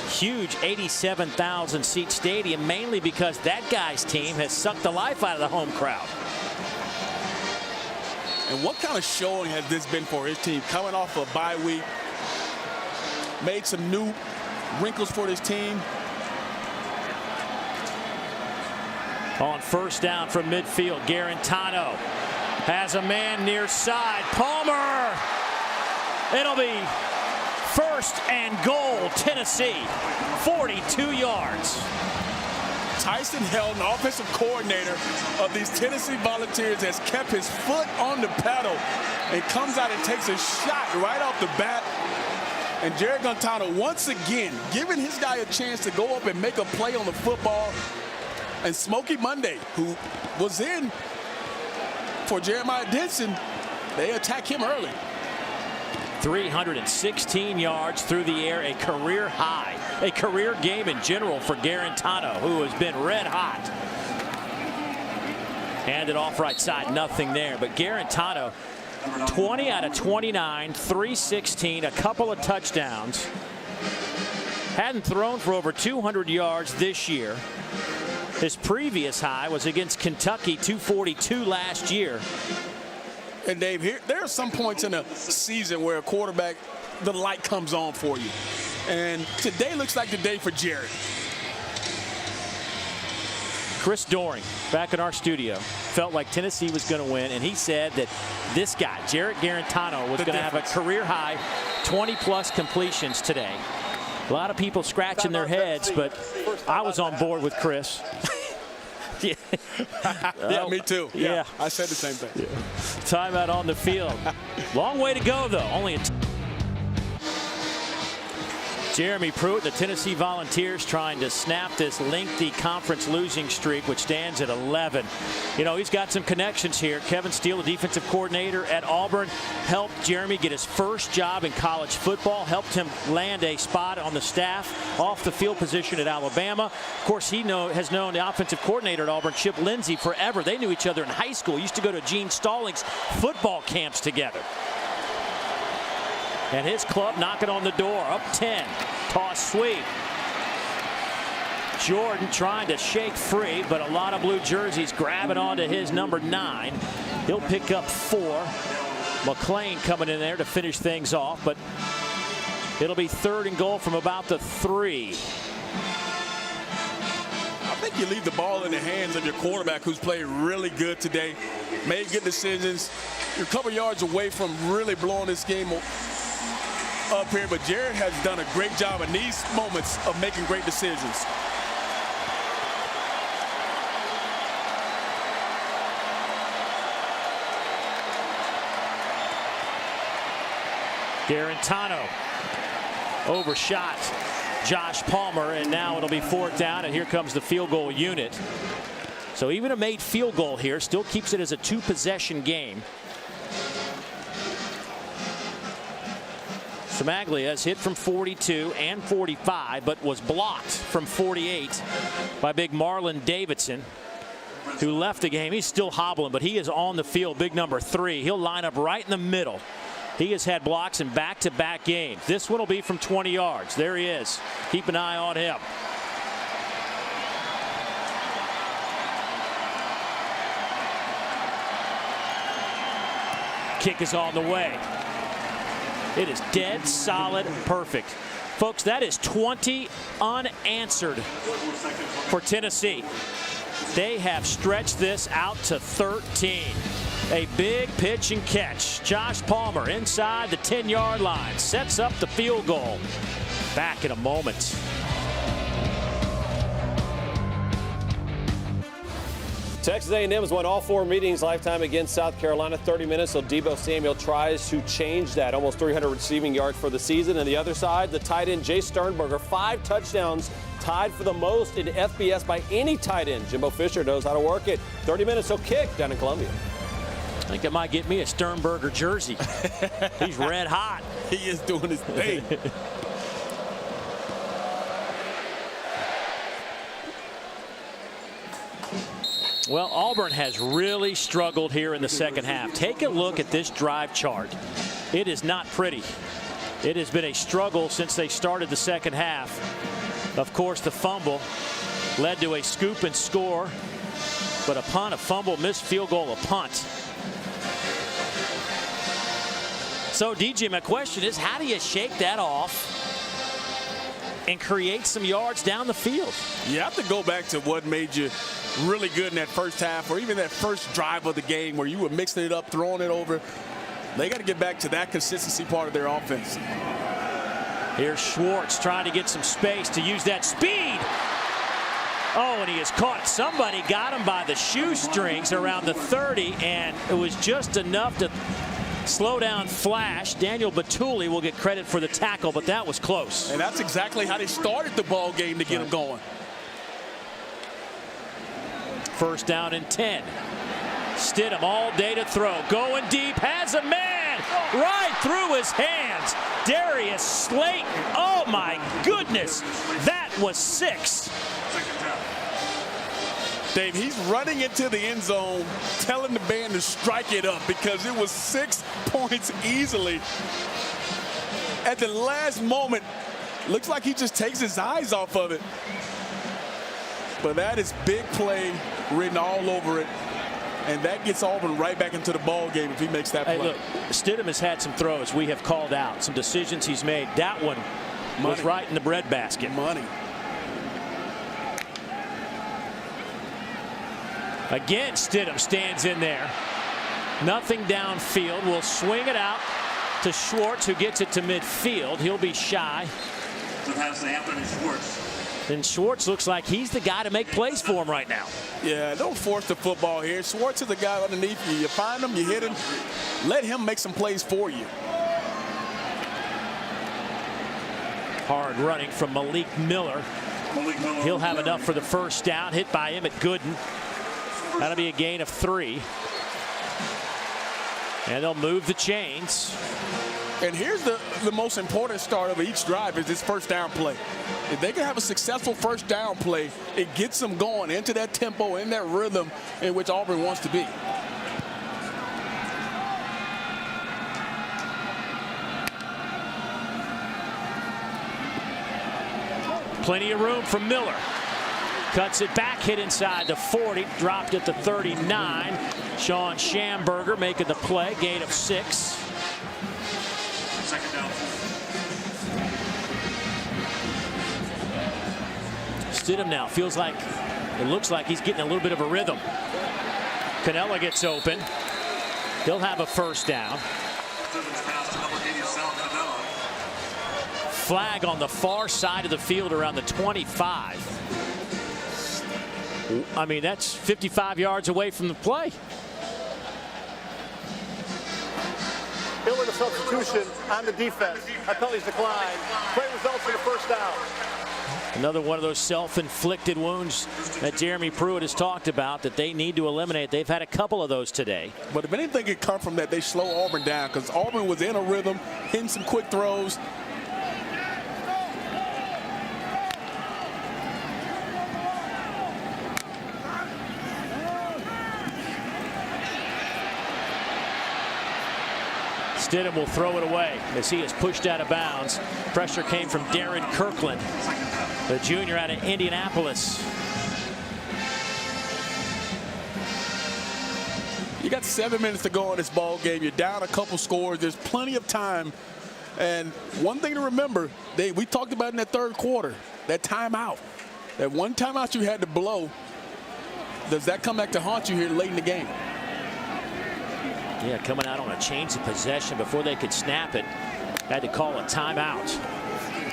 Speaker 1: huge 87,000 seat stadium, mainly because that guy's team has sucked the life out of the home crowd.
Speaker 2: And what kind of showing has this been for his team? Coming off a bye week, made some new wrinkles for this team.
Speaker 1: On first down from midfield, Garantano has a man near side. Palmer. It'll be 1st and goal, Tennessee, 42 yards.
Speaker 2: Tyson Helton, offensive coordinator of these Tennessee Volunteers, has kept his foot on the pedal and comes out and takes a shot right off the bat. And Jared Garantano, once again, giving his guy a chance to go up and make a play on the football. And Smokey Monday, who was in for Jeremiah Denson, they attack him early.
Speaker 1: 316 yards through the air, a career high a career game in general for Garantano, who has been red hot. Handed off right side, nothing there. But Garantano, 20 out of 29, 316, a couple of touchdowns. Hadn't thrown for over 200 yards this year. His previous high was against Kentucky, 242 last year.
Speaker 2: And Dave, there are some points in a season where a quarterback, the light comes on for you. And today looks like the day for Jared.
Speaker 1: Chris Doring, back in our studio, felt like Tennessee was going to win, and he said that this guy, Jarrett Garantano, was going to have a career-high 20-plus completions today. A lot of people scratching their heads, but I was on board with Chris.
Speaker 2: Yeah, me too. Yeah, I said the same thing.
Speaker 1: Yeah. Timeout on the field. Long way to go, though. Only a Jeremy Pruitt, the Tennessee Volunteers, trying to snap this lengthy conference losing streak, which stands at 11. You know, he's got some connections here. Kevin Steele, the defensive coordinator at Auburn, helped Jeremy get his first job in college football, helped him land a spot on the staff, off the field position at Alabama. Of course, he has known the offensive coordinator at Auburn, Chip Lindsey, forever. They knew each other in high school. Used to go to Gene Stallings football camps together. And his club knocking on the door, up 10. Toss sweep. Jordan trying to shake free, but a lot of blue jerseys grabbing onto his number 9. He'll pick up 4. McClain coming in there to finish things off, but it'll be 3rd and goal from about the 3.
Speaker 2: I think you leave the ball in the hands of your quarterback, who's played really good today, made good decisions. You're a couple yards away from really blowing this game up here, but Jared has done a great job in these moments of making great decisions.
Speaker 1: Garantano overshot Josh Palmer, and now it'll be 4th down, and here comes the field goal unit. So even a made field goal here still keeps it as a 2-possession game. Smaglia has hit from 42 and 45, but was blocked from 48 by big Marlon Davidson, who left the game. He's still hobbling, but he is on the field, big number 3. He'll line up right in the middle. He has had blocks in back-to-back games. This one will be from 20 yards. There he is. Keep an eye on him. Kick is on the way. It is dead, solid, perfect. Folks, that is 20 unanswered for Tennessee. They have stretched this out to 13. A big pitch and catch. Josh Palmer inside the 10-yard line sets up the field goal. Back in a moment.
Speaker 7: Texas A&M has won all 4 meetings lifetime against South Carolina. 30 minutes, so Deebo Samuel tries to change that. Almost 300 receiving yards for the season. And the other side, the tight end Jay Sternberger, 5 touchdowns, tied for the most in FBS by any tight end. Jimbo Fisher knows how to work it. 30 minutes, so kick down in Columbia.
Speaker 1: I think I might get me a Sternberger jersey. He's red hot.
Speaker 2: He is doing his thing.
Speaker 1: Well, Auburn has really struggled here in the second half. Take a look at this drive chart. It is not pretty. It has been a struggle since they started the second half. Of course, the fumble led to a scoop and score, but a punt, a fumble, missed field goal, a punt. So, DJ, my question is, how do you shake that off and create some yards down the field?
Speaker 2: You have to go back to what made you really good in that first half, or even that first drive of the game where you were mixing it up, throwing it over. They got to get back to that consistency part of their offense.
Speaker 1: Here's Schwartz trying to get some space to use that speed. Oh, and he is caught. Somebody got him by the shoestrings around the 30, and it was just enough to slow down Flash. Daniel Batuli will get credit for the tackle, but that was close.
Speaker 2: And that's exactly how they started the ball game to get him going.
Speaker 1: 1st down and 10. Stidham all day to throw. Going deep. Has a man right through his hands. Darius Slayton. Oh, Oh, my goodness. That was 6.
Speaker 2: Dave, he's running into the end zone, telling the band to strike it up because it was 6 points easily. At the last moment, looks like he just takes his eyes off of it. But that is big play written all over it. And that gets Auburn right back into the ball game if he makes that play.
Speaker 1: Hey, look, Stidham has had some throws we have called out, some decisions he's made. That one was right in the breadbasket.
Speaker 2: Money.
Speaker 1: Again, Stidham stands in there. Nothing downfield. Will swing it out to Schwartz, who gets it to midfield. He'll be shy. And Schwartz looks like he's the guy to make plays for him right now.
Speaker 2: Yeah, don't force the football here. Schwartz is the guy underneath you. You find him, you hit him. Let him make some plays for you.
Speaker 1: Hard running from Malik Miller. He'll have enough for the first down. Hit by him at Gooden. That'll be a gain of 3. And they'll move the chains.
Speaker 2: And here's the most important start of each drive is this first down play. If they can have a successful first down play, it gets them going into that tempo, in that rhythm in which Auburn wants to be.
Speaker 1: Plenty of room for Miller. Cuts it back, hit inside the 40, dropped at the 39. Sean Schamberger making the play, gain of 6.
Speaker 10: Second down.
Speaker 1: Stidham now feels like, it looks like he's getting a little bit of a rhythm. Canella gets open. He'll have a first down. Flag on the far side of the field around the 25. I mean, that's 55 yards away from the play.
Speaker 5: Here with a substitution on the defense. Penalties decline. Play results in the first down.
Speaker 1: Another one of those self-inflicted wounds that Jeremy Pruitt has talked about that they need to eliminate. They've had a couple of those today.
Speaker 2: But if anything could come from that, they slow Auburn down because Auburn was in a rhythm, hitting some quick throws.
Speaker 1: Stidham will throw it away as he is pushed out of bounds. Pressure came from Darren Kirkland, the junior out of Indianapolis.
Speaker 2: You got 7 minutes to go in this ball game. You're down a couple scores. There's plenty of time. And one thing to remember, we talked about in that third quarter, that timeout. That one timeout you had to blow, does that come back to haunt you here late in the game?
Speaker 1: Yeah, coming out on a change of possession before they could snap it. Had to call a timeout.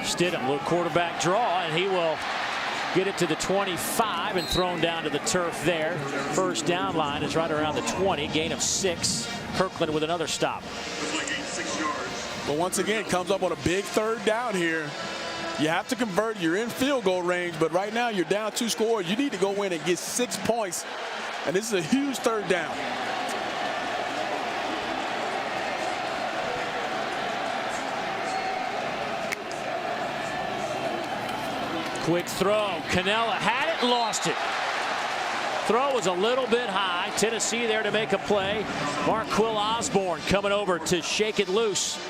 Speaker 1: Stidham, little quarterback draw, and he will get it to the 25 and thrown down to the turf there. First down line is right around the 20, gain of 6. Kirkland with another stop.
Speaker 2: But once again, comes up on a big third down here. You have to convert. You're in field goal range, but right now you're down 2 scores. You need to go in and get 6 points, and this is a huge third down.
Speaker 1: Quick throw. Canella had it, lost it. Throw was a little bit high. Tennessee there to make a play. Marquill Osborne coming over to shake it loose.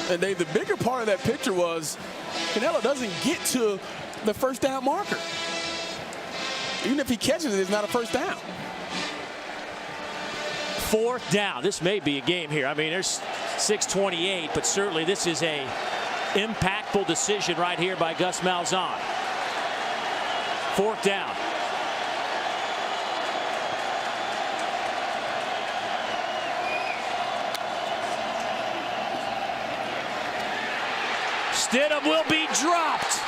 Speaker 2: And Dave, the bigger part of that picture was Canella doesn't get to the first down marker. Even if he catches it, it's not a first down.
Speaker 1: 4th down. This may be a game here. I mean, there's 6:28, but certainly this is a impactful decision right here by Gus Malzahn. 4th down. Stidham will be dropped.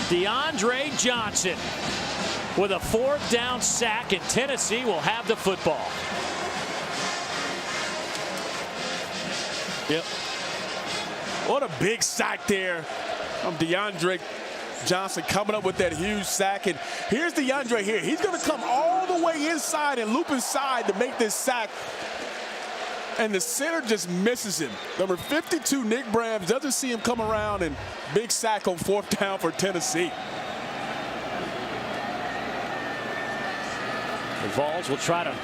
Speaker 1: DeAndre Johnson with a 4th down sack, and Tennessee will have the football.
Speaker 2: Yep. What a big sack there from DeAndre Johnson coming up with that huge sack. And here's DeAndre here. He's going to come all the way inside and loop inside to make this sack. And the center just misses him. Number 52, Nick Brams, doesn't see him come around, and big sack on 4th down for Tennessee.
Speaker 1: The Vols will try to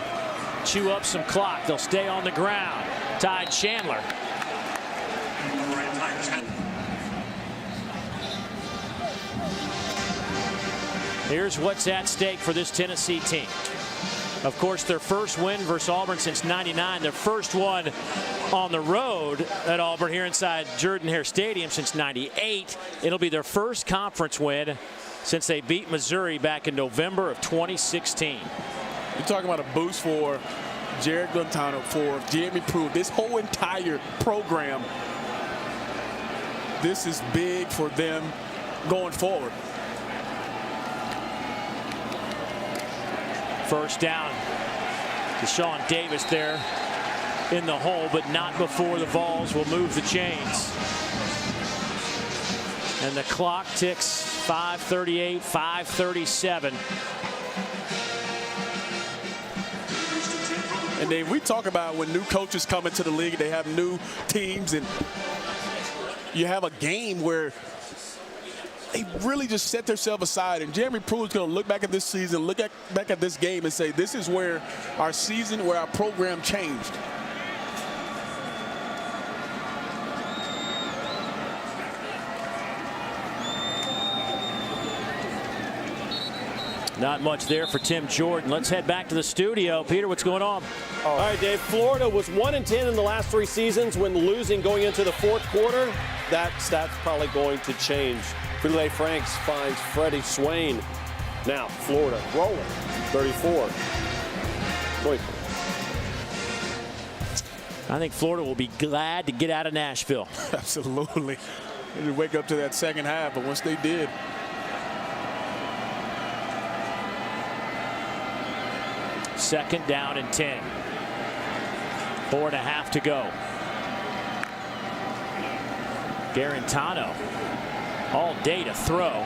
Speaker 1: chew up some clock. They'll stay on the ground. Ty Chandler. Here's what's at stake for this Tennessee team. Of course, their first win versus Auburn since '99. Their first one on the road at Auburn here inside Jordan-Hare Stadium since '98. It'll be their first conference win since they beat Missouri back in November of 2016.
Speaker 2: You're talking about a boost for Jared Guntano, for Jeremy Pruitt, this whole entire program. This is big for them going forward.
Speaker 1: First down. Deshaun Davis there in the hole, but not before the Vols will move the chains. And the clock ticks 5:38, 5:37.
Speaker 2: And Dave, we talk about when new coaches come into the league, they have new teams, and you have a game where they really just set themselves aside. And Jeremy Pruitt's going to look back at this season, back at this game and say, this is where our season, where our program changed.
Speaker 1: Not much there for Tim Jordan. Let's head back to the studio. Peter, what's going on?
Speaker 7: All right, Dave. Florida was 1-10 in the last 3 seasons when losing going into the 4th quarter. That stat's probably going to change. Frito-Lay Franks finds Freddie Swain. Now, Florida rolling 34.
Speaker 1: I think Florida will be glad to get out of Nashville.
Speaker 2: Absolutely. They didn't wake up to that second half, but once they did.
Speaker 1: Second down and 10. 4.5 to go. Garantano all day to throw.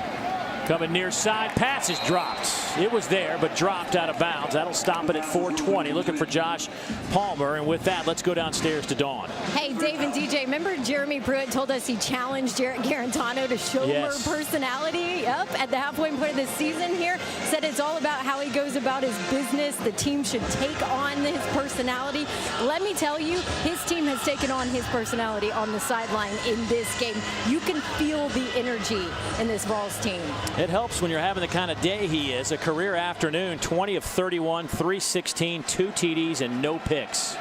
Speaker 1: Coming near side, pass is dropped. It was there, but dropped out of bounds. That'll stop it at 4:20. Looking for Josh Palmer. And with that, let's go downstairs to Dawn.
Speaker 4: Hey, Dave and DJ, remember Jeremy Pruitt told us he challenged Jarrett Garantano to show more personality? Yep, at the halfway point of the season here. Said it's all about how he goes about his business. The team should take on his personality. Let me tell you, his team has taken on his personality on the sideline in this game. You can feel the energy in this Vols team.
Speaker 1: It helps when you're having the kind of day he is. A career afternoon, 20 of 31, 316, 2 TDs, and no picks.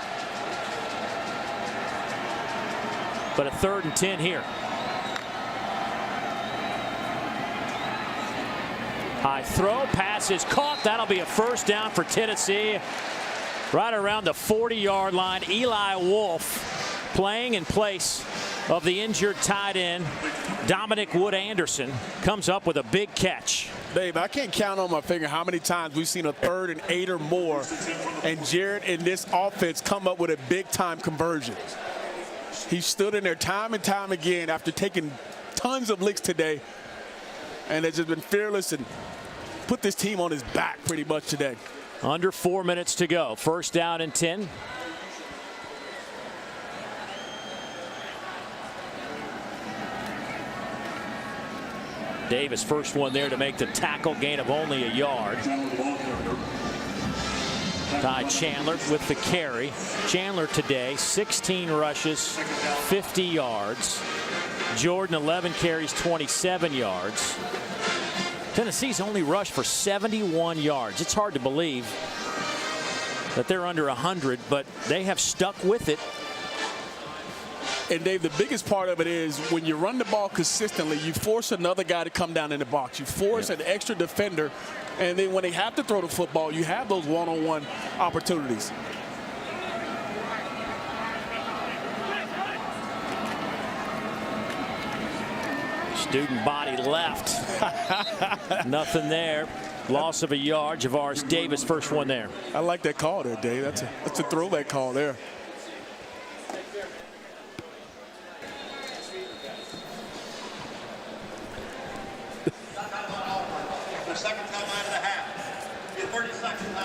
Speaker 1: But a 3rd and 10 here. High throw, pass is caught. That'll be a first down for Tennessee. Right around the 40-yard line. Eli Wolf playing in place of the injured tight end, Dominic Wood-Anderson, comes up with a big catch.
Speaker 2: Dave, I can't count on my finger how many times we've seen a 3rd and 8 or more, and Jared in this offense come up with a big-time conversion. He stood in there time and time again after taking tons of licks today, and has just been fearless and put this team on his back pretty much today.
Speaker 1: Under 4 minutes to go. First down and 10. Davis, first one there to make the tackle, gain of only a yard. Ty Chandler with the carry. Chandler today, 16 rushes, 50 yards. Jordan, 11 carries, 27 yards. Tennessee's only rushed for 71 yards. It's hard to believe that they're under 100, but they have stuck with it.
Speaker 2: And Dave, the biggest part of it is when you run the ball consistently, you force another guy to come down in the box. You force an extra defender, and then when they have to throw the football, you have those one-on-one opportunities.
Speaker 1: Student body left. Nothing there. Loss of a yard. Javaris Davis, first one there.
Speaker 2: I like that call there, Dave. That's a throwback call there.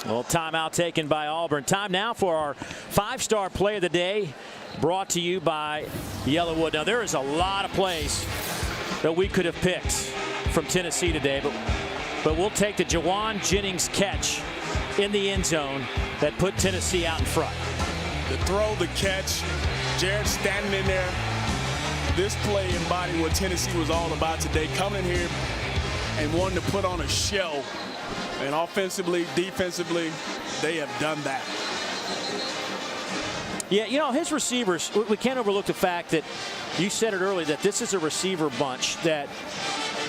Speaker 1: Well, timeout taken by Auburn. Time now for our 5-star play of the day, brought to you by Yellowwood. Now, there is a lot of plays that we could have picked from Tennessee today, but we'll take the Jawan Jennings catch in the end zone that put Tennessee out in front.
Speaker 2: The throw, the catch, Jared standing in there. This play embodied what Tennessee was all about today, coming in here and wanting to put on a show. And offensively, defensively, they have done that.
Speaker 1: Yeah, you know, his receivers, we can't overlook the fact that you said it earlier that this is a receiver bunch that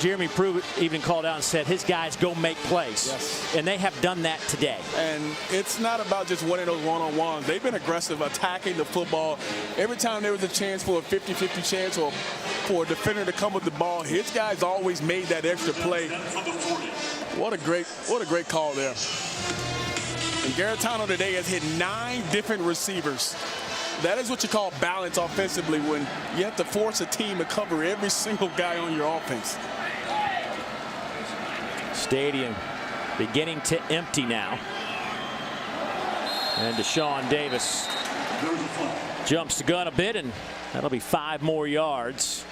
Speaker 1: Jeremy Pruitt even called out and said his guys go make plays.
Speaker 2: Yes.
Speaker 1: And they have done that today.
Speaker 2: And it's not about just winning those one-on-ones. They've been aggressive, attacking the football. Every time there was a chance for a 50-50 chance or for a defender to come with the ball, his guys always made that extra play. What a great call there. And Garantano today has hit 9 different receivers. That is what you call balance offensively, when you have to force a team to cover every single guy on your offense.
Speaker 1: Stadium beginning to empty now. And Deshaun Davis jumps the gun a bit, and that'll be 5 more yards.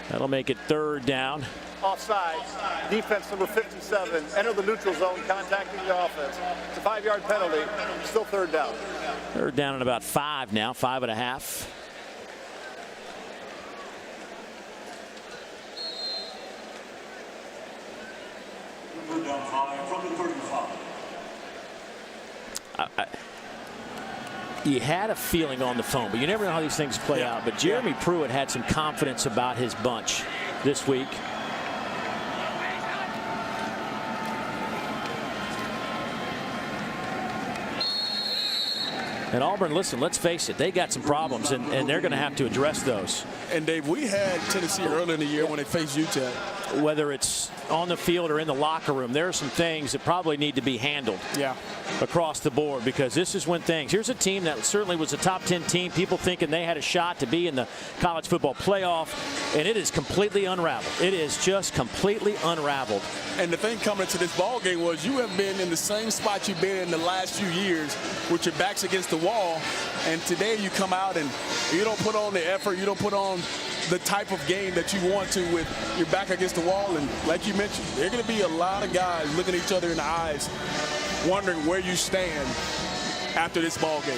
Speaker 1: That'll make it 3rd down.
Speaker 5: Offside, defense number 57, enter the neutral zone, contacting the offense. It's a 5-yard penalty, still 3rd down.
Speaker 1: 3rd down and about 5 now, 5.5.
Speaker 10: Down 5 from the 35.
Speaker 1: You had a feeling on the phone, but you never know how these things play out. But Jeremy Pruitt had some confidence about his bunch this week. And Auburn, listen, let's face it, they got some problems, and they're going to have to address those.
Speaker 2: And Dave, we had Tennessee early in the year when they faced Utah.
Speaker 1: Whether it's on the field or in the locker room, there are some things that probably need to be handled across the board, because this is when things. Here's a team that certainly was a top 10 team, people thinking they had a shot to be in the college football playoff, and it is completely unraveled. It is just completely unraveled.
Speaker 2: And the thing coming into this ball game was you have been in the same spot you've been in the last few years with your backs against the wall, and today you come out and you don't put on the effort, you don't put on the type of game that you want to with your back against the wall. And like you mentioned, there are going to be a lot of guys looking at each other in the eyes, wondering where you stand after this ball game.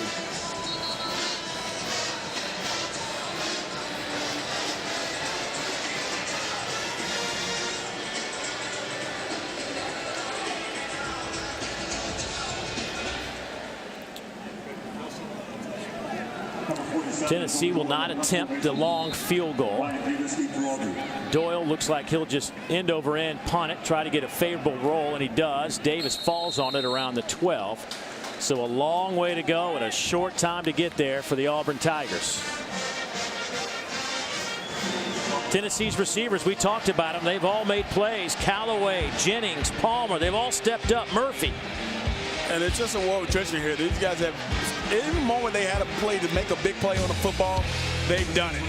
Speaker 1: Tennessee will not attempt the long field goal. Doyle looks like he'll just end over end punt it, try to get a favorable roll, and he does. Davis falls on it around the 12. So a long way to go and a short time to get there for the Auburn Tigers. Tennessee's receivers, we talked about them. They've all made plays. Callaway, Jennings, Palmer, they've all stepped up. Murphy.
Speaker 2: And it's just a war of treasure here. These guys have, any moment they had a play to make a big play on the football, they've done it.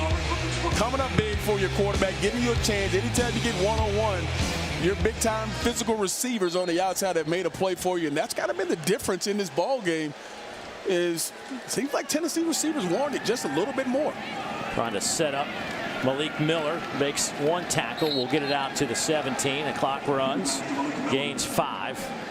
Speaker 2: Coming up big for your quarterback, giving you a chance. Anytime you get one-on-one, your big-time physical receivers on the outside have made a play for you, and that's kind of been the difference in this ball game. Is it seems like Tennessee receivers wanted just a little bit more.
Speaker 1: Trying to set up. Malik Miller makes 1 tackle. We'll get it out to the 17. The clock runs. Gains 5.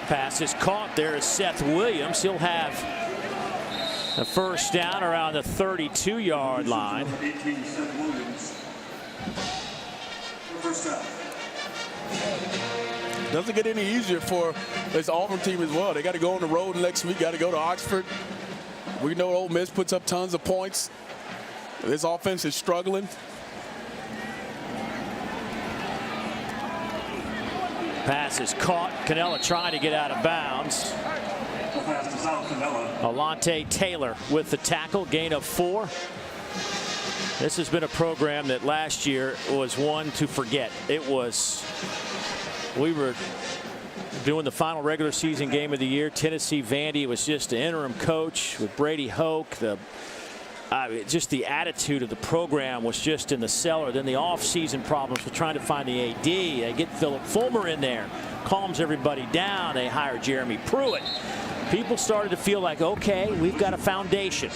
Speaker 1: Pass is caught. There is Seth Williams. He'll have a 1st down around the 32-yard line.
Speaker 2: Doesn't get any easier for this Auburn team as well. They got to go on the road next week. Got to go to Oxford. We know Ole Miss puts up tons of points. This offense is struggling.
Speaker 1: Pass is caught. Canella trying to get out of bounds. Alante Taylor with the tackle, gain of 4. This has been a program that last year was one to forget. It was, we were doing the final regular season game of the year. Tennessee Vandy was just an interim coach with Brady Hoke. Just the attitude of the program was just in the cellar. Then the off-season problems with trying to find the AD. They get Philip Fulmer in there, calms everybody down. They hire Jeremy Pruitt. People started to feel like, okay, we've got a foundation.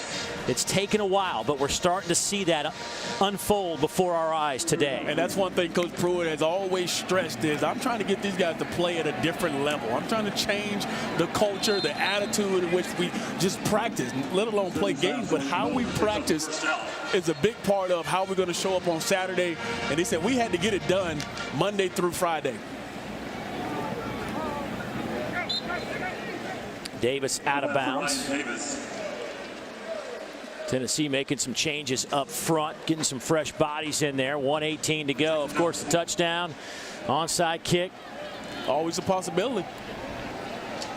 Speaker 1: It's taken a while, but we're starting to see that unfold before our eyes today.
Speaker 2: And that's one thing Coach Pruitt has always stressed is I'm trying to get these guys to play at a different level. I'm trying to change the culture, the attitude in which we just practice, let alone play games, but how we practice is a big part of how we're going to show up on Saturday. And he said we had to get it done Monday through Friday.
Speaker 1: Davis out of bounds. Tennessee making some changes up front, getting some fresh bodies in there. 1:18 to go. Of course, the touchdown, onside kick.
Speaker 2: Always a possibility.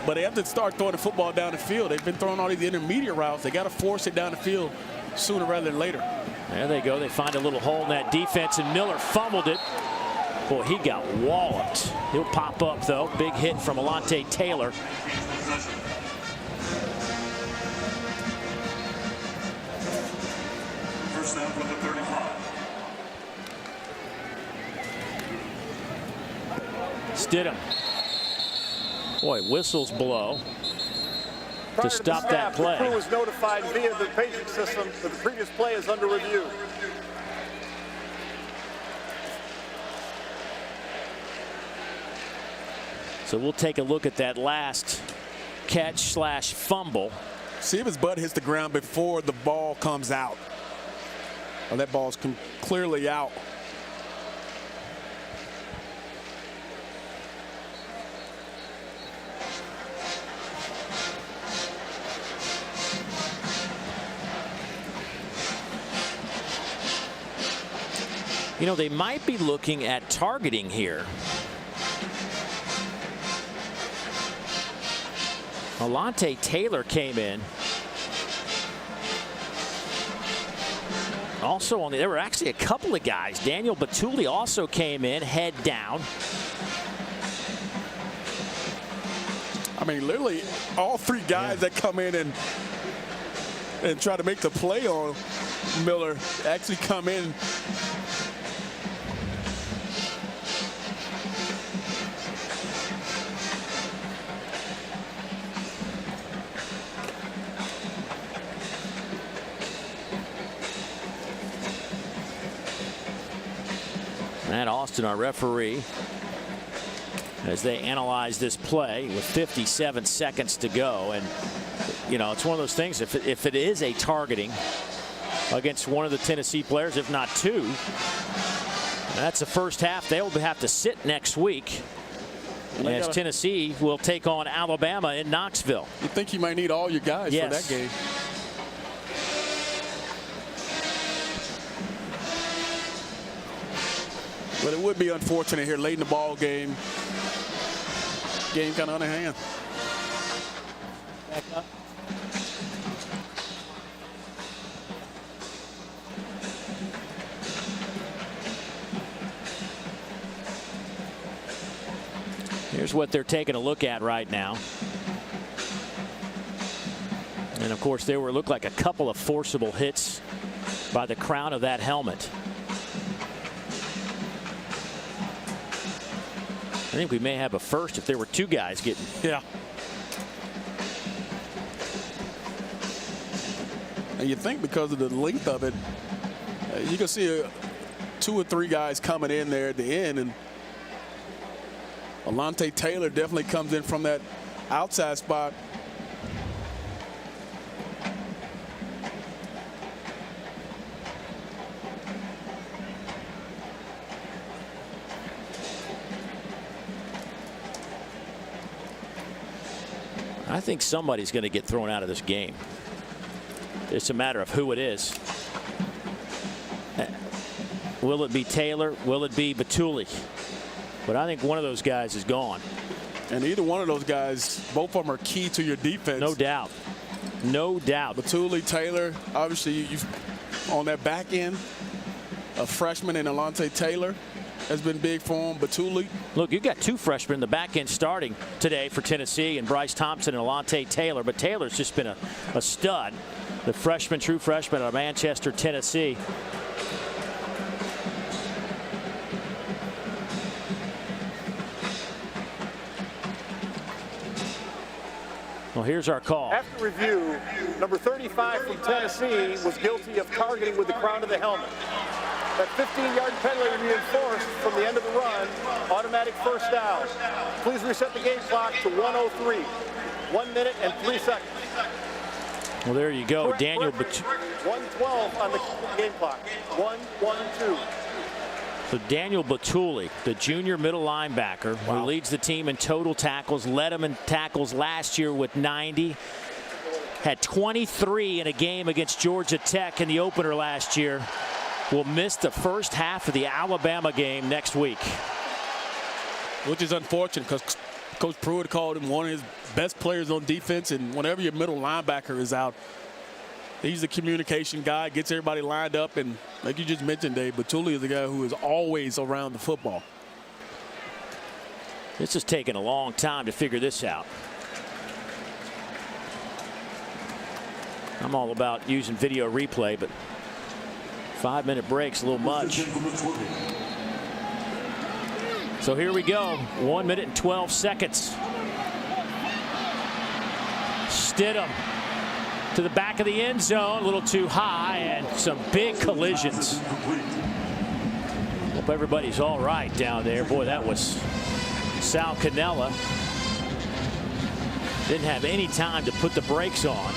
Speaker 2: But they have to start throwing the football down the field. They've been throwing all these intermediate routes. They got to force it down the field sooner rather than later.
Speaker 1: There they go. They find a little hole in that defense, and Miller fumbled it. Boy, he got walloped. He'll pop up, though. Big hit from Alontae Taylor.
Speaker 10: First down from the 35.
Speaker 1: Stidham. Boy, whistles blow to stop that play.
Speaker 5: The crew was notified via the paging system that the previous play is under review.
Speaker 1: So we'll take a look at that last catch / fumble.
Speaker 2: See if his butt hits the ground before the ball comes out. Well, that ball's clearly out.
Speaker 1: You know, they might be looking at targeting here. Alontae Taylor came in. Also, there were actually a couple of guys. Daniel Batuli also came in, head down.
Speaker 2: I mean, literally, all three guys that come in and try to make the play on Miller actually come in.
Speaker 1: Matt Austin, our referee, as they analyze this play with 57 seconds to go. And, you know, it's one of those things, if it is a targeting against one of the Tennessee players, if not two, that's the first half. They'll have to sit next week as Tennessee will take on Alabama in Knoxville.
Speaker 2: You think you might need all your guys for that game. But it would be unfortunate here late in the ball game. Game kind of on the hand.
Speaker 1: Back up. Here's what they're taking a look at right now. And of course, there looked like a couple of forcible hits by the crown of that helmet. I think we may have a first if there were two guys getting.
Speaker 2: Yeah. And you think because of the length of it, you can see two or three guys coming in there at the end, and Alontae Taylor definitely comes in from that outside spot.
Speaker 1: I think somebody's going to get thrown out of this game. It's a matter of who it is. Will it be Taylor? Will it be Batuli? But I think one of those guys is gone.
Speaker 2: And either one of those guys, both of them are key to your defense.
Speaker 1: No doubt. No doubt.
Speaker 2: Batuli, Taylor, obviously you've on that back end, a freshman in Alontae Taylor. has been big for him. Batuli.
Speaker 1: Look, you've got two freshmen in the back end starting today for Tennessee, and Bryce Thompson and Alante Taylor. But Taylor's just been a stud. The freshman, true freshman out of Manchester, Tennessee. Well, here's our call.
Speaker 5: After review, number 35 from Tennessee was guilty of targeting with the crown of the helmet. That 15-yard penalty will be enforced from the end of the run. Automatic first down. Please reset the game clock to 1:03. 1 minute and 3 seconds.
Speaker 1: Well, there you go. Daniel
Speaker 5: 1:12 on the game clock. 1-1-2.
Speaker 1: So Daniel Batuli, the junior middle linebacker, who leads the team in total tackles, led them in tackles last year with 90, had 23 in a game against Georgia Tech in the opener last year, will miss the first half of the Alabama game next week.
Speaker 2: Which is unfortunate because Coach Pruitt called him one of his best players on defense, and whenever your middle linebacker is out, he's the communication guy, gets everybody lined up, and like you just mentioned, Dave, Batuli is the guy who is always around the football.
Speaker 1: This is taking a long time to figure this out. I'm all about using video replay, but 5-minute breaks a little much. So here we go. 1 minute and 12 seconds. Stidham to the back of the end zone, a little too high, and some big collisions. Hope everybody's all right down there. Boy, that was Sal Cannella. Didn't have any time to put the brakes on.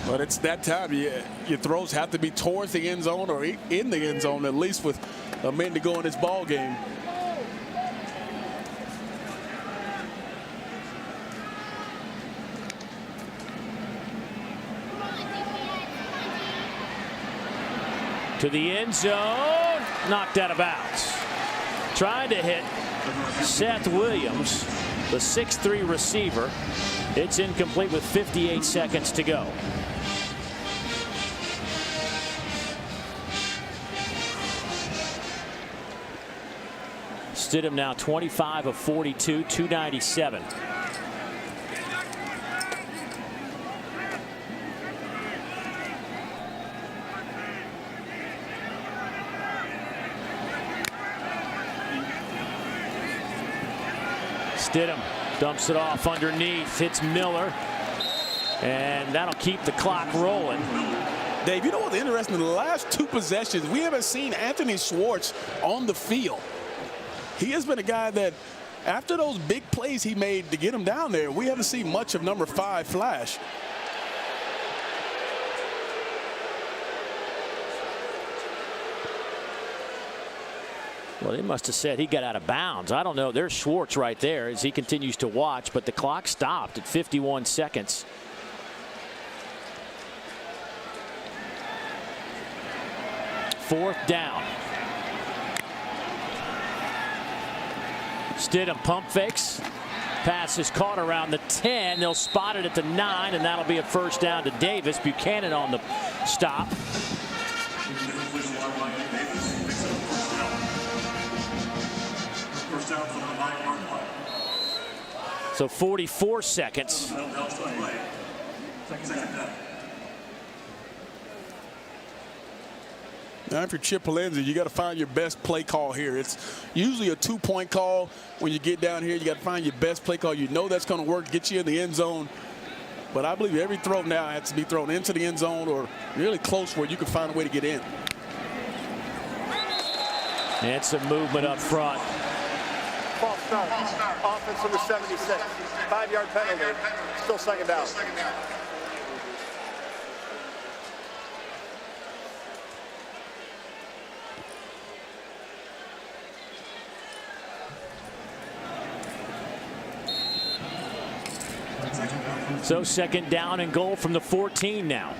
Speaker 2: But it's that time. Your throws have to be towards the end zone or in the end zone, at least with a minute to go in this ball game.
Speaker 1: To the end zone, knocked out of bounds. Trying to hit Seth Williams, the 6'3" receiver. It's incomplete with 58 seconds to go. Stidham now 25 of 42, 297. Stidham dumps it off underneath, hits Miller, and that'll keep the clock rolling.
Speaker 2: Dave, you know what's interesting? In the last two possessions, we haven't seen Anthony Schwartz on the field. He has been a guy that, after those big plays he made to get him down there, we haven't seen much of number 5 flash.
Speaker 1: Well, they must have said he got out of bounds. I don't know. There's Schwartz right there as he continues to watch, but the clock stopped at 51 seconds. Fourth down. Stidham pump fakes. Pass is caught around the 10. They'll spot it at the 9, and that'll be a first down to Davis. Buchanan on the stop. So 44 seconds.
Speaker 2: Now, if you're Chip Lindsey, you got to find your best play call here. It's usually a 2-point call. When you get down here, you got to find your best play call. You know that's going to work, get you in the end zone. But I believe every throw now has to be thrown into the end zone or really close where you can find a way to get in.
Speaker 1: And some movement up front.
Speaker 5: False start. Offense number 76. 5-yard penalty. Still second down.
Speaker 1: So second down and goal from the 14 now.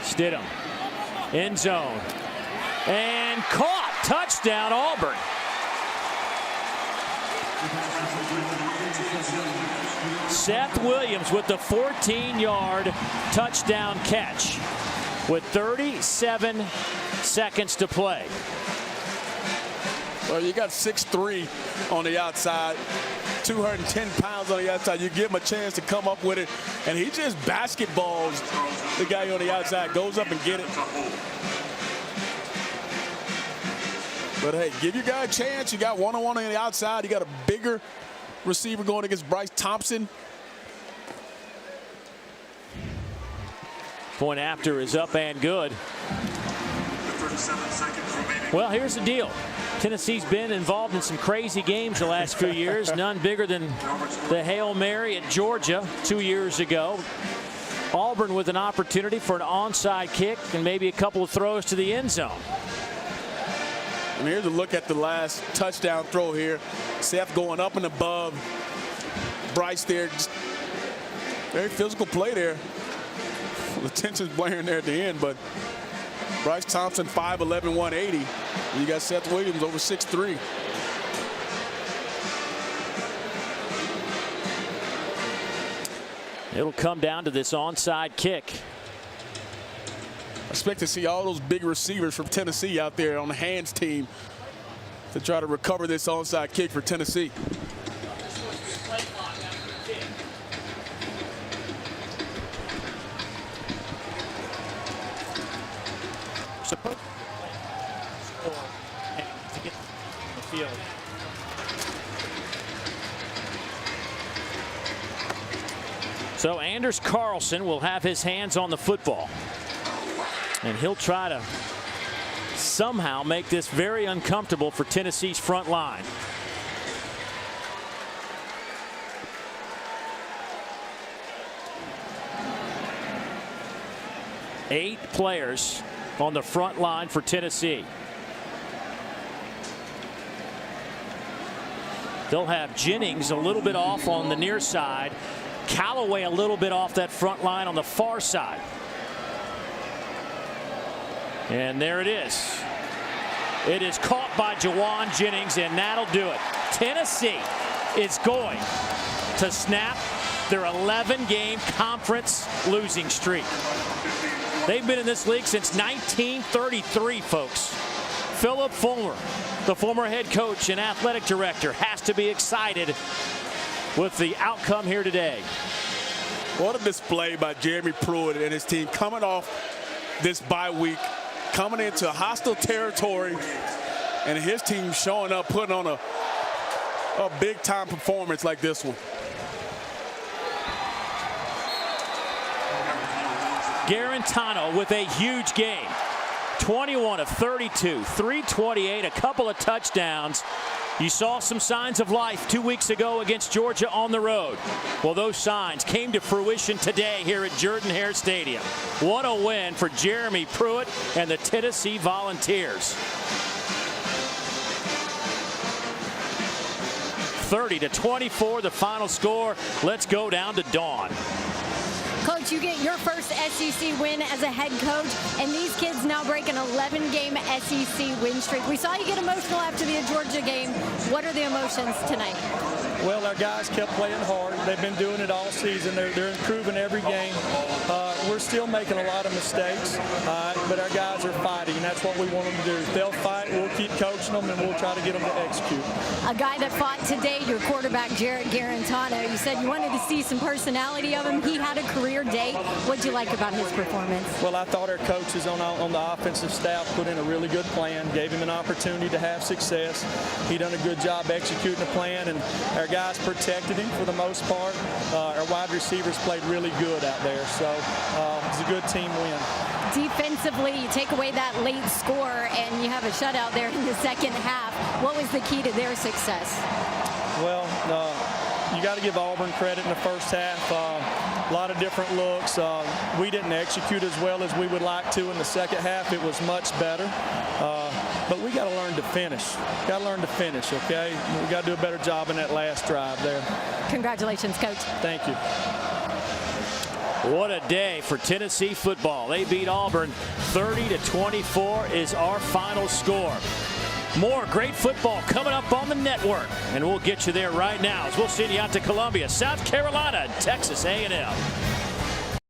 Speaker 1: Stidham. End zone. And caught. Touchdown, Auburn. Seth Williams with the 14-yard touchdown catch with 37 seconds to play.
Speaker 2: Well, you got 6'3" on the outside, 210 pounds on the outside. You give him a chance to come up with it, and he just basketballs the guy on the outside, goes up and get it. But hey, give your guy a chance. You got one-on-one on the outside. You got a bigger receiver going against Bryce Thompson.
Speaker 1: Point after is up and good. Well, here's the deal. Tennessee's been involved in some crazy games the last few years. None bigger than the Hail Mary at Georgia 2 years ago. Auburn with an opportunity for an onside kick and maybe a couple of throws to the end zone.
Speaker 2: And here's a look at the last touchdown throw here. Seth going up and above Bryce there. Just very physical play there. The tension's blaring there at the end, but Bryce Thompson 5'11", 180. And you got Seth Williams over 6'3".
Speaker 1: It'll come down to this onside kick.
Speaker 2: I expect to see all those big receivers from Tennessee out there on the hands team to try to recover this onside kick for Tennessee.
Speaker 1: So Anders Carlson will have his hands on the football, and he'll try to somehow make this very uncomfortable for Tennessee's front line. Eight players on the front line for Tennessee. They'll have Jennings a little bit off on the near side. Callaway a little bit off that front line on the far side. And there it is. It is caught by Jawan Jennings, and that'll do it. Tennessee is going to snap their 11-game conference losing streak. They've been in this league since 1933, folks. Philip Fulmer, the former head coach and athletic director, has to be excited with the outcome here today.
Speaker 2: What a display by Jeremy Pruitt and his team coming off this bye week, coming into hostile territory, and his team showing up, putting on a big-time performance like this one.
Speaker 1: Garantano with a huge game. 21 of 32, 328, a couple of touchdowns. You saw some signs of life 2 weeks ago against Georgia on the road. Well, those signs came to fruition today here at Jordan-Hare Stadium. What a win for Jeremy Pruitt and the Tennessee Volunteers. 30-24, the final score. Let's go down to Dawn.
Speaker 4: Coach, you get your first SEC win as a head coach, and these kids now break an 11-game SEC win streak. We saw you get emotional after the Georgia game. What are the emotions tonight?
Speaker 9: Well, our guys kept playing hard. They've been doing it all season. They're improving every game. We're still making a lot of mistakes, but our guys are fighting, and that's what we want them to do. If they'll fight, we'll keep coaching them, and we'll try to get them to execute.
Speaker 4: A guy that fought today, your quarterback, Jarrett Garantano, you said you wanted to see some personality of him. He had a career day. What'd you like about his performance?
Speaker 9: Well, I thought our coaches on the offensive staff put in a really good plan, gave him an opportunity to have success. He done a good job executing the plan, and our guys protected him for the most part. Our wide receivers played really good out there, so it's a good team win.
Speaker 4: Defensively, you take away that late score, and you have a shutout there in the second half. What was the key to their success?
Speaker 9: Well, you got to give Auburn credit in the first half. A lot of different looks. We didn't execute as well as we would like to in the second half. It was much better. But we got to learn to finish. Got to learn to finish, okay? We got to do a better job in that last drive there.
Speaker 4: Congratulations, Coach.
Speaker 9: Thank you.
Speaker 1: What a day for Tennessee football. They beat Auburn 30-24 is our final score. More great football coming up on the network, and we'll get you there right now as we'll send you out to Columbia, South Carolina, and Texas A&M.